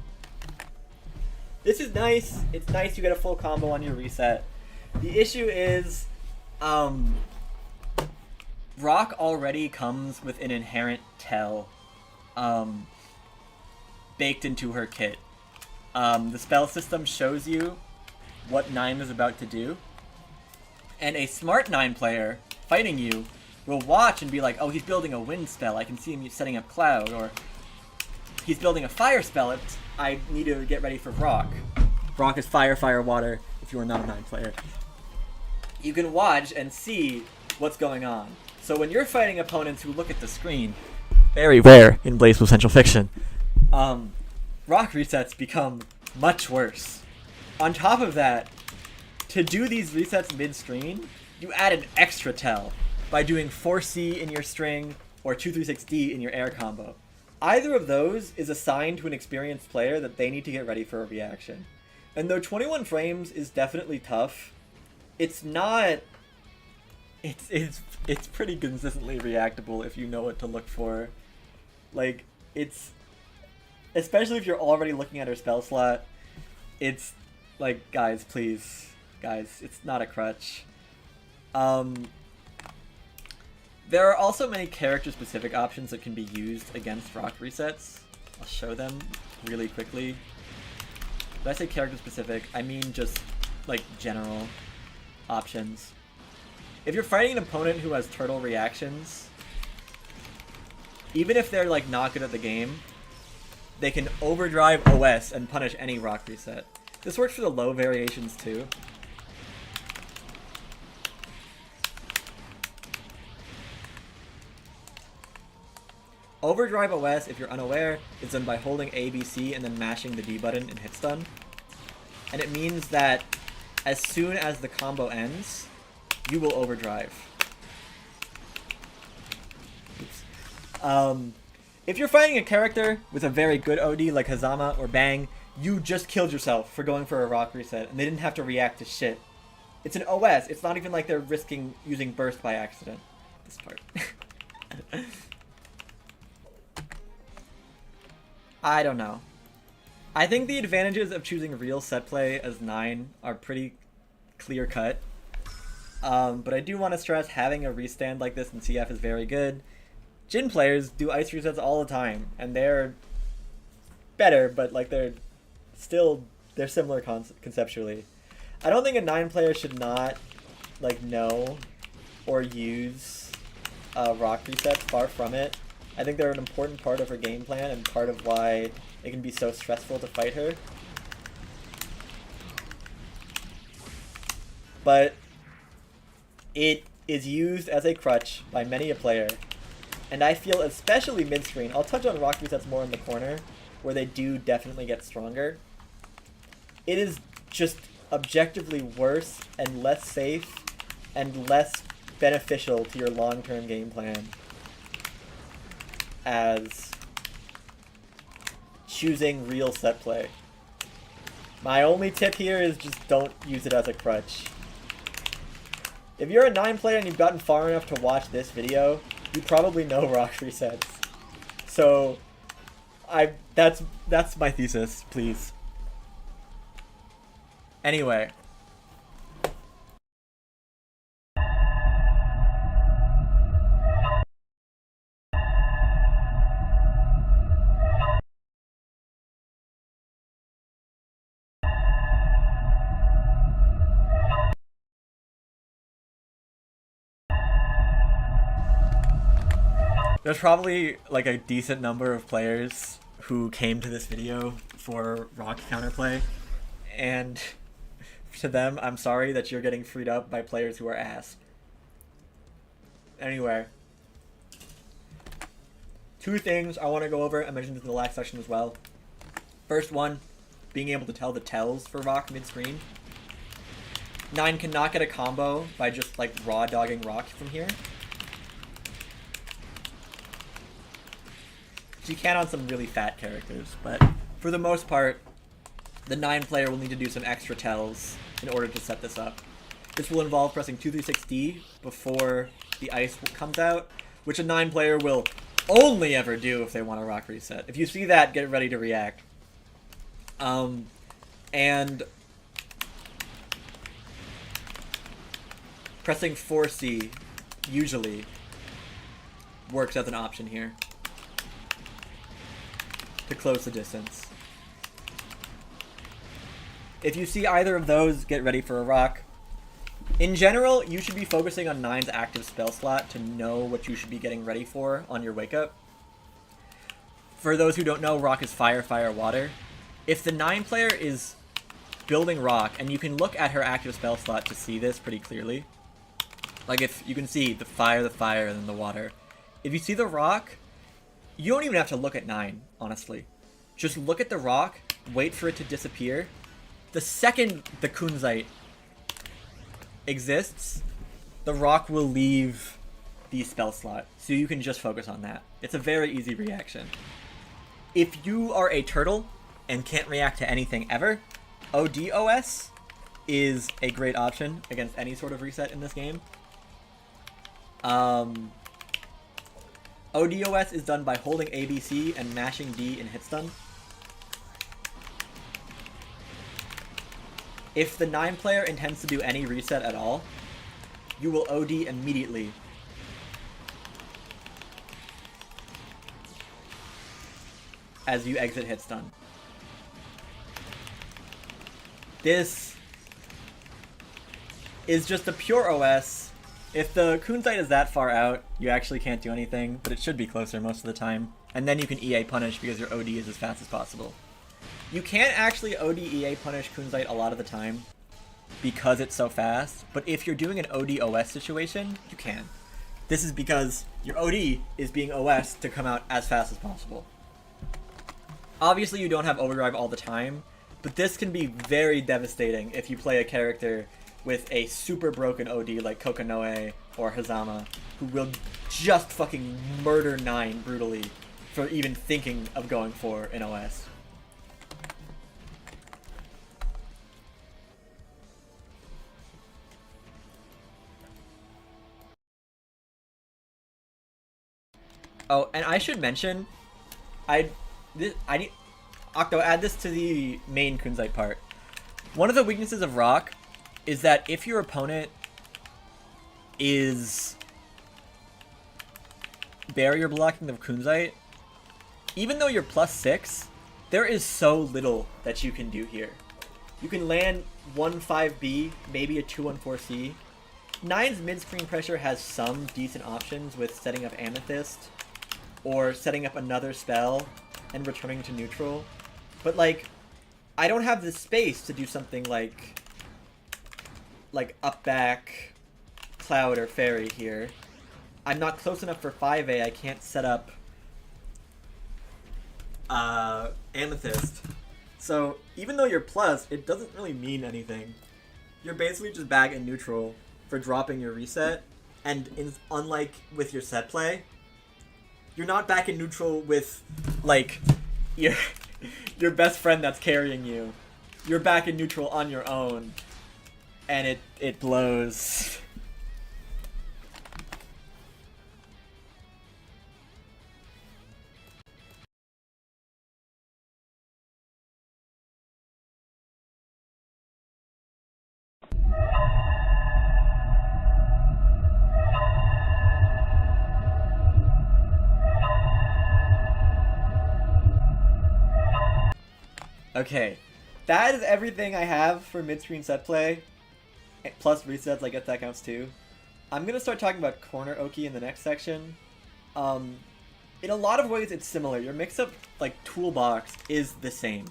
This is nice. It's nice you get a full combo on your reset. The issue is, Rock already comes with an inherent tell baked into her kit. The spell system shows you what 9 is about to do, and a smart 9 player fighting you will watch and be like, oh, he's building a wind spell, I can see him setting up Cloud, or he's building a fire spell, I need to get ready for Rock. Rock is fire, fire, water, if you are not a 9 player. You can watch and see what's going on. So when you're fighting opponents who look at the screen, very rare in Blaze Blue Central Fiction, Rock resets become much worse. On top of that, to do these resets mid-screen, you add an extra tell by doing 4C in your string or 236D in your air combo. either of those is a sign to an experienced player that they need to get ready for a reaction. And though 21 frames is definitely tough, it's not... It's pretty consistently reactable if you know what to look for. Like, it's... Especially if you're already looking at her spell slot, it's like, guys, please. Guys, it's not a crutch. There are also many character-specific options that can be used against rock resets. I'll show them really quickly. When I say character-specific, I mean just, like, general options. If you're fighting an opponent who has turtle reactions, even if they're, like, not good at the game, they can overdrive OS and punish any rock reset. This works for the low variations, too. Overdrive OS, if you're unaware, is done by holding A, B, C, and then mashing the D button and hit stun. And it means that as soon as the combo ends, you will overdrive. Oops. If you're fighting a character with a very good OD like Hazama or Bang, you just killed yourself for going for a rock reset, and they didn't have to react to shit. It's an OS. It's not even like they're risking using burst by accident. This part. I don't know. I think the advantages of choosing real set play as 9 are pretty clear-cut. But I do want to stress having a restand like this in CF is very good. Jin players do ice resets all the time, and they're better, but like they're similar conceptually. I don't think a 9 player should not like know or use rock resets, far from it. I think they're an important part of her game plan and part of why it can be so stressful to fight her. But it is used as a crutch by many a player. And I feel especially mid-screen, I'll touch on rock resets more in the corner, where they do definitely get stronger. It is just objectively worse and less safe and less beneficial to your long-term game plan as choosing real set play. My only tip here is just don't use it as a crutch. If you're a 9 player and you've gotten far enough to watch this video, you probably know rock resets. So that's my thesis, please. Anyway. There's probably like a decent number of players who came to this video for rock counterplay, and to them, I'm sorry that you're getting freed up by players who are ass. Anyway, 2 things I want to go over. I mentioned this in the last section as well. First one, being able to tell the tells for rock mid-screen. 9 cannot get a combo by just like raw dogging rock from here. She can on some really fat characters, but for the most part, the 9 player will need to do some extra tells in order to set this up. This will involve pressing 236D before the ice comes out, which a 9 player will only ever do if they want a rock reset. If you see that, get ready to react. And pressing 4C usually works as an option here to close the distance. If you see either of those, get ready for a rock. In general, you should be focusing on 9's active spell slot to know what you should be getting ready for on your wake up. For those who don't know, rock is fire, fire, water. If the 9 player is building rock, and you can look at her active spell slot to see this pretty clearly. Like if you can see the fire, and then the water. If you see the rock, you don't even have to look at 9, honestly. Just look at the rock, wait for it to disappear. The second the Kunzite exists, the rock will leave the spell slot. So you can just focus on that. It's a very easy reaction. if you are a turtle and can't react to anything ever, ODOS is a great option against any sort of reset in this game. ODOS is done by holding ABC and mashing D in hit stun. If the 9 player intends to do any reset at all, you will OD immediately. As you exit hit stun. This is just a pure OS. If the Kunzite is that far out, you actually can't do anything, but it should be closer most of the time. And then you can EA punish because your OD is as fast as possible. You can't actually OD EA punish Kunzite a lot of the time because it's so fast, but if you're doing an OD OS situation, you can. This is because your OD is being OS to come out as fast as possible. Obviously you don't have overdrive all the time, but this can be very devastating if you play a character with a super broken OD like Kokonoe or Hazama, who will just fucking murder 9 brutally for even thinking of going for an OS. Oh, and I should mention, I need Octo, add this to the main Kunzite part. One of the weaknesses of Rock is that if your opponent is barrier blocking the Kunzite, even though you're +6, there is so little that you can do here. You can land 1-5B, maybe a 2-1-4C. 9's mid-screen pressure has some decent options with setting up Amethyst or setting up another spell and returning to neutral, but like I don't have the space to do something like up back Cloud or Fairy here. I'm not close enough for 5A. I can't set up Amethyst. So even though you're plus, it doesn't really mean anything. You're basically just back in neutral for dropping your reset, and unlike with your set play, you're not back in neutral with, like, your best friend that's carrying you. You're back in neutral on your own, and it blows. Okay, that is everything I have for Midscreen Setplay, plus resets, I guess that counts too. I'm going to start talking about Corner Oki in the next section. In a lot of ways it's similar. Your mix-up like toolbox is the same.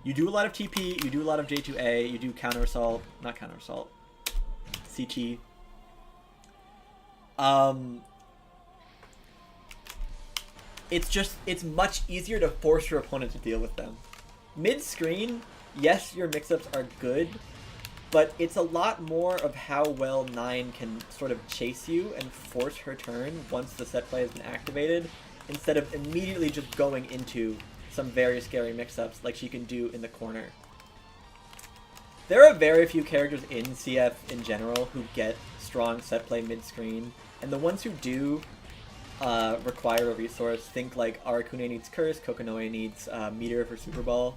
You do a lot of TP, you do a lot of J2A, you do counter assault, not counter assault, CT. It's much easier to force your opponent to deal with them. Mid-screen, yes, your mix-ups are good, but it's a lot more of how well 9 can sort of chase you and force her turn once the set play has been activated, instead of immediately just going into some very scary mix-ups like she can do in the corner. There are very few characters in CF in general who get strong set play mid-screen, and the ones who do require a resource, think like Arakune needs Curse, Kokonoe needs Meteor for Super Ball.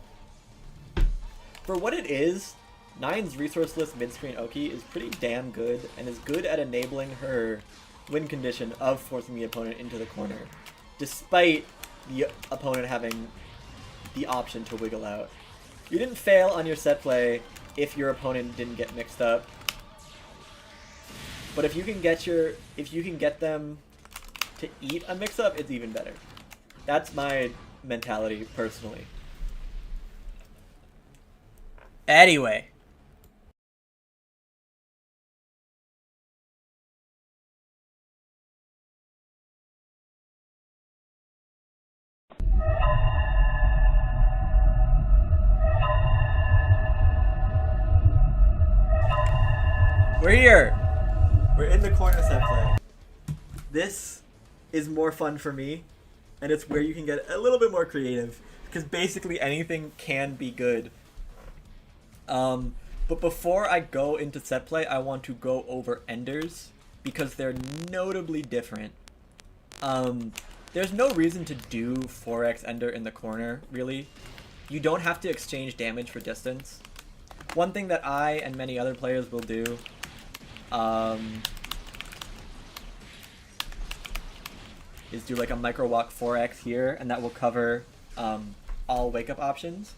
For what it is, 9's resourceless mid-screen Oki is pretty damn good, and is good at enabling her win condition of forcing the opponent into the corner, despite the opponent having the option to wiggle out. You didn't fail on your set play if your opponent didn't get mixed up, but if you can get them to eat a mix-up, it's even better. That's my mentality, personally. Anyway. We're here! We're in the corner set play. This is more fun for me and it's where you can get a little bit more creative, because basically anything can be good. But before I go into set play, I want to go over enders, because they're notably different. There's no reason to do 4x ender in the corner, really. You don't have to exchange damage for distance. One thing that I and many other players will do, is do like a micro walk 4x here, and that will cover all wake up options.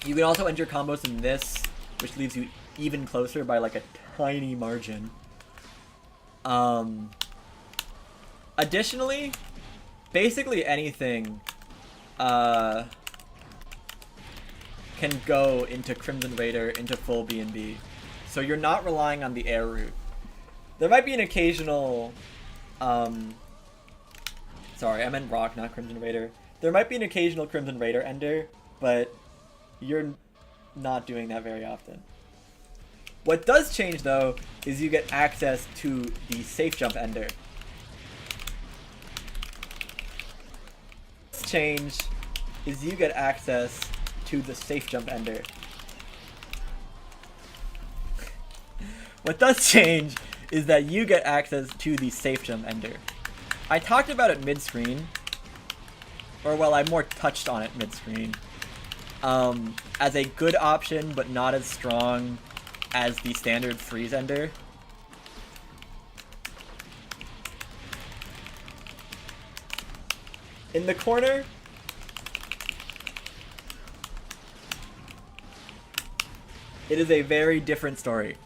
You can also enter combos in this, which leaves you even closer by like a tiny margin. Additionally, basically anything can go into Crimson Raider, into full B&B. So you're not relying on the air route. There might be an occasional... sorry, I meant Rock, not Crimson Raider. There might be an occasional Crimson Raider ender, but you're not doing that very often. What does change, though, is you get access to the safe jump ender. Change is you get access to the safe jump ender. What does change is that you get access to the safe jump ender. I talked about it mid-screen, or well, I more touched on it mid-screen, as a good option, but not as strong as the standard freeze ender. In the corner, it is a very different story.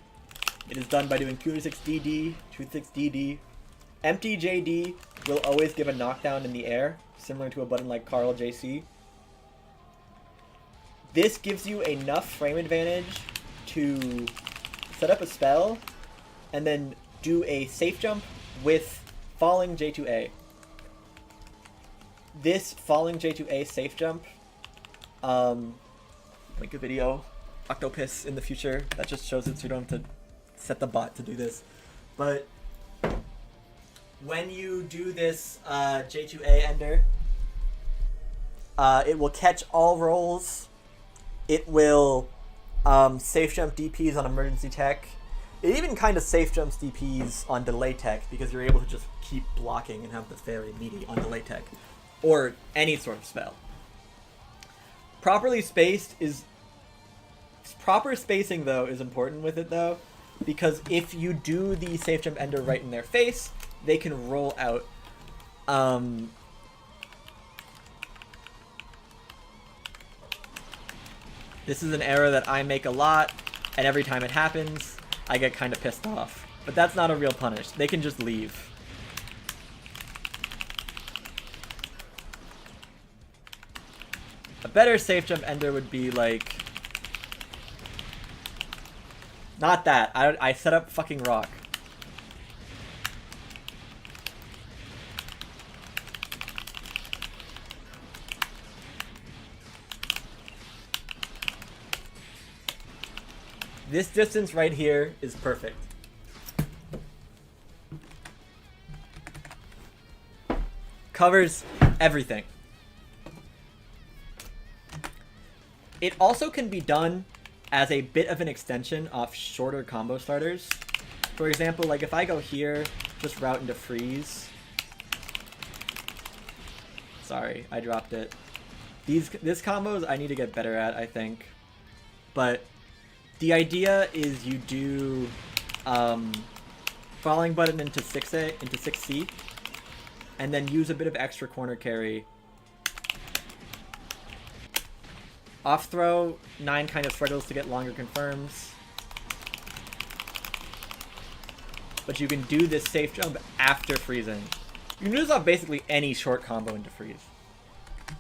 It is done by doing 206DD, 206DD. Empty JD will always give a knockdown in the air, similar to a button like Carl JC. This gives you enough frame advantage to set up a spell and then do a safe jump with falling J2A. This falling J2A safe jump, link a video, Octopus in the future, that just shows it so you don't have to set the bot to do this. But when you do this J2A ender, it will catch all rolls. It will safe jump DPs on emergency tech. It even kind of safe jumps DPs on delay tech, because you're able to just keep blocking and have the fairy meaty on delay tech. Or any sort of spell. Proper spacing, though, is important with it, though, because if you do the safe jump ender right in their face, they can roll out. This is an error that I make a lot, and every time it happens, I get kind of pissed off. But that's not a real punish. They can just leave. A better safe jump ender would be like... Not that. I set up fucking Rock. This distance right here is perfect. Covers everything. It also can be done as a bit of an extension off shorter combo starters. For example, like if I go here, just route into freeze. Sorry, I dropped it. This combos I need to get better at, I think. But the idea is you do falling button into 6A, into 6C, and then use a bit of extra corner carry. Off throw, 9 kind of struggles to get longer confirms. But you can do this safe jump after freezing. You can use off basically any short combo into freeze.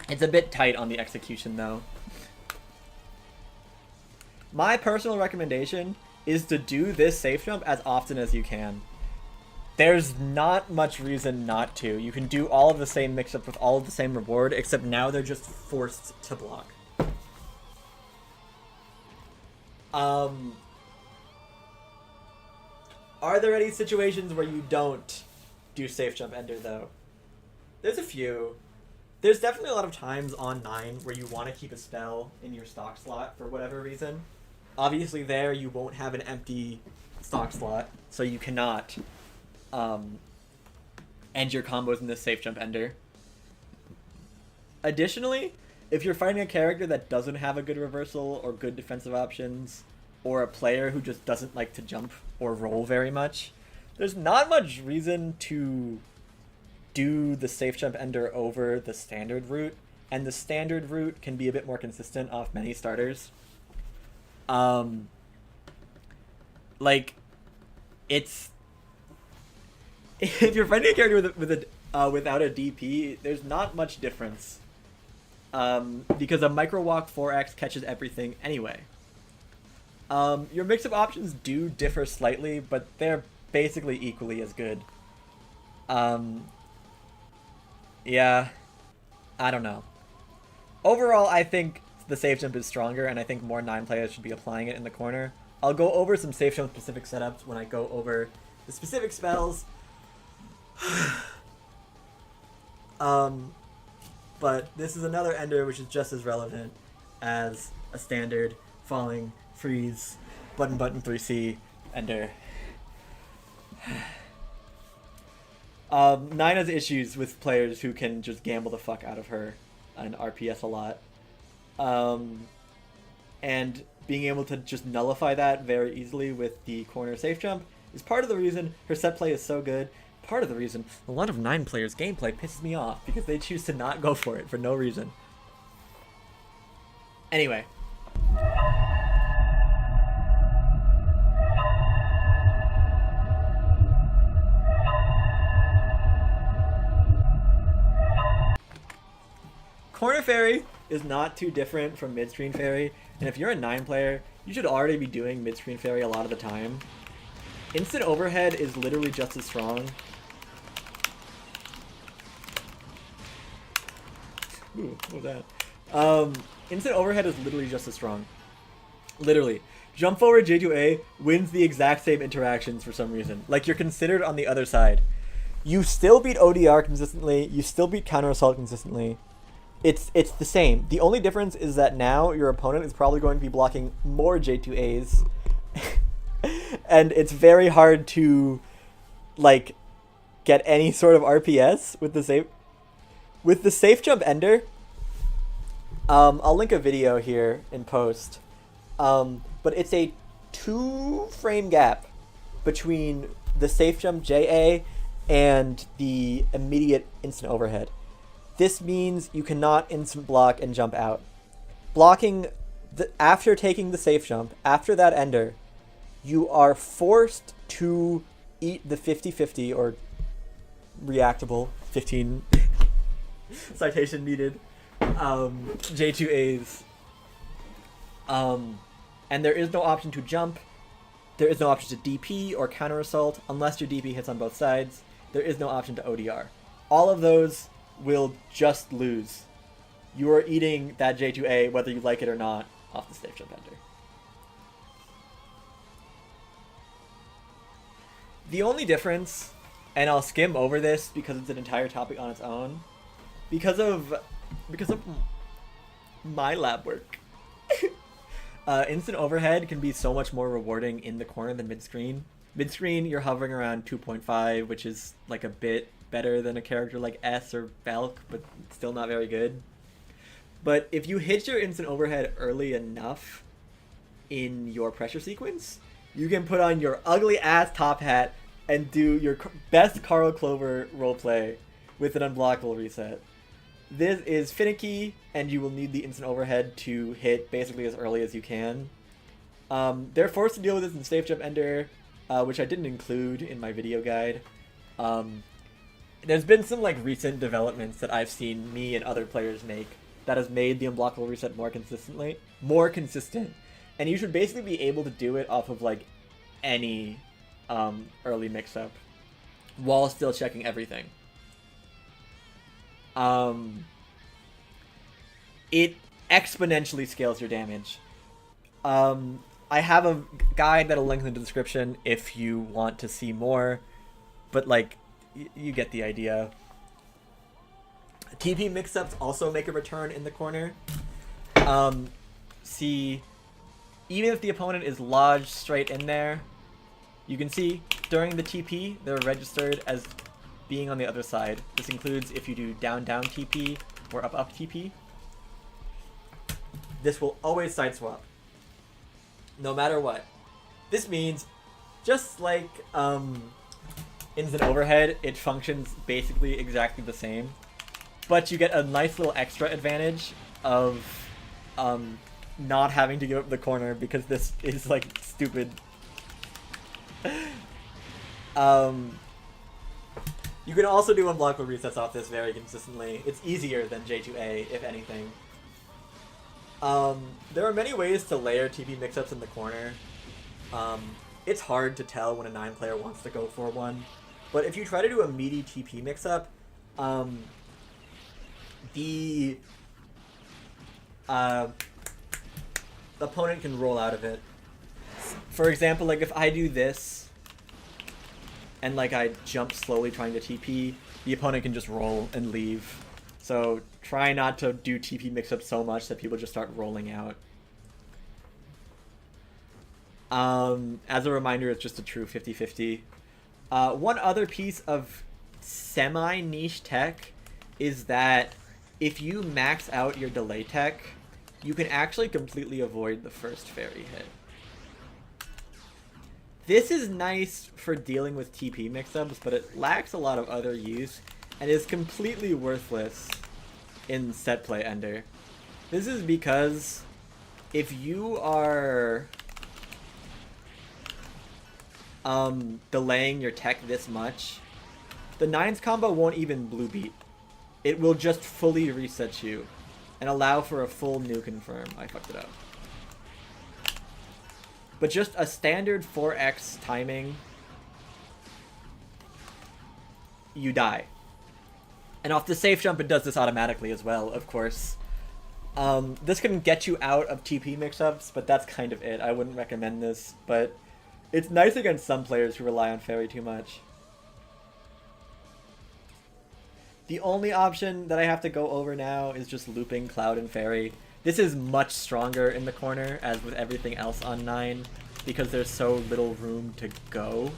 It's a bit tight on the execution though. My personal recommendation is to do this safe jump as often as you can. There's not much reason not to. You can do all of the same mix-up with all of the same reward, except now they're just forced to block. Are there any situations where you don't do safe jump ender though? There's a few. There's definitely a lot of times on 9 where you want to keep a spell in your stock slot for whatever reason. Obviously there you won't have an empty stock slot, so you cannot end your combos in the safe jump ender. Additionally, if you're fighting a character that doesn't have a good reversal or good defensive options, or a player who just doesn't like to jump or roll very much, there's not much reason to do the safe jump ender over the standard route, and the standard route can be a bit more consistent off many starters. Like, it's if you're fighting a character without a DP, there's not much difference, because a micro walk 4x catches everything anyway. Your mix of options do differ slightly, but they're basically equally as good. Yeah, I don't know. Overall, I think the safe jump is stronger, and I think more 9 players should be applying it in the corner. I'll go over some safe jump specific setups when I go over the specific spells. But this is another ender which is just as relevant as a standard falling, freeze, button 3C ender. 9 has issues with players who can just gamble the fuck out of her and RPS a lot. And being able to just nullify that very easily with the corner safe jump is part of the reason her set play is so good. Part of the reason a lot of 9 players' gameplay pisses me off because they choose to not go for it for no reason. Anyway. Corner Fairy is not too different from Midscreen Fairy, and if you're a 9 player, you should already be doing Midscreen Fairy a lot of the time. Instant Overhead is literally just as strong. Ooh, what was that? Instant Overhead is literally just as strong. Literally. Jump forward J2A wins the exact same interactions for some reason. Like, you're considered on the other side. You still beat ODR consistently, you still beat Counter Assault consistently. It's the same. The only difference is that now your opponent is probably going to be blocking more J2As. And it's very hard to, like, get any sort of RPS with the safe jump ender. I'll link a video here in post. But it's a 2-frame gap between the safe jump JA and the immediate instant overhead. This means you cannot instant block and jump out. Blocking after taking the safe jump, after that ender, you are forced to eat the 50-50 or reactable 15 citation needed J2As. And there is no option to jump. There is no option to DP or counter assault unless your DP hits on both sides. There is no option to ODR. All of those will just lose. You are eating that J2A whether you like it or not off the safe jump ender. The only difference, and I'll skim over this because it's an entire topic on its own, because of my lab work. Instant overhead can be so much more rewarding in the corner than mid-screen. Mid-screen, you're hovering around 2.5, which is like a bit better than a character like S or Belk, but still not very good. But if you hit your instant overhead early enough in your pressure sequence, you can put on your ugly ass top hat and do your best Carl Clover roleplay with an unblockable reset. This is finicky, and you will need the instant overhead to hit basically as early as you can. They're forced to deal with this in safe jump ender, which I didn't include in my video guide. There's been some like recent developments that I've seen me and other players make that has made the unblockable reset more consistent, and you should basically be able to do it off of like any early mix-up while still checking everything. It exponentially scales your damage. I have a guide that'll link in the description if you want to see more, but like you get the idea. TP mix-ups also make a return in the corner. See, even if the opponent is lodged straight in there, you can see during the TP, they're registered as being on the other side. This includes if you do down-down TP or up-up TP. This will always side swap, no matter what. This means, just like ins and overhead, it functions basically exactly the same, but you get a nice little extra advantage of not having to give up the corner because this is like stupid. You can also do unblockable resets off this very consistently. It's easier than J2A, if anything. There are many ways to layer TP mix-ups in the corner. It's hard to tell when a 9-player wants to go for one, but if you try to do a meaty TP mix-up, the opponent can roll out of it. For example, like if I do this, and like I jump slowly trying to TP, the opponent can just roll and leave. So try not to do TP mix-up so much that people just start rolling out. As a reminder, it's just a true 50-50. One other piece of semi-niche tech is that if you max out your delay tech, you can actually completely avoid the first fairy hit. This is nice for dealing with TP mix-ups, but it lacks a lot of other use and is completely worthless in Setplay Ender. This is because if you are delaying your tech this much, the 9's combo won't even blue beat. It will just fully reset you and allow for a full new confirm. I fucked it up. But just a standard 4x timing, you die. And off the safe jump, it does this automatically as well, of course. This can get you out of TP mix-ups, but that's kind of it. I wouldn't recommend this, but it's nice against some players who rely on fairy too much. The only option that I have to go over now is just looping Cloud and Fairy. This is much stronger in the corner, as with everything else on 9, because there's so little room to go.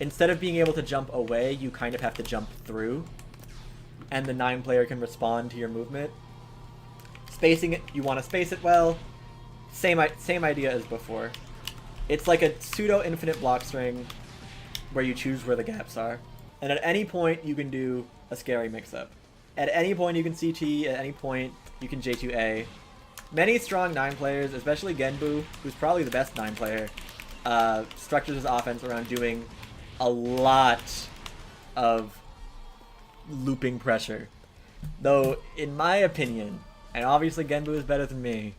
Instead of being able to jump away, you kind of have to jump through, and the 9-player can respond to your movement. Spacing it, you want to space it well. Same idea as before. It's like a pseudo-infinite block string where you choose where the gaps are. And at any point, you can do a scary mix-up. At any point, you can CT. At any point, you can J2A. Many strong 9-players, especially Genbu, who's probably the best 9-player, structures his offense around doing a lot of looping pressure. Though, in my opinion, and obviously Genbu is better than me,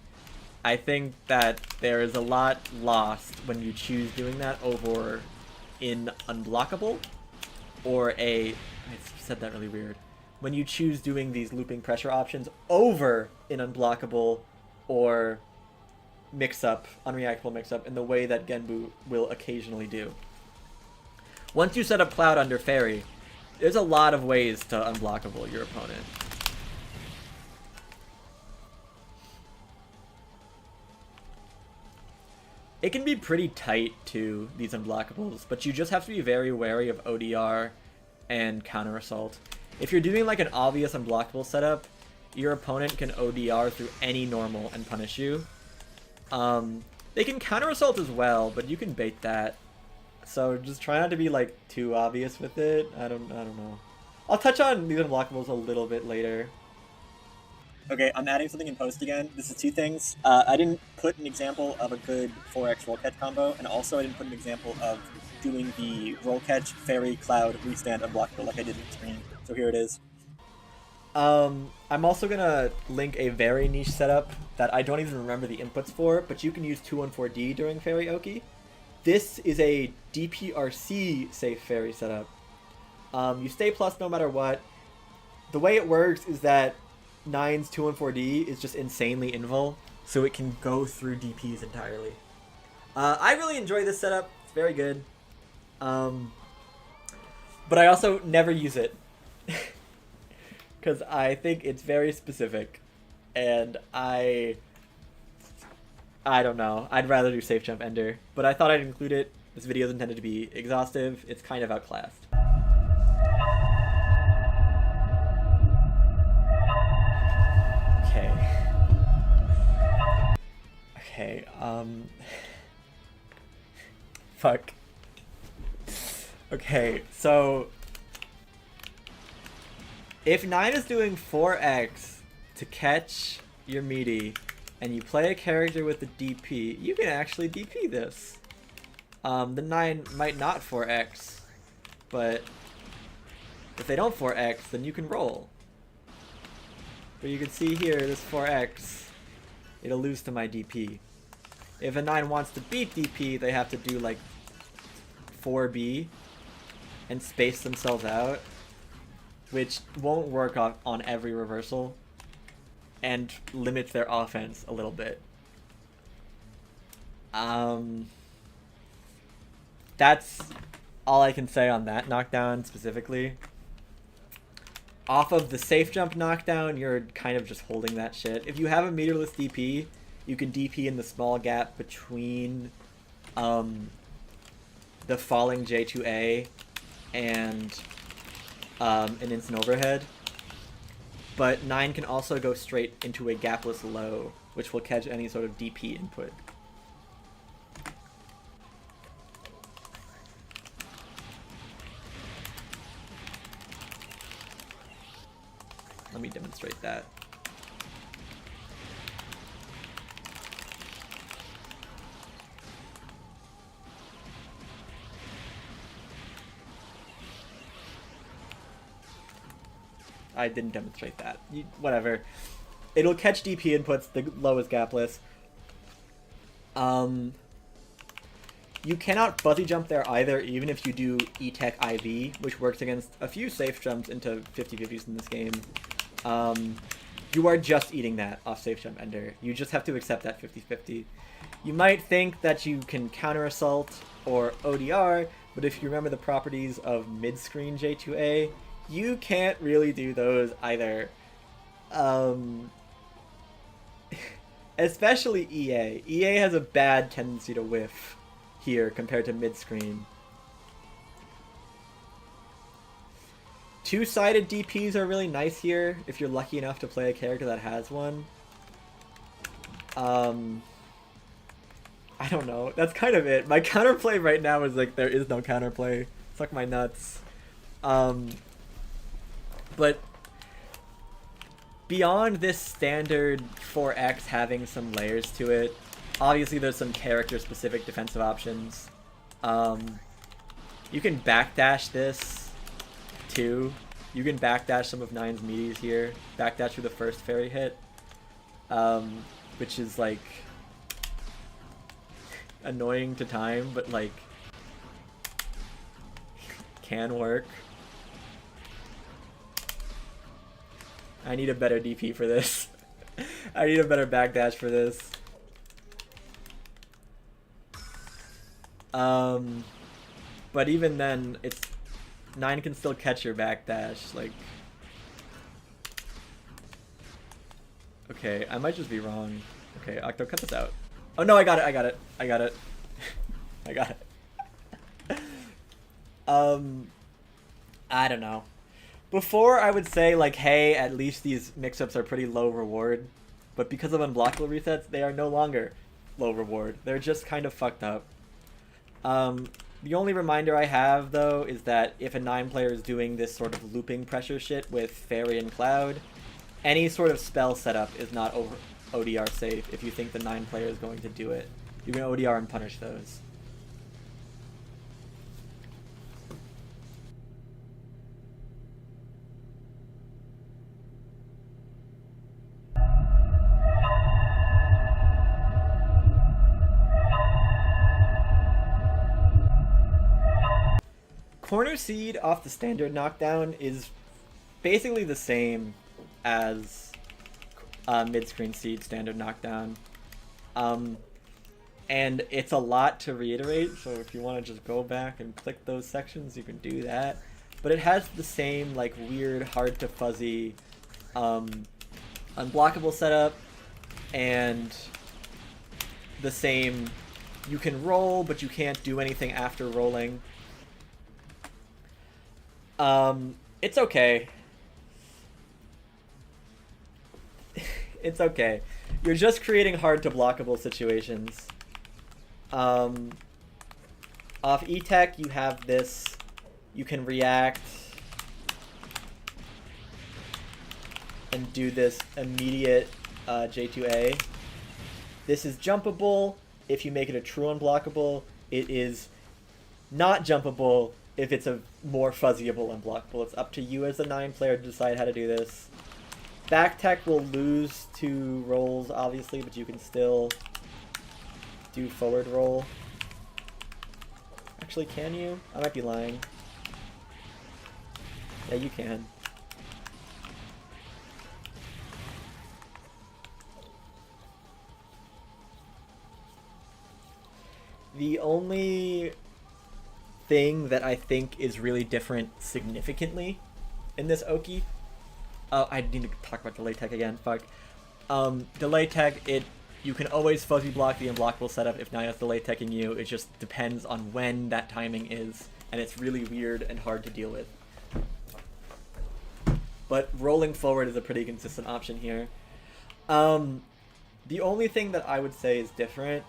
I think that there is a lot lost when you choose doing that over in Unblockable, or I said that really weird. When you choose doing these looping pressure options over in Unblockable or mix-up, unreactable mix-up, in the way that Genbu will occasionally do. Once you set up Cloud under Fairy, there's a lot of ways to Unblockable your opponent. It can be pretty tight to these unblockables, but you just have to be very wary of ODR and counter assault. If you're doing like an obvious unblockable setup, your opponent can ODR through any normal and punish you. They can counter assault as well, but you can bait that. So just try not to be like too obvious with it. I don't know. I'll touch on these unblockables a little bit later. Okay, I'm adding something in post again. This is two things. I didn't put an example of a good 4x roll catch combo, and also I didn't put an example of doing the roll catch, fairy, cloud, restand, unblockable like I did in the screen. So here it is. I'm also gonna link a very niche setup that I don't even remember the inputs for, but you can use 214D during Fairy Oki. This is a DPRC safe Fairy setup. You stay plus no matter what. The way it works is that 9's 214D is just insanely invul, so it can go through DPs entirely. I really enjoy this setup. It's very good. But I also never use it. because I think it's very specific, and I don't know. I'd rather do safe jump ender, but I thought I'd include it. This video is intended to be exhaustive. It's kind of outclassed. Okay, fuck. Okay, so if 9 is doing 4x to catch your meaty, and you play a character with the DP, you can actually DP this. The 9 might not 4x, but if they don't 4x, then you can roll. But you can see here, this 4x, it'll lose to my DP. If a 9 wants to beat DP, they have to do like 4B and space themselves out, which won't work on every reversal and limits their offense a little bit. That's all I can say on that knockdown specifically. Off of the safe jump knockdown, you're kind of just holding that shit. If you have a meterless DP, you can DP in the small gap between the falling J2A and an instant overhead. But 9 can also go straight into a gapless low, which will catch any sort of DP input. Let me demonstrate that. I didn't demonstrate that. Whatever. It'll catch DP inputs, the low is gapless. You cannot fuzzy jump there either, even if you do E-Tech IV, which works against a few safe jumps into 50-50s in this game. You are just eating that off safe jump ender. You just have to accept that 50-50. You might think that you can counter assault or ODR, but if you remember the properties of mid-screen J2A, you can't really do those either. Especially EA. EA has a bad tendency to whiff here compared to mid-screen. Two-sided DPs are really nice here if you're lucky enough to play a character that has one. I don't know. That's kind of it. My counterplay right now is like there is no counterplay. Suck my nuts. But beyond this standard 4x having some layers to it, obviously there's some character-specific defensive options. You can backdash this too. You can backdash some of 9's meaties here. Backdash through the first fairy hit, which is like annoying to time, but like can work. I need a better DP for this. I need a better backdash for this. But even then, it's 9 can still catch your backdash. Like, okay, I might just be wrong. Okay, Octo, cut this out. Oh no, I got it. I got it. I got it. I got it. I don't know. Before, I would say, like, hey, at least these mix-ups are pretty low reward. But because of unblockable resets, they are no longer low reward. They're just kind of fucked up. The only reminder I have, though, is that if a 9 player is doing this sort of looping pressure shit with Fairy and Cloud, any sort of spell setup is not ODR safe if you think the 9 player is going to do it. You can ODR and punish those. Corner Seed off the standard knockdown is basically the same as Midscreen Seed standard knockdown. And it's a lot to reiterate, so if you want to just go back and click those sections, you can do that. But it has the same like weird, hard to fuzzy unblockable setup, and the same, you can roll, but you can't do anything after rolling. It's okay. It's okay. You're just creating hard to blockable situations. Off E-Tech, you have this, you can react and do this immediate J2A. This is jumpable if you make it a true unblockable. It is not jumpable if it's a more fuzzyable unblockable. It's up to you as a 9 player to decide how to do this. Back tech will lose 2 rolls, obviously, but you can still do forward roll. Actually, can you? I might be lying. Yeah, you can. The only thing that I think is really different significantly in this Oki. Oh, I need to talk about delay tech again. Fuck. Delay tech, you can always fuzzy block the unblockable setup if Naya's delay teching you. It just depends on when that timing is, and it's really weird and hard to deal with. But rolling forward is a pretty consistent option here. The only thing that I would say is different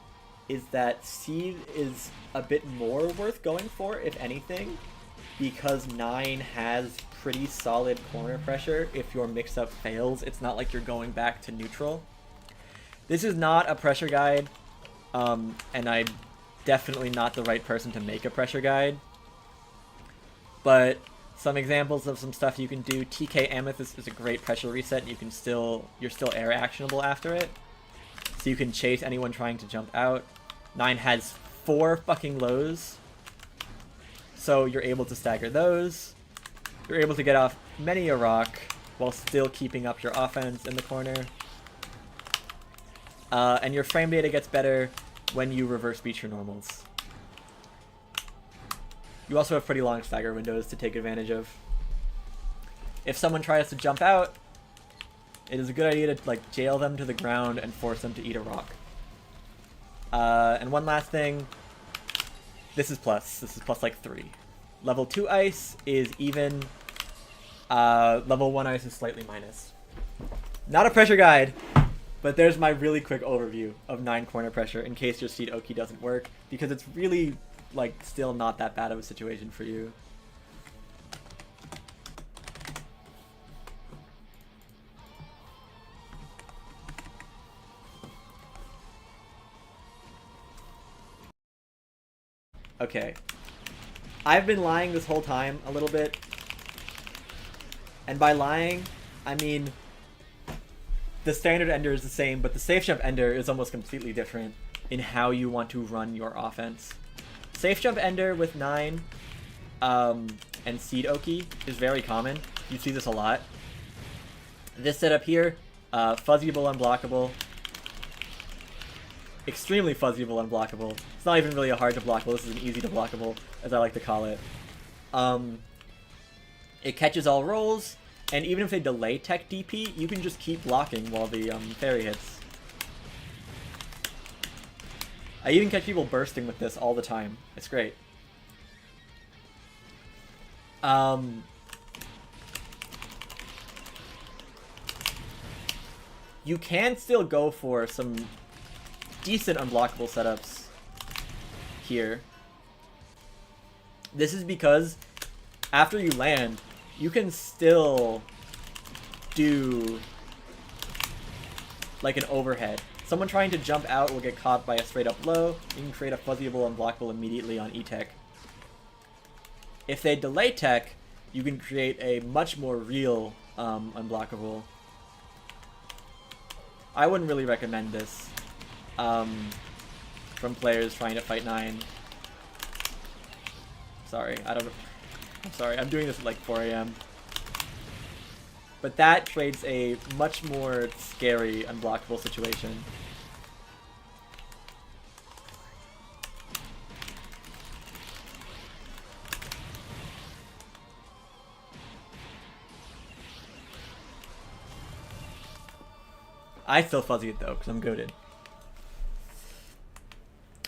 is that seed is a bit more worth going for, if anything, because 9 has pretty solid corner pressure. If your mix-up fails, it's not like you're going back to neutral. This is not a pressure guide, and I'm definitely not the right person to make a pressure guide. But some examples of some stuff you can do: TK Amethyst is a great pressure reset. You're still air actionable after it, so you can chase anyone trying to jump out. 9 has 4 fucking lows, so you're able to stagger those. You're able to get off many a rock while still keeping up your offense in the corner. And your frame data gets better when you reverse beat your normals. You also have pretty long stagger windows to take advantage of. If someone tries to jump out, it is a good idea to like jail them to the ground and force them to eat a rock. And one last thing, this is plus like 3. Level 2 ice is even, level 1 ice is slightly minus. Not a pressure guide, but there's my really quick overview of 9 corner pressure in case your seed Oki doesn't work, because it's really like still not that bad of a situation for you. Okay. I've been lying this whole time a little bit. And by lying, I mean the standard ender is the same, but the safe jump ender is almost completely different in how you want to run your offense. Safe jump ender with 9 and seed Oki is very common. You see this a lot. This setup here, fuzzyable unblockable. Extremely fuzzyable unblockable. It's not even really a hard to blockable. This is an easy to blockable, as I like to call it. It catches all rolls, and even if they delay tech DP, you can just keep blocking while the fairy hits. I even catch people bursting with this all the time. It's great. You can still go for some decent unblockable setups here. This is because after you land, you can still do like an overhead. Someone trying to jump out will get caught by a straight up low. You can create a fuzzyable unblockable immediately on E-Tech. If they delay tech, you can create a much more real unblockable. I wouldn't really recommend this from players trying to fight 9. Sorry, I'm sorry, I'm doing this at like 4 AM. But that creates a much more scary unblockable situation. I still fuzzy it though, because I'm goated.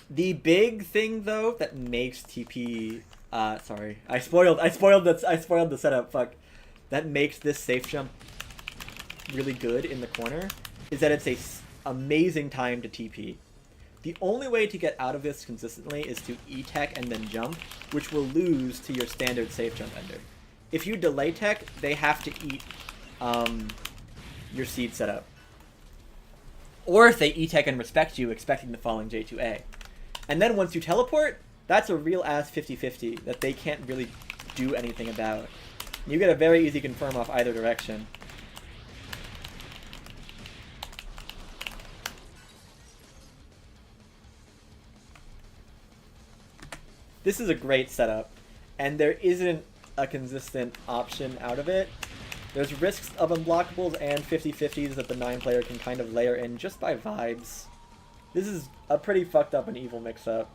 The big thing though that makes TP sorry. I spoiled the setup, fuck. That makes this safe jump really good in the corner is that it's a amazing time to TP. The only way to get out of this consistently is to E-tech and then jump, which will lose to your standard safe jump ender. If you delay tech, they have to eat your seed setup. Or if they E-tech and respect you, expecting the falling J2A. And then once you teleport, that's a real ass 50-50 that they can't really do anything about. You get a very easy confirm off either direction. This is a great setup, and there isn't a consistent option out of it. There's risks of unblockables and 50-50s that the 9 player can kind of layer in just by vibes. This is a pretty fucked up and evil mix-up.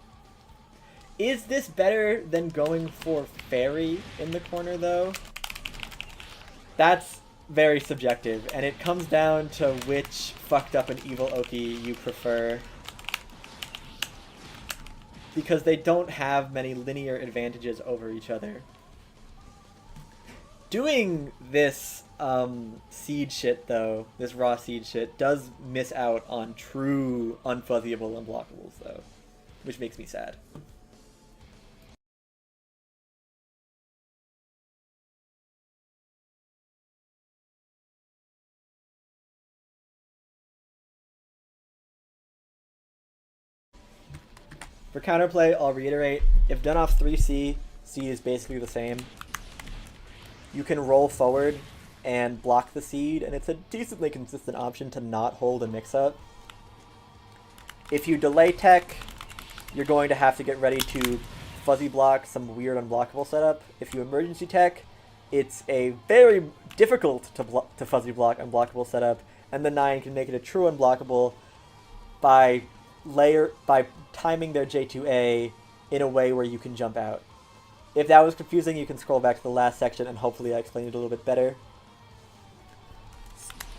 Is this better than going for fairy in the corner, though? That's very subjective, and it comes down to which fucked up and evil Oki you prefer. Because they don't have many linear advantages over each other. Doing this seed shit, though, this raw seed shit, does miss out on true unfuzzyable unblockables, though. Which makes me sad. For counterplay, I'll reiterate, if done off 3C, seed is basically the same. You can roll forward and block the seed, and it's a decently consistent option to not hold a mix-up. If you delay tech, you're going to have to get ready to fuzzy block some weird unblockable setup. If you emergency tech, it's a very difficult to fuzzy block unblockable setup, and the 9 can make it a true unblockable by timing their J2A in a way where you can jump out. If that was confusing, you can scroll back to the last section and hopefully I explained it a little bit better.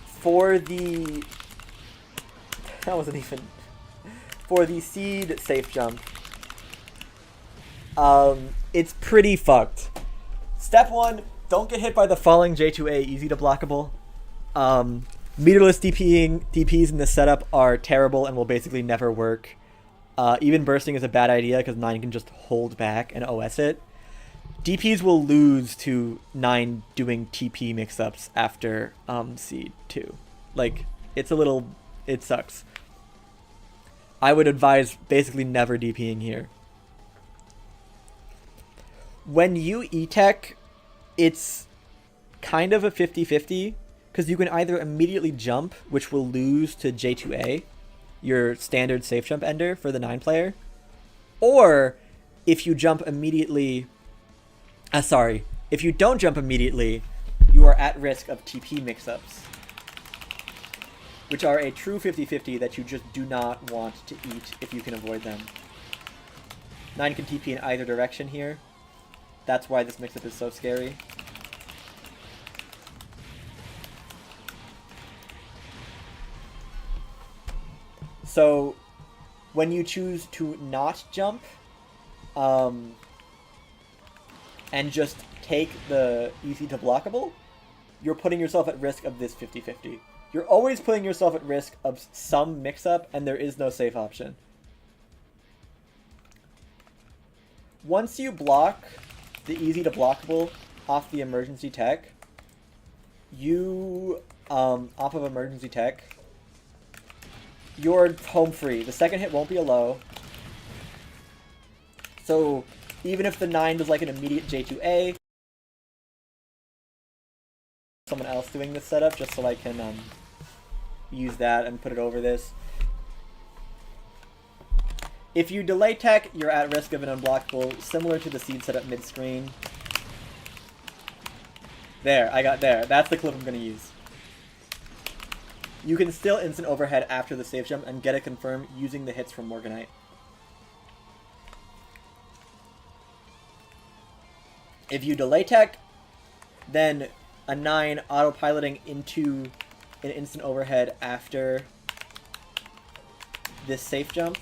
For the... that wasn't even... For the seed safe jump, it's pretty fucked. Step 1, don't get hit by the falling J2A, easy to blockable. Meterless DPs in this setup are terrible and will basically never work. Even bursting is a bad idea because 9 can just hold back and OS it. DPs will lose to 9 doing TP mix-ups after seed too. Like, it's a little... it sucks. I would advise basically never DPing here. When you E-tech, it's kind of a 50-50. Because you can either immediately jump, which will lose to J2A, your standard safe jump ender for the 9 player. Or, if you jump immediately... if you don't jump immediately, you are at risk of TP mix-ups. Which are a true 50-50 that you just do not want to eat if you can avoid them. 9 can TP in either direction here. That's why this mix-up is so scary. So, when you choose to not jump, and just take the easy to blockable, you're putting yourself at risk of this 50-50. You're always putting yourself at risk of some mix-up, and there is no safe option. Once you block the easy to blockable off the emergency tech, off of emergency tech, you're home free. The second hit won't be a low. So even if the 9 does like an immediate J2A, someone else doing this setup just so I can use that and put it over this. If you delay tech, you're at risk of an unblockable, similar to the seed setup mid-screen. There, I got there. That's the clip I'm going to use. You can still instant overhead after the safe jump and get it confirmed using the hits from Morganite. If you delay tech, then a 9 autopiloting into an instant overhead after this safe jump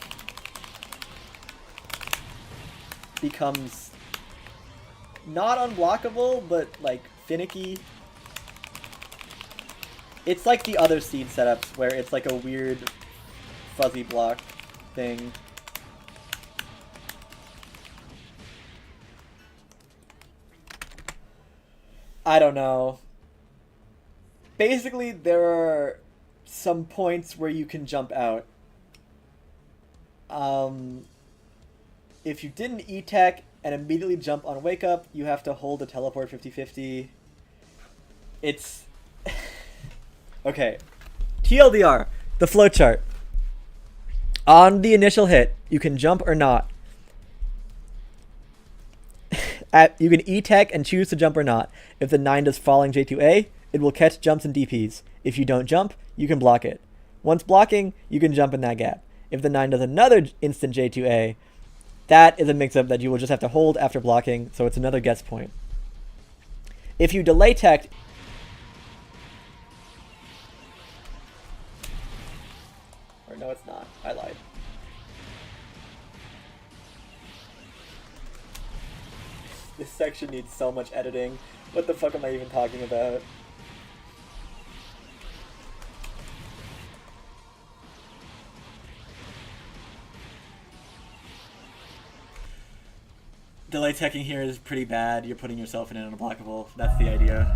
becomes not unblockable, but like finicky. It's like the other seed setups where it's like a weird fuzzy block thing. I don't know. Basically, there are some points where you can jump out. If you didn't E-tech and immediately jump on wake up, you have to hold the teleport 50-50. It's... Okay. TLDR, the flowchart. On the initial hit, you can jump or not. You can E-tech and choose to jump or not. If the 9 does falling J2A, it will catch jumps and DPs. If you don't jump, you can block it. Once blocking, you can jump in that gap. If the 9 does another instant J2A, that is a mix-up that you will just have to hold after blocking, so it's another guess point. If you delay tech... Or no, it's not. I lied. This section needs so much editing. What the fuck am I even talking about? Delay teching here is pretty bad. You're putting yourself in an unblockable. That's the idea.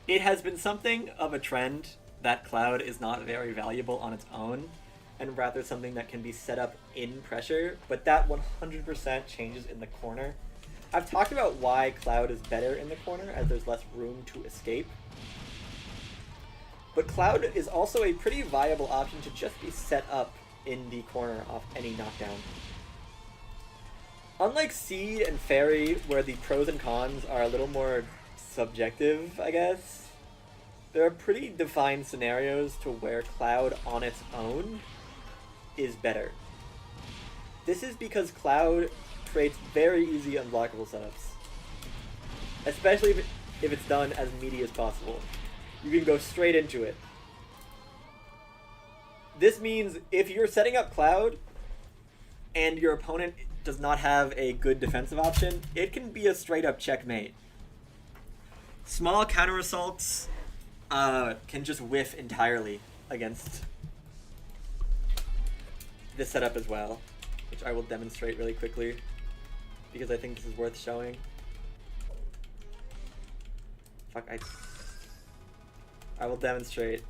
It has been something of a trend that Cloud is not very valuable on its own, and rather something that can be set up in pressure, but that 100% changes in the corner. I've talked about why Cloud is better in the corner, as there's less room to escape. But Cloud is also a pretty viable option to just be set up in the corner off any knockdown. Unlike Seed and Fairy, where the pros and cons are a little more subjective, I guess, there are pretty defined scenarios to where Cloud on its own is better. This is because Cloud creates very easy unblockable setups, especially if it's done as meaty as possible. You can go straight into it. This means if you're setting up Cloud and your opponent does not have a good defensive option, it can be a straight up checkmate. Small counter assaults can just whiff entirely against this setup as well, which I will demonstrate really quickly because I think this is worth showing. Fuck, I will demonstrate.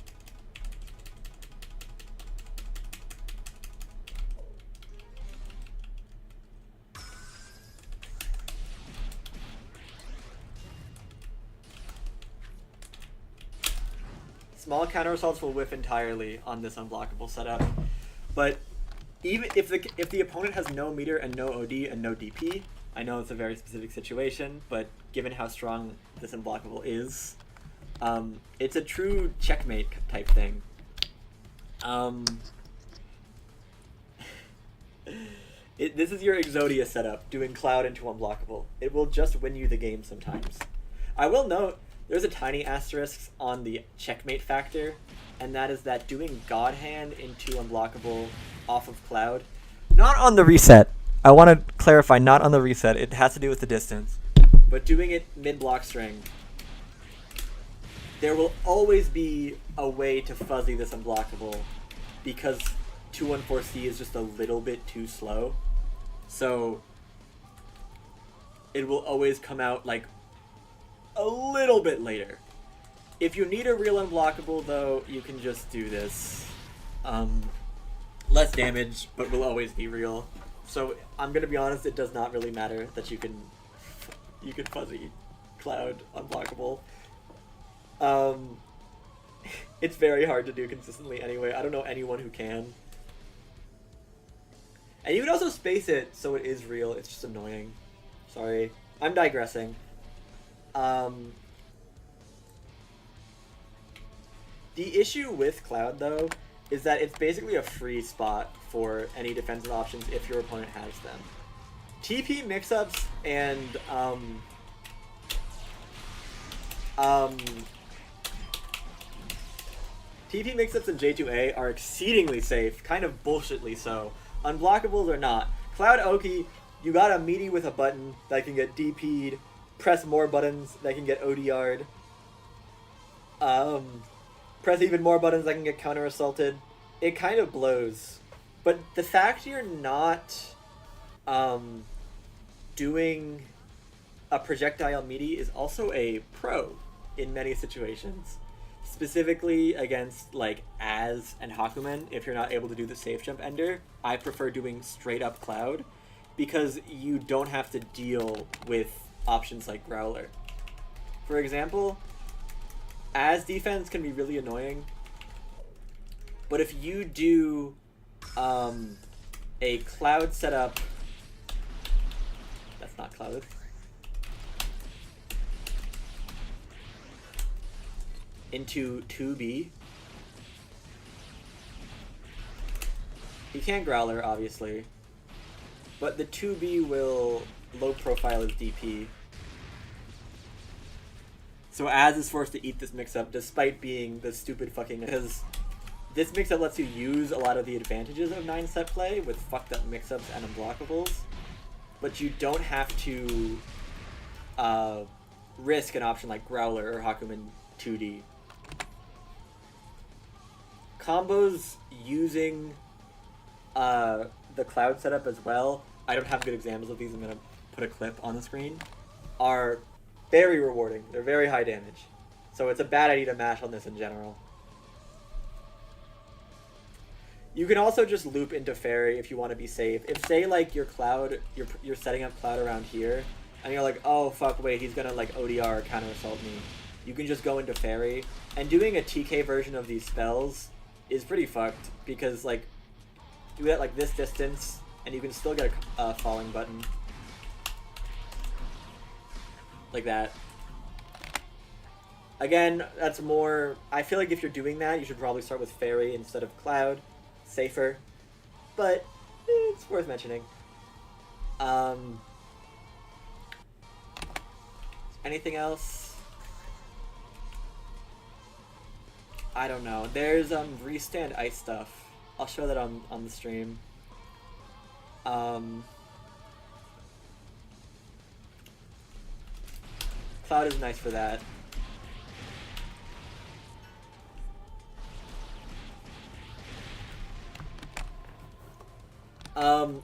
Small counter assaults will whiff entirely on this unblockable setup, but even if the opponent has no meter and no OD and no DP, I know it's a very specific situation, but given how strong this unblockable is, it's a true checkmate type thing. This is your Exodia setup, doing Cloud into unblockable. It will just win you the game sometimes. I will note, there's a tiny asterisk on the checkmate factor, and that is that doing God Hand into unblockable off of Cloud, not on the reset. I want to clarify, not on the reset. It has to do with the distance. But doing it mid-block string, there will always be a way to fuzzy this unblockable because 214C is just a little bit too slow. So it will always come out like a little bit later. If you need a real unblockable though, you can just do this. Less damage, but will always be real. So I'm gonna be honest, it does not really matter that you can fuzzy Cloud unblockable. It's very hard to do consistently anyway. I don't know anyone who can. And you can also space it so it is real. It's just annoying. Sorry. I'm digressing. The issue with Cloud, though, is that it's basically a free spot for any defensive options if your opponent has them. TP mix-ups and TP mix-ups and J2A are exceedingly safe, kind of bullshitly so. Unblockables are not. Cloud Oki, you got a meaty with a button that can get DP'd, press more buttons that can get ODR'd, press even more buttons that can get counter-assaulted. It kind of blows. But the fact you're not doing a projectile meaty is also a pro in many situations. Specifically against like Az and Hakumen, if you're not able to do the safe jump ender, I prefer doing straight up Cloud because you don't have to deal with options like Growler. For example, Az defense can be really annoying, but if you do a Cloud setup, that's not Cloud. Into 2B. He can't Growler, obviously, but the 2B will low profile his DP. So Az is forced to eat this mix-up despite being the stupid fucking... Because this mix-up lets you use a lot of the advantages of 9 set play with fucked up mix-ups and unblockables, but you don't have to risk an option like Growler or Hakumen 2D. Combos using the Cloud setup as well, I don't have good examples of these, I'm going to put a clip on the screen, are very rewarding. They're very high damage. So it's a bad idea to mash on this in general. You can also just loop into Fairy if you want to be safe. If say like your Cloud, you're setting up Cloud around here, and you're like, oh fuck, wait, he's gonna like ODR or counter assault me. You can just go into Fairy, and doing a TK version of these spells is pretty fucked because like do it at like this distance, and you can still get a falling button like that. Again, that's more. I feel like if you're doing that, you should probably start with Fairy instead of Cloud. Safer, but it's worth mentioning. Anything else? I don't know. There's restand ice stuff. I'll show that on the stream. Cloud is nice for that.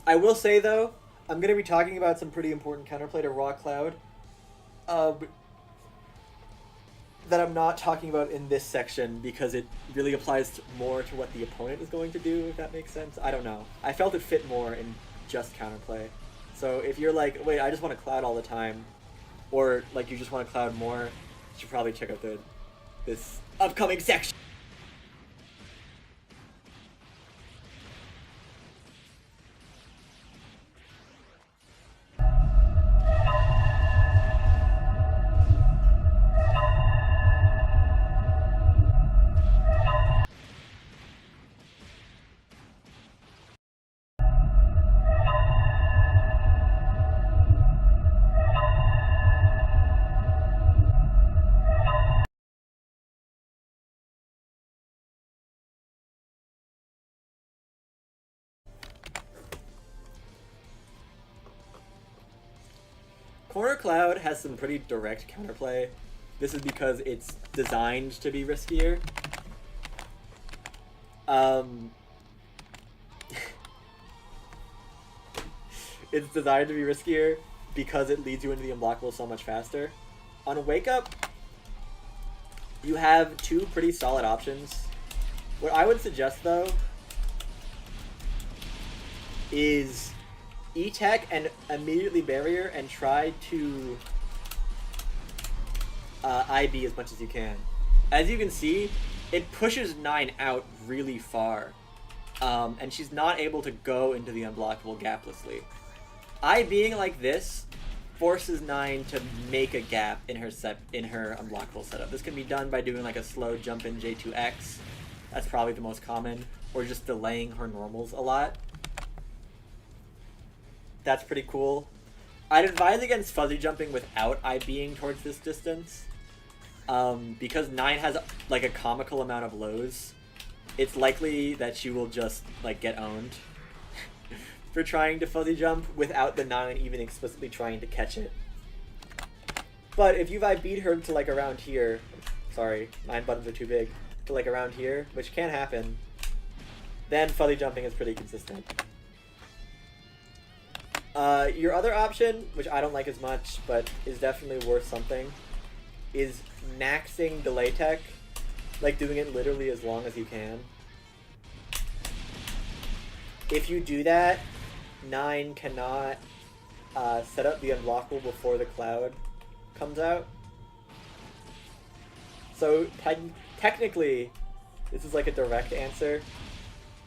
I will say though, I'm going to be talking about some pretty important counterplay to Raw Cloud that I'm not talking about in this section because it really applies more to what the opponent is going to do, if that makes sense. I don't know. I felt it fit more in just counterplay. So if you're like, wait, I just want to Cloud all the time, or like you just want to Cloud more, you should probably check out this upcoming section. Corner Cloud has some pretty direct counterplay. This is because it's designed to be riskier. It's designed to be riskier because it leads you into the unblockable so much faster. On Wake Up, you have two pretty solid options. What I would suggest though is E-Tech and immediately barrier and try to IB as much as you can. As you can see, it pushes 9 out really far, and she's not able to go into the unblockable gaplessly. IBing like this forces Nine to make a gap in her unblockable setup. This can be done by doing like a slow jump in J2X. That's probably the most common, or just delaying her normals a lot. That's pretty cool. I'd advise against fuzzy jumping without IBing towards this distance. Because 9 has like a comical amount of lows, it's likely that she will just like get owned for trying to fuzzy jump without the 9 even explicitly trying to catch it. But if you've IB'd her to like around here, sorry, 9 buttons are too big, to like around here, which can happen, then fuzzy jumping is pretty consistent. Your other option, which I don't like as much, but is definitely worth something, is maxing delay tech, like doing it literally as long as you can. If you do that, 9 cannot set up the unblockable before the cloud comes out. So technically, this is like a direct answer.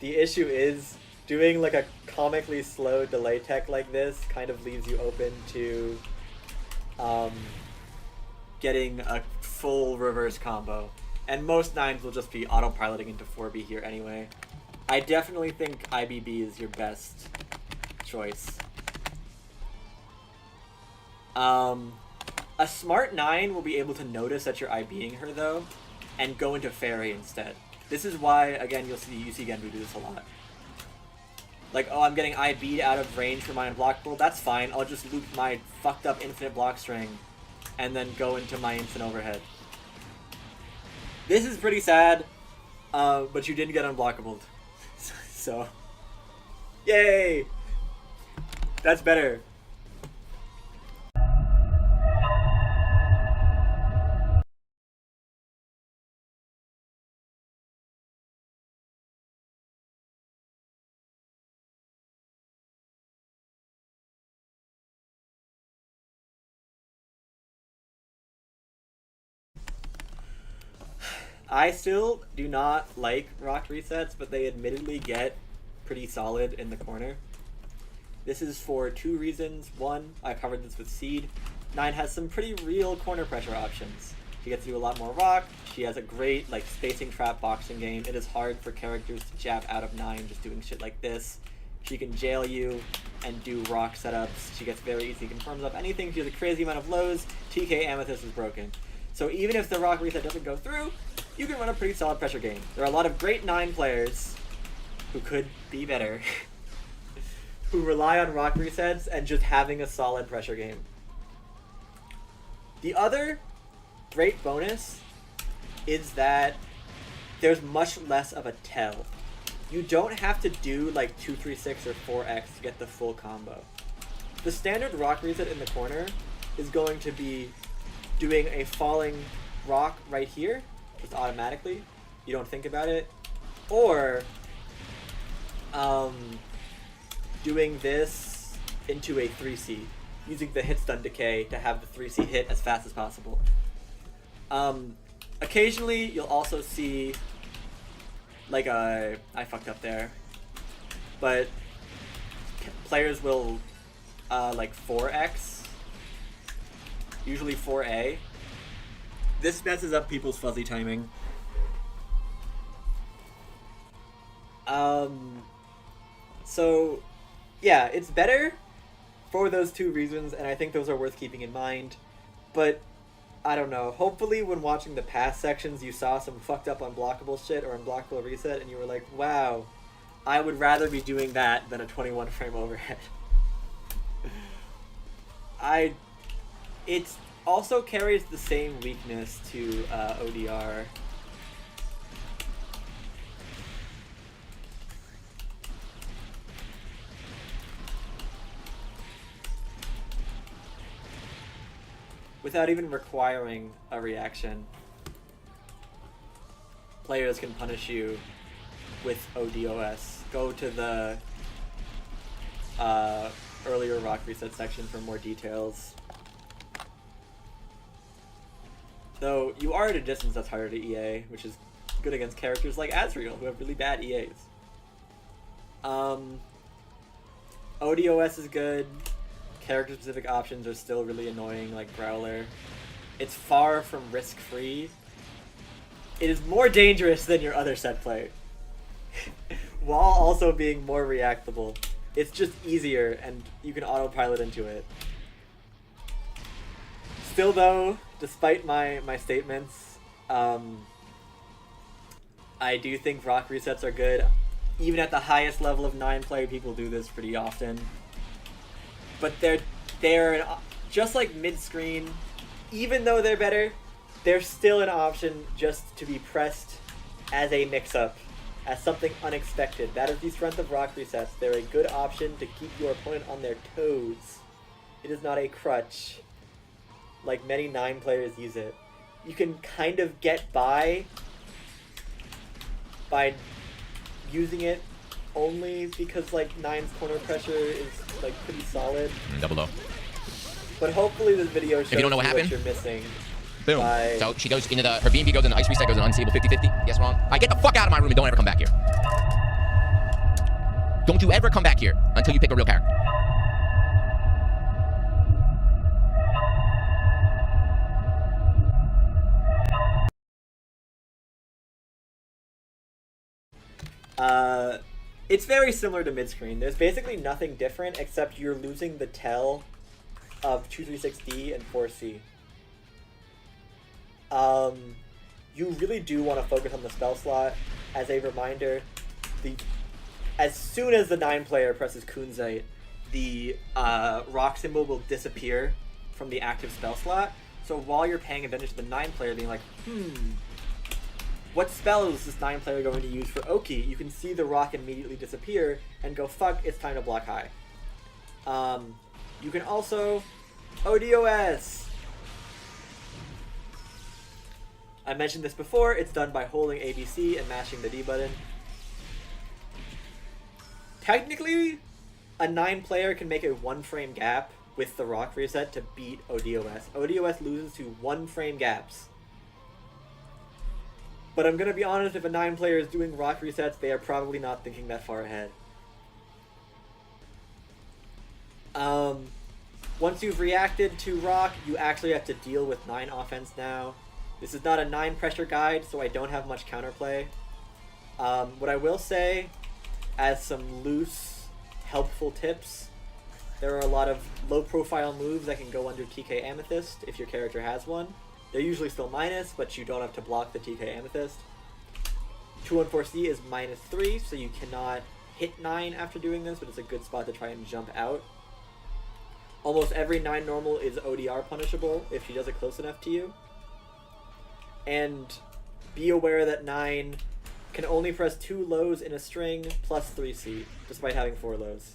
The issue is doing like a comically slow delay tech like this kind of leaves you open to getting a full reverse combo. And most 9s will just be autopiloting into 4B here anyway. I definitely think IBB is your best choice. A smart 9 will be able to notice that you're IBing her though, and go into Fairy instead. This is why, again, you see Genbu do this a lot. Like, oh, I'm getting IB'd out of range for my unblockable, that's fine, I'll just loop my fucked up infinite block string and then go into my instant overhead. This is pretty sad, but you didn't get unblockable. So, yay! That's better. I still do not like rock resets, but they admittedly get pretty solid in the corner. This is for 2 reasons. One, I covered this with Seed. 9 has some pretty real corner pressure options. She gets to do a lot more rock. She has a great like spacing trap boxing game. It is hard for characters to jab out of 9 just doing shit like this. She can jail you and do rock setups. She gets very easy confirms up anything. She has a crazy amount of lows. TK Amethyst is broken. So even if the rock reset doesn't go through, you can run a pretty solid pressure game. There are a lot of great 9 players who could be better who rely on rock resets and just having a solid pressure game. The other great bonus is that there's much less of a tell. You don't have to do like 236 or 4x to get the full combo. The standard rock reset in the corner is going to be doing a falling rock right here, just automatically. You don't think about it. Or doing this into a 3C, using the hit stun decay to have the 3C hit as fast as possible. Occasionally, you'll also see like I fucked up there, but players will like 4x, usually 4A. This messes up people's fuzzy timing. So yeah, it's better for those 2 reasons, and I think those are worth keeping in mind. But I don't know, hopefully when watching the past sections you saw some fucked up unblockable shit or unblockable reset and you were like, wow, I would rather be doing that than a 21 frame overhead. It also carries the same weakness to ODR. Without even requiring a reaction, players can punish you with ODOS. Go to the earlier rock reset section for more details. Though you are at a distance that's harder to EA, which is good against characters like Azriel, who have really bad EAs. ODOS is good. character-specific options are still really annoying, like Growler. It's far from risk-free. It is more dangerous than your other set play, while also being more reactable. It's just easier, and you can autopilot into it. Still though, despite my statements, I do think rock resets are good. Even at the highest level of 9-player, people do this pretty often. But they're just like mid-screen, even though they're better, they're still an option just to be pressed as a mix-up, as something unexpected. That is the strength of rock resets. They're a good option to keep your opponent on their toes. It is not a crutch, like many 9 players use it. You can kind of get by using it only because like 9's corner pressure is like pretty solid. Double low. But hopefully this video shows you don't know what you happened, you're missing. Boom. By... So she goes into her BNB goes in the ice reset, goes in unseeable 50-50. Yes, wrong. I get the fuck out of my room and don't ever come back here. Don't you ever come back here until you pick a real character. It's very similar to Midscreen. There's basically nothing different except you're losing the tell of 236D and 4C. You really do want to focus on the spell slot. As a reminder, as soon as the 9-player presses Kunzite, the rock symbol will disappear from the active spell slot. So while you're paying attention to the 9-player being like, what spell is this 9-player going to use for Oki? You can see the rock immediately disappear and go, fuck, it's time to block high. You can also ODOS. I mentioned this before, it's done by holding ABC and mashing the D button. Technically, a 9-player can make a 1-frame gap with the rock reset to beat ODOS. ODOS loses to 1-frame gaps. But I'm gonna be honest, if a 9-player is doing rock resets, they are probably not thinking that far ahead. Once you've reacted to rock, you actually have to deal with 9 offense now. This is not a 9 pressure guide, so I don't have much counterplay. What I will say, as some loose, helpful tips, there are a lot of low-profile moves that can go under TK Amethyst if your character has one. They're usually still minus, but you don't have to block the TK Amethyst. 214C is -3, so you cannot hit 9 after doing this, but it's a good spot to try and jump out. Almost every 9 normal is ODR punishable if she does it close enough to you. And be aware that 9 can only press 2 lows in a string plus 3C, despite having 4 lows.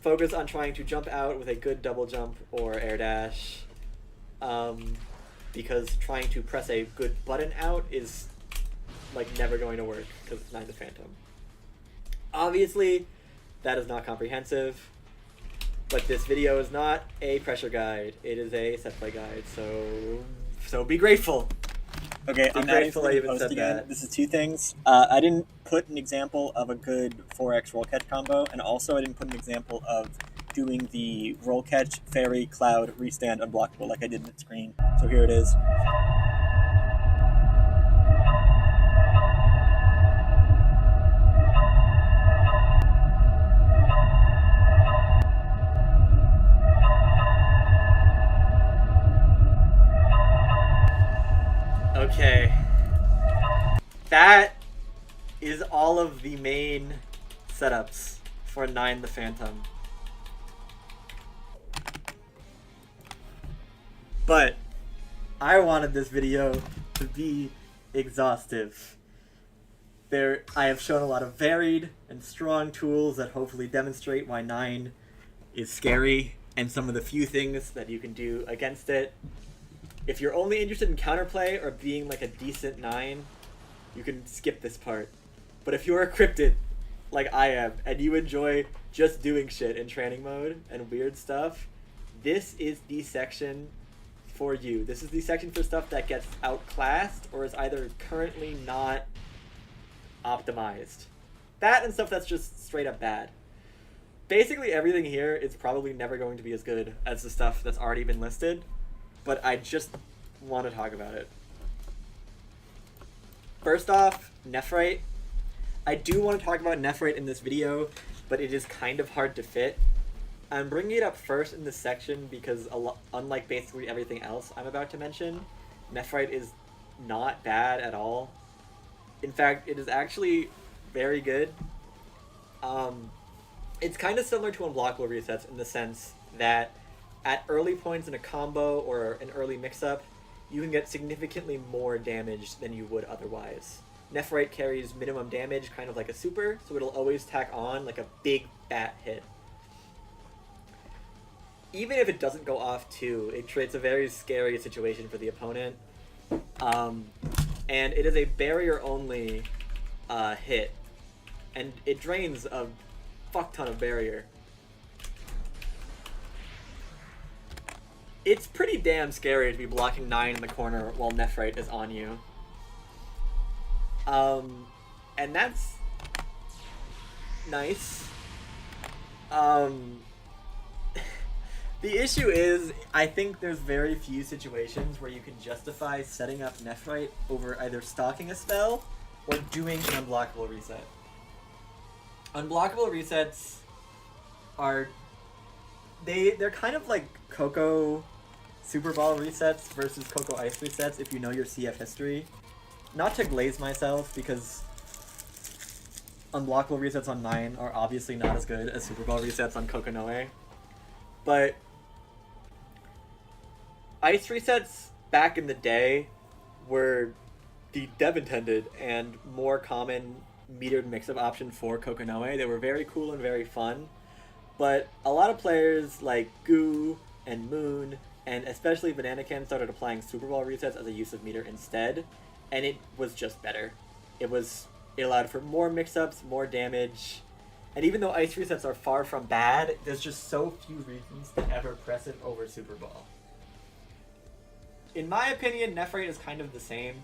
Focus on trying to jump out with a good double jump or air dash, because trying to press a good button out is like never going to work because it's 9 to Phantom. Obviously, that is not comprehensive, but this video is not a pressure guide. It is a set play guide, so be grateful. Okay, I'm grateful I adding even post said again. that. This is 2 things. I didn't put an example of a good 4x roll catch combo, and also I didn't put an example of doing the roll catch, fairy, cloud, restand, unblockable like I did in Midscreen. So here it is. Okay. That is all of the main setups for 9 the Phantom. But I wanted this video to be exhaustive. I have shown a lot of varied and strong tools that hopefully demonstrate why 9 is scary and some of the few things that you can do against it. If you're only interested in counterplay or being like a decent 9, you can skip this part. But if you're a cryptid, like I am, and you enjoy just doing shit in training mode and weird stuff, this is the section for you. This is the section for stuff that gets outclassed or is either currently not optimized. That and stuff that's just straight up bad. basically everything here is probably never going to be as good as the stuff that's already been listed, but I just want to talk about it. First off, Nephrite. I do want to talk about Nephrite in this video, but it is kind of hard to fit. I'm bringing it up first in this section because unlike basically everything else I'm about to mention, Nephrite is not bad at all. In fact, it is actually very good. It's kind of similar to unblockable resets in the sense that at early points in a combo or an early mix-up, you can get significantly more damage than you would otherwise. Nephrite carries minimum damage, kind of like a super, so it'll always tack on like a big bat hit. Even if it doesn't go off too, it creates a very scary situation for the opponent. And it is a barrier-only hit, and it drains a fuck ton of barrier. It's pretty damn scary to be blocking 9 in the corner while Nephrite is on you. And that's nice. The issue is, I think there's very few situations where you can justify setting up Nephrite over either stalking a spell or doing an unblockable reset. Unblockable resets are... They're kind of like Coco Super Ball resets versus Coco Ice resets if you know your CF history. Not to glaze myself, because unblockable resets on 9 are obviously not as good as Super Ball resets on Kokonoe. But Ice resets back in the day were the dev-intended and more common metered mix-up option for Kokonoe. They were very cool and very fun. But a lot of players like Goo and Moon, and especially Bananacan, started applying Super Ball resets as a use of meter instead, and it was just better. It allowed for more mix-ups, more damage, and even though Ice resets are far from bad, there's just so few reasons to ever press it over Super Ball. In my opinion, Nephrite is kind of the same.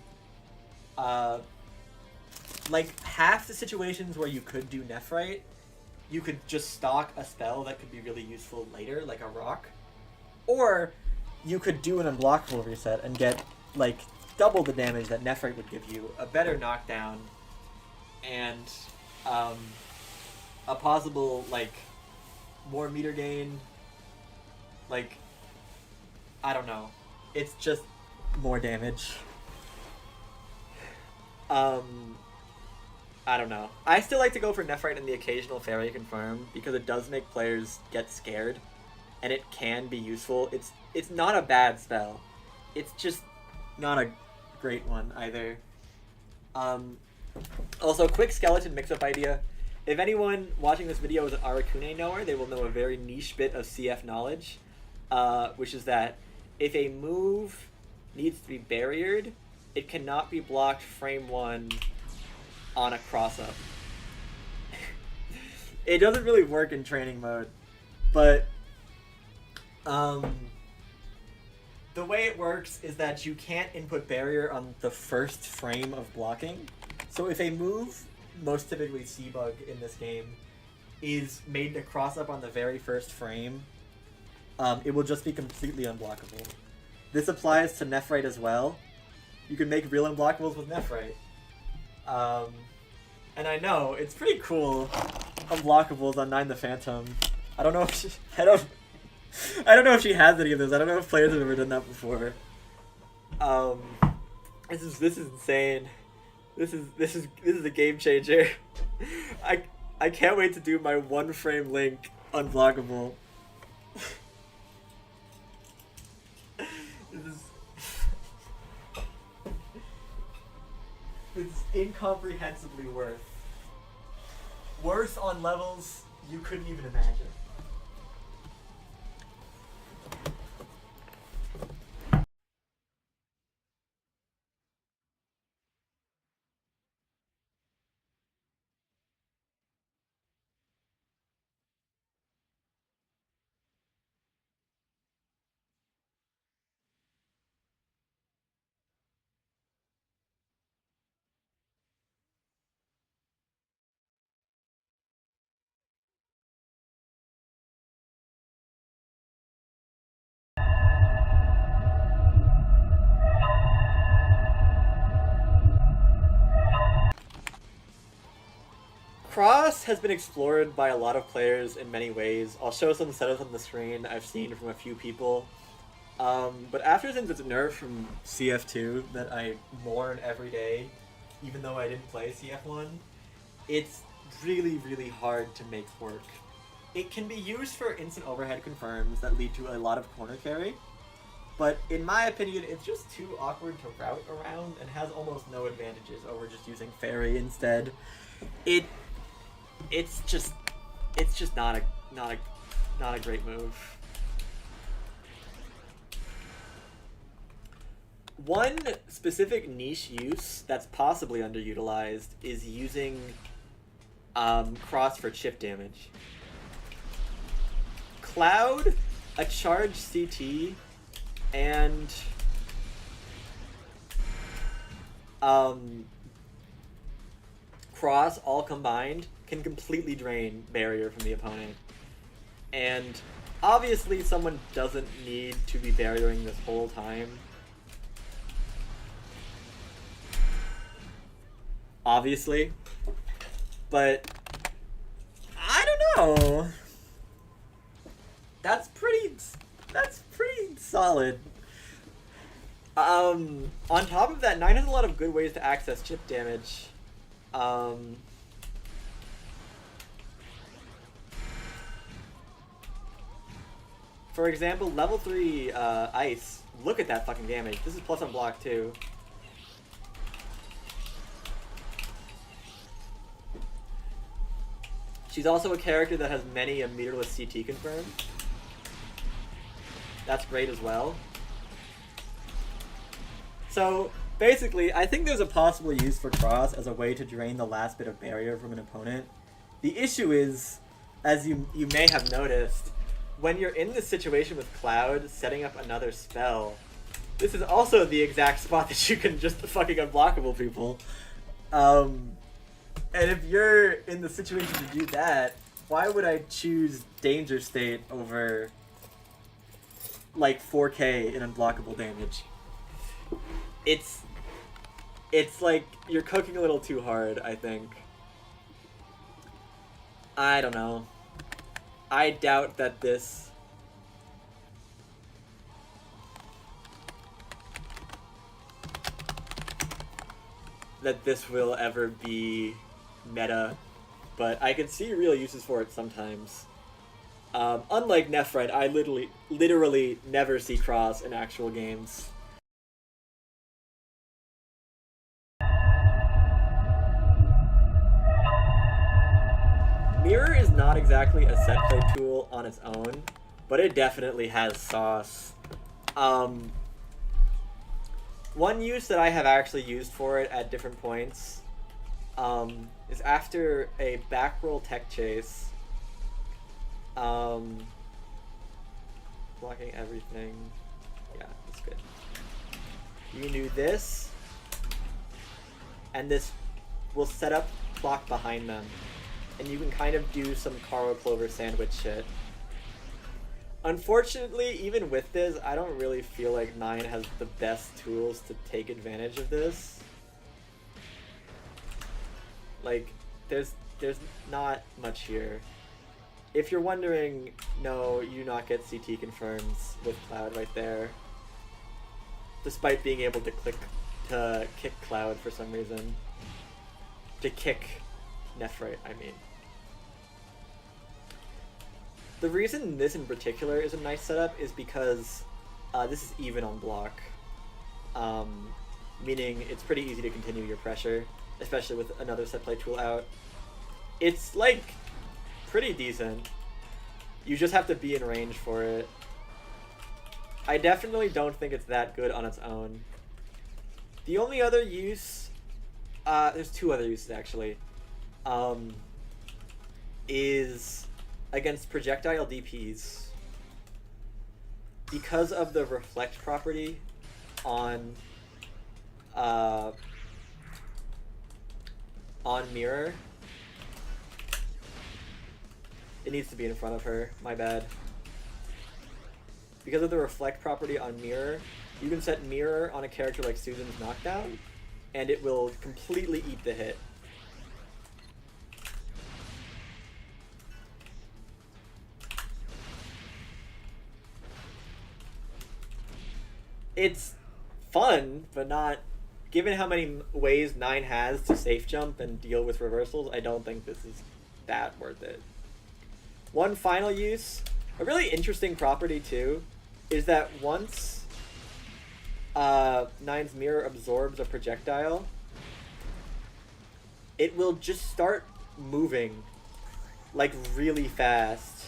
Like, half the situations where you could do Nephrite, you could just stock a spell that could be really useful later, like a rock. Or you could do an unblockable reset and get, like, double the damage that Nephrite would give you, a better knockdown, and a possible, like, more meter gain. Like, I don't know. It's just more damage. I don't know. I still like to go for Nephrite and the occasional Fairy Confirm because it does make players get scared, and it can be useful. It's not a bad spell. It's just not a great one either. Also, quick skeleton mix-up idea. If anyone watching this video is an Arakune knower, they will know a very niche bit of CF knowledge, which is that if a move needs to be barriered, it cannot be blocked frame 1 on a cross-up. It doesn't really work in training mode, but the way it works is that you can't input barrier on the first frame of blocking. So if a move, most typically C-Bug in this game, is made to cross up on the very first frame, it will just be completely unblockable. This applies to Nephrite as well. You can make real unblockables with Nephrite. And I know, it's pretty cool, unblockables on 9 the Phantom. I don't know if she, I don't know if she has any of those. I don't know if players have ever done that before. This is insane. This is a game changer. I can't wait to do my 1 frame link unblockable. It's incomprehensibly worse on levels you couldn't even imagine. Cross has been explored by a lot of players in many ways. I'll show some setups on the screen I've seen from a few people. But after since it's nerfed from CF2 that I mourn every day, even though I didn't play CF1, it's really, really hard to make work. It can be used for instant overhead confirms that lead to a lot of corner carry, but in my opinion, it's just too awkward to route around and has almost no advantages over just using Fairy instead. It's just not a great move. One specific niche use that's possibly underutilized is using Cross for chip damage. Cloud, a charged CT, and Cross all combined can completely drain barrier from the opponent. And obviously someone doesn't need to be barriering this whole time. Obviously. But I don't know. That's pretty solid. On top of that, 9 has a lot of good ways to access chip damage. For example, level 3 Ice. Look at that fucking damage. This is plus on block too. She's also a character that has many a meterless CT confirmed. That's great as well. So basically, I think there's a possible use for Cross as a way to drain the last bit of barrier from an opponent. The issue is, as you may have noticed, when you're in this situation with Cloud setting up another spell, this is also the exact spot that you can just fucking unblockable people. And if you're in the situation to do that, why would I choose Danger State over like 4K in unblockable damage? It's like you're cooking a little too hard, I think. I don't know. I doubt that this will ever be meta, but I can see real uses for it sometimes. Unlike Nephrite, I literally never see Cross in actual games. Mirror is not exactly a set play tool on its own, but it definitely has sauce. One use that I have actually used for it at different points is after a back roll tech chase. Blocking everything. Yeah, that's good. You can do this, and this will set up block behind them. And you can kind of do some Caro Clover sandwich shit. Unfortunately, even with this, I don't really feel like 9 has the best tools to take advantage of this. Like, there's not much here. If you're wondering, no, you do not get CT confirms with Cloud right there. Despite being able to kick Cloud for some reason. To kick Nephrite, I mean. The reason this in particular is a nice setup is because this is even on block. Meaning it's pretty easy to continue your pressure, especially with another set play tool out. It's like pretty decent. You just have to be in range for it. I definitely don't think it's that good on its own. The only other use, there's two other uses actually, is against projectile DPs. Because of the reflect property on mirror. It needs to be in front of her, my bad. Because of the reflect property on mirror, you can set mirror on a character like Susan's knockdown, and it will completely eat the hit. it's fun, but not. Given how many ways 9 has to safe jump and deal with reversals, I don't think this is that worth it. One final use, a really interesting property too, is that once 9's mirror absorbs a projectile, it will just start moving like really fast.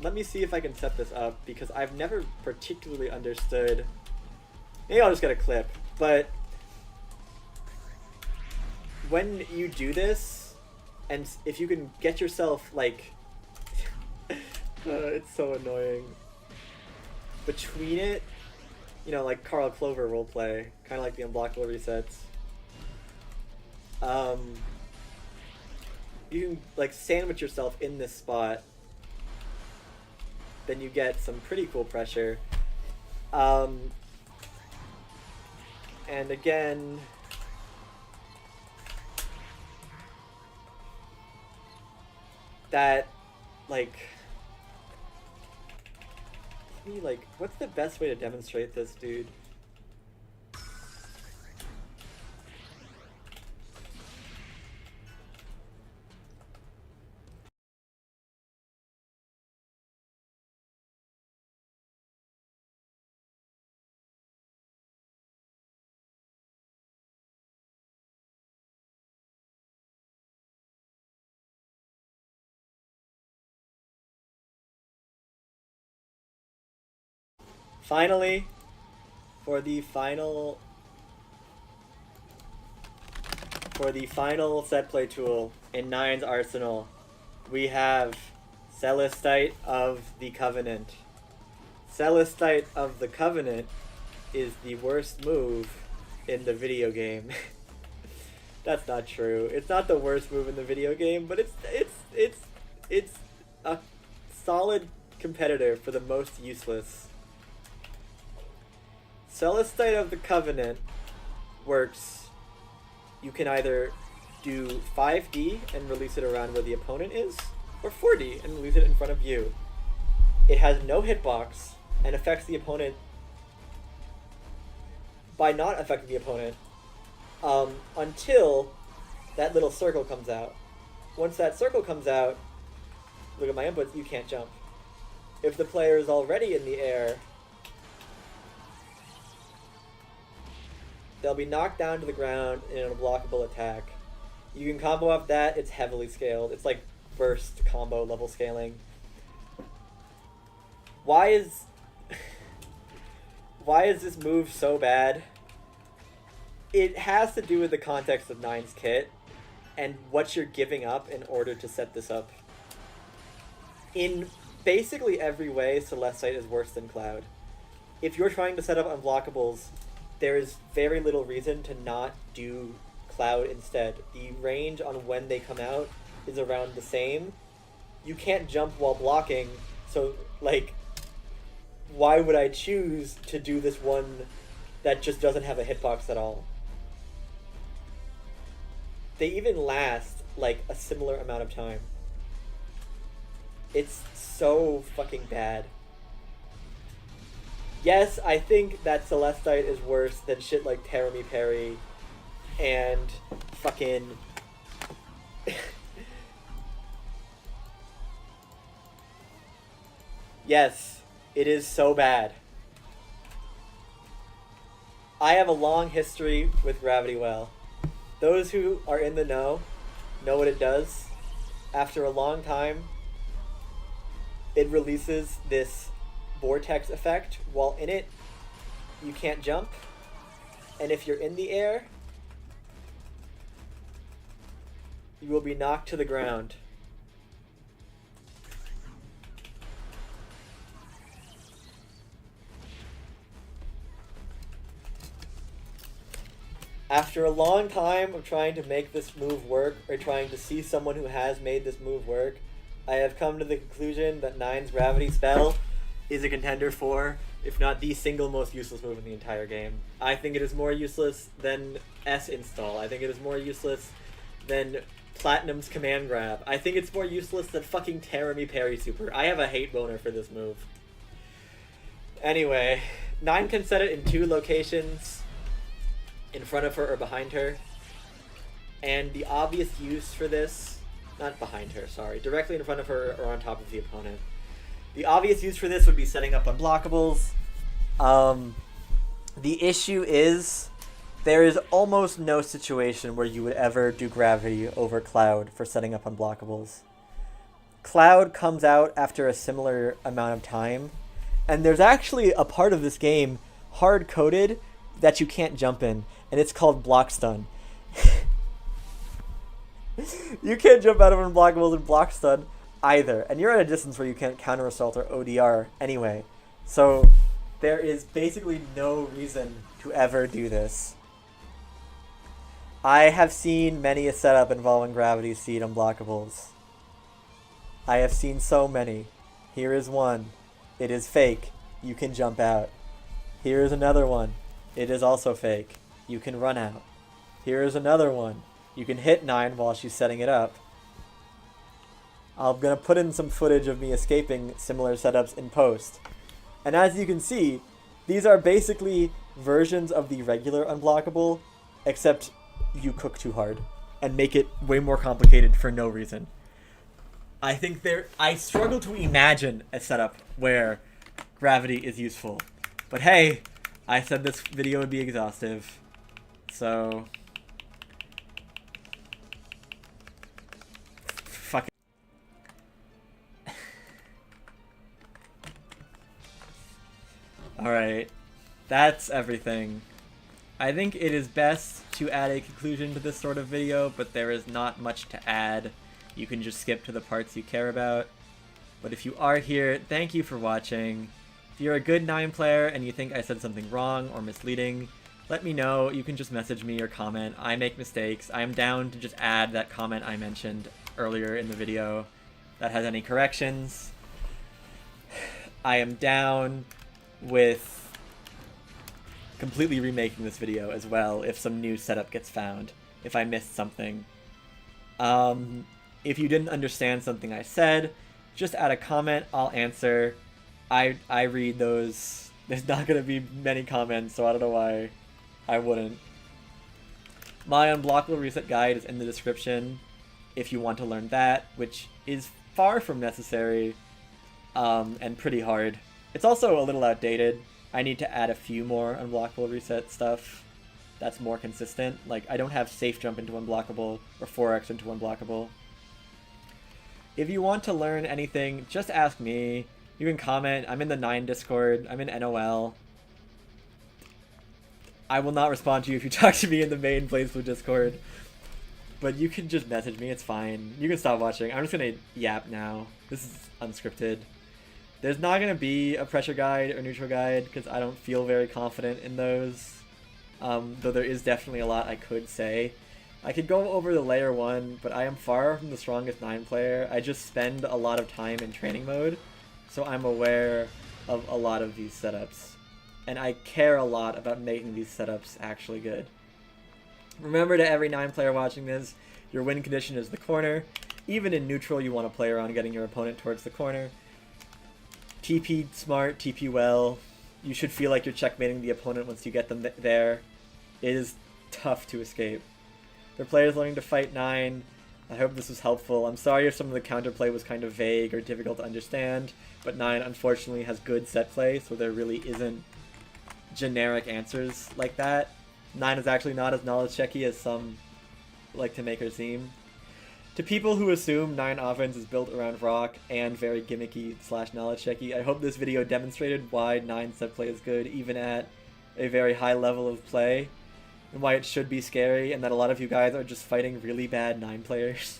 Let me see if I can set this up, because I've never particularly understood. Maybe I'll just get a clip, but when you do this, and if you can get yourself, like, it's so annoying, between it, you know, like Carl Clover roleplay, kind of like the unblockable resets, you can, like, sandwich yourself in this spot, then you get some pretty cool pressure. And again, that, like, what's the best way to demonstrate this, dude? Finally, for the final set play tool in 9's arsenal, we have Celestite of the Covenant. Celestite of the Covenant is the worst move in the video game. That's not true. It's not the worst move in the video game, but it's a solid competitor for the most useless. Celestite of the Covenant works. You can either do 5D and release it around where the opponent is, or 4D and release it in front of you. It has no hitbox and affects the opponent by not affecting the opponent until that little circle comes out. Once that circle comes out, look at my inputs, you can't jump. If the player is already in the air, they'll be knocked down to the ground in an unblockable attack. You can combo off that, it's heavily scaled. It's like burst combo level scaling. Why is this move so bad? It has to do with the context of 9's kit and what you're giving up in order to set this up. In basically every way, Celestite is worse than Cloud. If you're trying to set up unblockables, there is very little reason to not do Cloud instead. The range on when they come out is around the same. You can't jump while blocking, so, like, why would I choose to do this one that just doesn't have a hitbox at all? They even last, like, a similar amount of time. It's so fucking bad. Yes, I think that Celestite is worse than shit like Teremi Parry and fucking... Yes, it is so bad. I have a long history with Gravity Well. Those who are in the know what it does. After a long time, it releases this vortex effect. While in it, you can't jump, and if you're in the air, you will be knocked to the ground. After a long time of trying to make this move work, or trying to see someone who has made this move work, I have come to the conclusion that 9's Gravity Spell is a contender for, if not the single most useless move in the entire game. I think it is more useless than S install. I think it is more useless than Platinum's command grab. I think it's more useless than fucking Terra Me Parry Super. I have a hate boner for this move. Anyway, 9 can set it in 2 locations, in front of her or behind her. And the obvious use for this, not behind her, sorry, directly in front of her or on top of the opponent. The obvious use for this would be setting up unblockables. The issue is there is almost no situation where you would ever do gravity over Cloud for setting up unblockables. Cloud comes out after a similar amount of time, and there's actually a part of this game hard-coded that you can't jump in, and it's called block stun. You can't jump out of unblockables and block stun either, and you're at a distance where you can't counter assault or ODR anyway. So there is basically no reason to ever do this. I have seen many a setup involving gravity seed unblockables. I have seen so many. Here is one. It is fake. You can jump out. Here is another one. It is also fake. You can run out. Here is another one. You can hit 9 while she's setting it up. I'm going to put in some footage of me escaping similar setups in post. And as you can see, these are basically versions of the regular unblockable, except you cook too hard and make it way more complicated for no reason. I struggle to imagine a setup where gravity is useful. But hey, I said this video would be exhaustive. So fuck it. Alright. That's everything. I think it is best to add a conclusion to this sort of video, but there is not much to add. You can just skip to the parts you care about. But if you are here, thank you for watching. If you're a good 9 player and you think I said something wrong or misleading, let me know. You can just message me or comment. I make mistakes. I'm down to just add that comment I mentioned earlier in the video that has any corrections. I am down with completely remaking this video as well if some new setup gets found, if I missed something. If you didn't understand something I said, just add a comment, I'll answer. I read those. There's not going to be many comments, so I don't know why I wouldn't. My unblockable reset guide is in the description if you want to learn that, which is far from necessary and pretty hard. It's also a little outdated. I need to add a few more unblockable reset stuff that's more consistent. Like, I don't have safe jump into unblockable or 4x into unblockable. If you want to learn anything, just ask me. You can comment. I'm in the 9 Discord. I'm in NOL. I will not respond to you if you talk to me in the main Blaze Blue Discord. But you can just message me. It's fine. You can stop watching. I'm just going to yap now. This is unscripted. There's not going to be a pressure guide or neutral guide because I don't feel very confident in those. Though there is definitely a lot I could say. I could go over the layer 1, but I am far from the strongest 9 player. I just spend a lot of time in training mode, so I'm aware of a lot of these setups. And I care a lot about making these setups actually good. Remember, to every 9 player watching this, your win condition is the corner. Even in neutral, you want to play around getting your opponent towards the corner. TP smart, TP well. You should feel like you're checkmating the opponent once you get them there. It is tough to escape. For players learning to fight 9, I hope this was helpful. I'm sorry if some of the counterplay was kind of vague or difficult to understand, but 9 unfortunately has good set play, so there really isn't generic answers like that. 9 is actually not as knowledge checky as some like to make her seem. To people who assume 9 offense is built around rock and very gimmicky / knowledge checky, I hope this video demonstrated why 9 set play is good even at a very high level of play, and why it should be scary, and that a lot of you guys are just fighting really bad 9 players.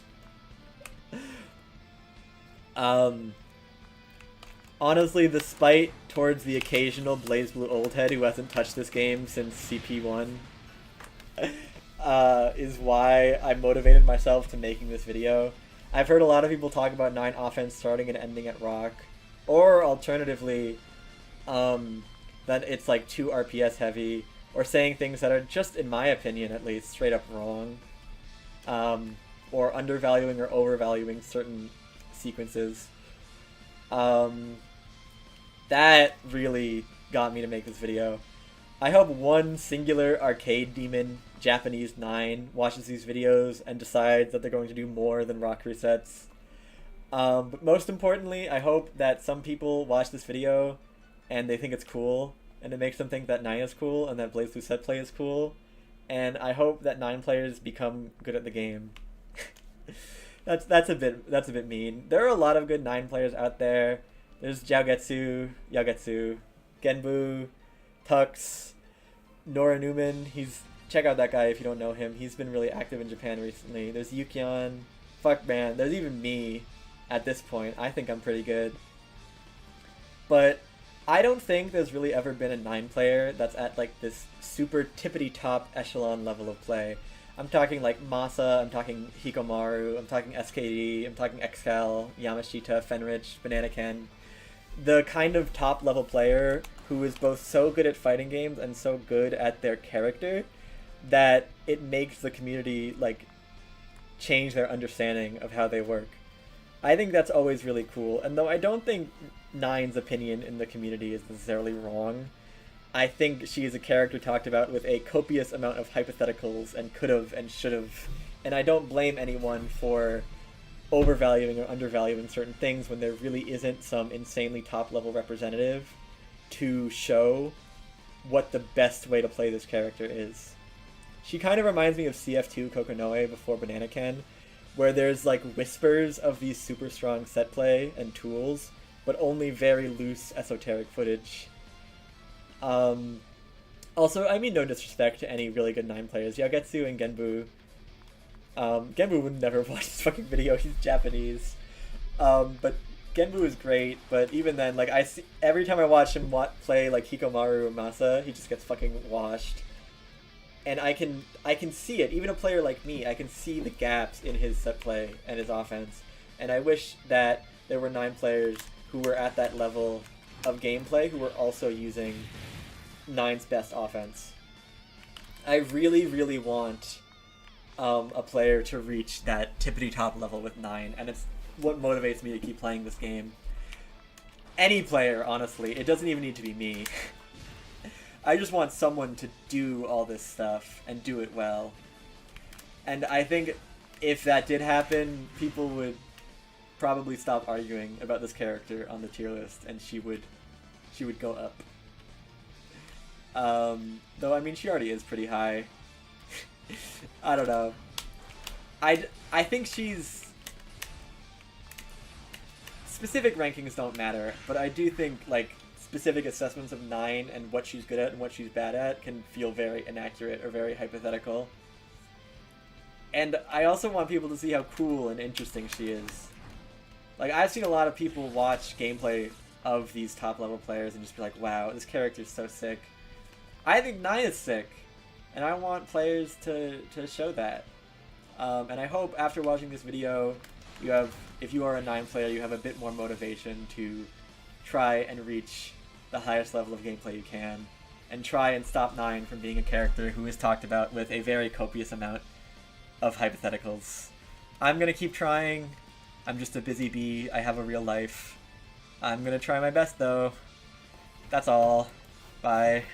Honestly, the spite towards the occasional Blaze Blue old head who hasn't touched this game since CP1 is why I motivated myself to making this video. I've heard a lot of people talk about 9 offense starting and ending at rock, or alternatively, that it's like too RPS heavy, or saying things that are just, in my opinion at least, straight up wrong. or undervaluing or overvaluing certain sequences. That really got me to make this video. I hope one singular arcade demon, Japanese 9, watches these videos and decides that they're going to do more than rock resets. But most importantly, I hope that some people watch this video and they think it's cool, and it makes them think that 9 is cool and that BBCF2 Setplay is cool. And I hope that 9 players become good at the game. that's a bit mean. There are a lot of good 9 players out there. There's Yagetsu, Genbu, Tux, Nora Newman. Check out that guy if you don't know him. He's been really active in Japan recently. There's Yukion. Fuck man, there's even me at this point. I think I'm pretty good. But I don't think there's really ever been a 9 player that's at like this super tippity top echelon level of play. I'm talking like Masa, I'm talking Hikomaru, I'm talking SKD, I'm talking Excal, Yamashita, Fenrich, Banana Ken. The kind of top level player who is both so good at fighting games and so good at their character that it makes the community like change their understanding of how they work. I think that's always really cool, and though I don't think 9's opinion in the community is necessarily wrong, I think she is a character talked about with a copious amount of hypotheticals and could've and should've, and I don't blame anyone for overvaluing or undervaluing certain things when there really isn't some insanely top-level representative to show what the best way to play this character is. She kind of reminds me of CF2 Kokonoe before Banana Ken, where there's like whispers of these super strong set play and tools, but only very loose esoteric footage. Also, I mean no disrespect to any really good 9 players. Yagetsu and Genbu. Genbu would never watch this fucking video, he's Japanese. But Genbu is great, but even then, like, every time I watch him play, like, Hikomaru or Masa, he just gets fucking washed. And I can see it, even a player like me, I can see the gaps in his set play and his offense. And I wish that there were 9 players who were at that level of gameplay who were also using 9's best offense. I really, really want a player to reach that tippity-top level with 9, and it's what motivates me to keep playing this game. Any player, honestly. It doesn't even need to be me. I just want someone to do all this stuff and do it well. And I think if that did happen, people would probably stop arguing about this character on the tier list, and she would go up. Though, I mean, she already is pretty high. I don't know. I think she's... Specific rankings don't matter, but I do think, like, specific assessments of 9 and what she's good at and what she's bad at can feel very inaccurate or very hypothetical. And I also want people to see how cool and interesting she is. Like, I've seen a lot of people watch gameplay of these top-level players and just be like, wow, this character's so sick. I think 9 is sick, and I want players to show that. And I hope after watching this video, if you are a 9 player, you have a bit more motivation to try and reach the highest level of gameplay you can, and try and stop 9 from being a character who is talked about with a very copious amount of hypotheticals. I'm gonna keep trying. I'm just a busy bee. I have a real life. I'm gonna try my best though. That's all. Bye.